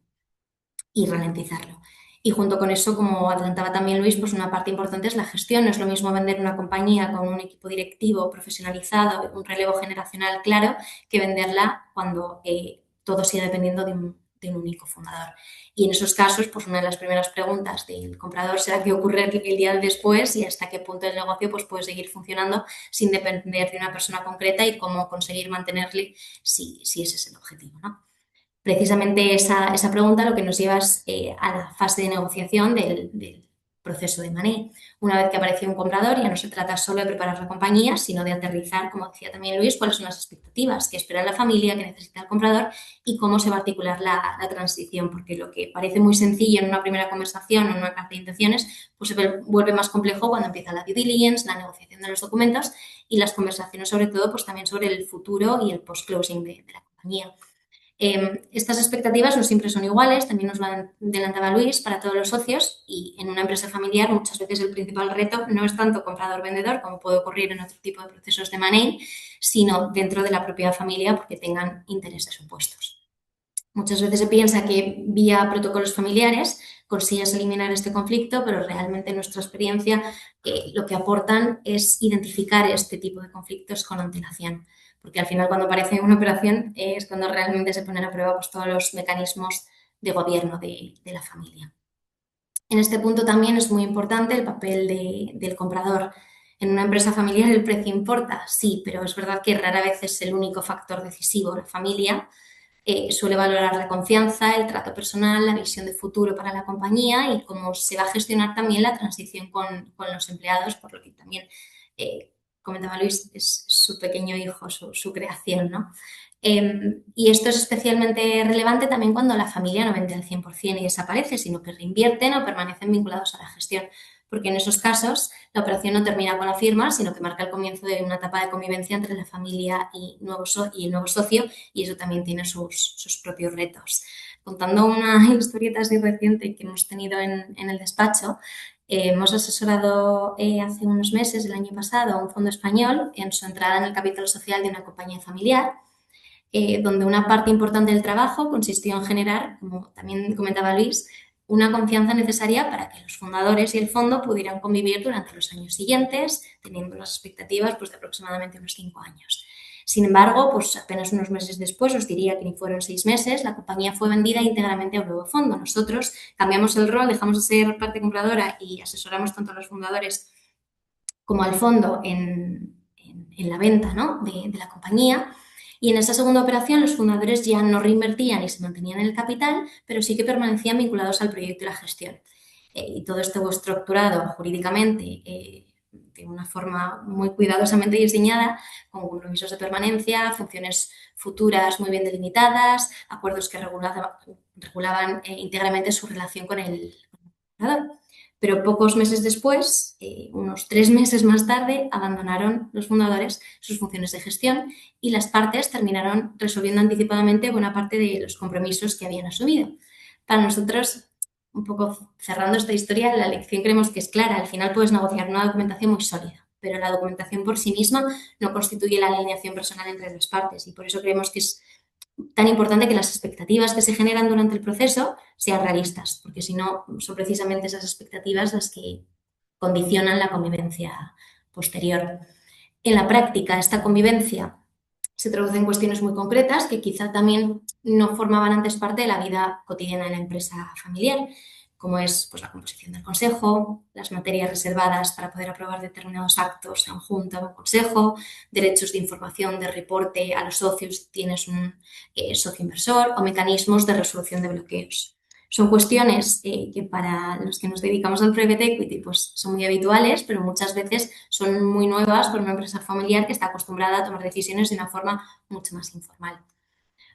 y ralentizarlo. Y junto con eso, como adelantaba también Luis, pues una parte importante es la gestión. No es lo mismo vender una compañía con un equipo directivo profesionalizado, un relevo generacional claro, que venderla cuando todo sigue dependiendo de un único fundador. Y en esos casos, pues una de las primeras preguntas del comprador será qué ocurre el día después y hasta qué punto el negocio pues, puede seguir funcionando sin depender de una persona concreta y cómo conseguir mantenerle si ese es el objetivo, ¿no? Precisamente esa pregunta lo que nos lleva es a la fase de negociación del proceso de M&A. Una vez que aparece un comprador, ya no se trata solo de preparar la compañía, sino de aterrizar, como decía también Luis, cuáles son las expectativas que espera la familia, que necesita el comprador y cómo se va a articular la transición, porque lo que parece muy sencillo en una primera conversación o en una carta de intenciones, pues se vuelve más complejo cuando empieza la due diligence, la negociación de los documentos y las conversaciones sobre todo pues también sobre el futuro y el post-closing de la compañía. Estas expectativas no siempre son iguales, también nos lo adelantaba Luis, para todos los socios y en una empresa familiar muchas veces el principal reto no es tanto comprador-vendedor como puede ocurrir en otro tipo de procesos de M&A, sino dentro de la propia familia porque tengan intereses opuestos. Muchas veces se piensa que vía protocolos familiares consigues eliminar este conflicto, pero realmente en nuestra experiencia lo que aportan es identificar este tipo de conflictos con antelación. Porque al final cuando aparece una operación es cuando realmente se ponen a prueba pues, todos los mecanismos de gobierno de la familia. En este punto también es muy importante el papel del comprador. En una empresa familiar el precio importa, sí, pero es verdad que rara vez es el único factor decisivo. La familia suele valorar la confianza, el trato personal, la visión de futuro para la compañía y cómo se va a gestionar también la transición con los empleados, por lo que también comentaba Luis, es su pequeño hijo, su creación, ¿no? Y esto es especialmente relevante también cuando la familia no vende al 100% y desaparece, sino que reinvierten o permanecen vinculados a la gestión, porque en esos casos la operación no termina con la firma, sino que marca el comienzo de una etapa de convivencia entre la familia y el nuevo socio y eso también tiene sus propios retos. Contando una historieta así reciente que hemos tenido en el despacho, hemos asesorado hace unos meses, el año pasado, a un fondo español en su entrada en el capital social de una compañía familiar, donde una parte importante del trabajo consistió en generar, como también comentaba Luis, una confianza necesaria para que los fundadores y el fondo pudieran convivir durante los años siguientes, teniendo las expectativas pues, de aproximadamente unos 5 años. Sin embargo, pues apenas unos meses después, os diría que ni fueron 6 meses, la compañía fue vendida íntegramente a un nuevo fondo. Nosotros cambiamos el rol, dejamos de ser parte compradora y asesoramos tanto a los fundadores como al fondo en la venta, ¿no? de la compañía. Y en esa segunda operación los fundadores ya no reinvertían y se mantenían en el capital, pero sí que permanecían vinculados al proyecto y la gestión. Y todo esto estructurado jurídicamente de una forma muy cuidadosamente diseñada, con compromisos de permanencia, funciones futuras muy bien delimitadas, acuerdos que regulaban íntegramente su relación con el comprador. Pero pocos meses después, unos 3 meses más tarde, abandonaron los fundadores sus funciones de gestión y las partes terminaron resolviendo anticipadamente buena parte de los compromisos que habían asumido. Para nosotros, un poco cerrando esta historia, la lección creemos que es clara. Al final puedes negociar una documentación muy sólida, pero la documentación por sí misma no constituye la alineación personal entre las partes y por eso creemos que es tan importante que las expectativas que se generan durante el proceso sean realistas, porque si no, son precisamente esas expectativas las que condicionan la convivencia posterior. En la práctica, esta convivencia se traduce en cuestiones muy concretas que quizá también no formaban antes parte de la vida cotidiana de la empresa familiar, como es pues, la composición del consejo, las materias reservadas para poder aprobar determinados actos en junta o en consejo, derechos de información, de reporte a los socios si tienes un socio inversor o mecanismos de resolución de bloqueos. Son cuestiones que para los que nos dedicamos al private equity pues, son muy habituales, pero muchas veces son muy nuevas para una empresa familiar que está acostumbrada a tomar decisiones de una forma mucho más informal.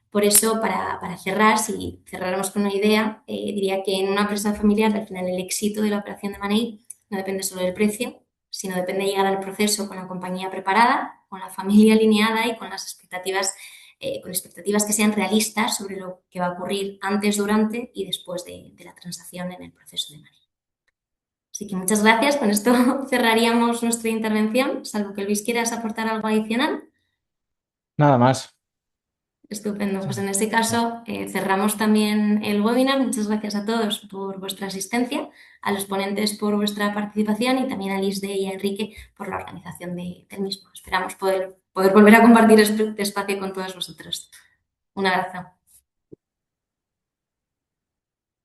Por eso, para cerrar, si cerráramos con una idea, diría que en una empresa familiar, al final, el éxito de la operación de Money no depende solo del precio, sino depende de llegar al proceso con la compañía preparada, con la familia alineada y con las expectativas que sean realistas sobre lo que va a ocurrir antes, durante y después de la transacción en el proceso de Money. Así que muchas gracias. Con esto cerraríamos nuestra intervención, salvo que Luis quieras aportar algo adicional. Nada más. Estupendo. Pues en este caso cerramos también el webinar. Muchas gracias a todos por vuestra asistencia, a los ponentes por vuestra participación y también a Lisde y a Enrique por la organización del mismo. Esperamos poder volver a compartir este espacio con todos vosotros. Un abrazo.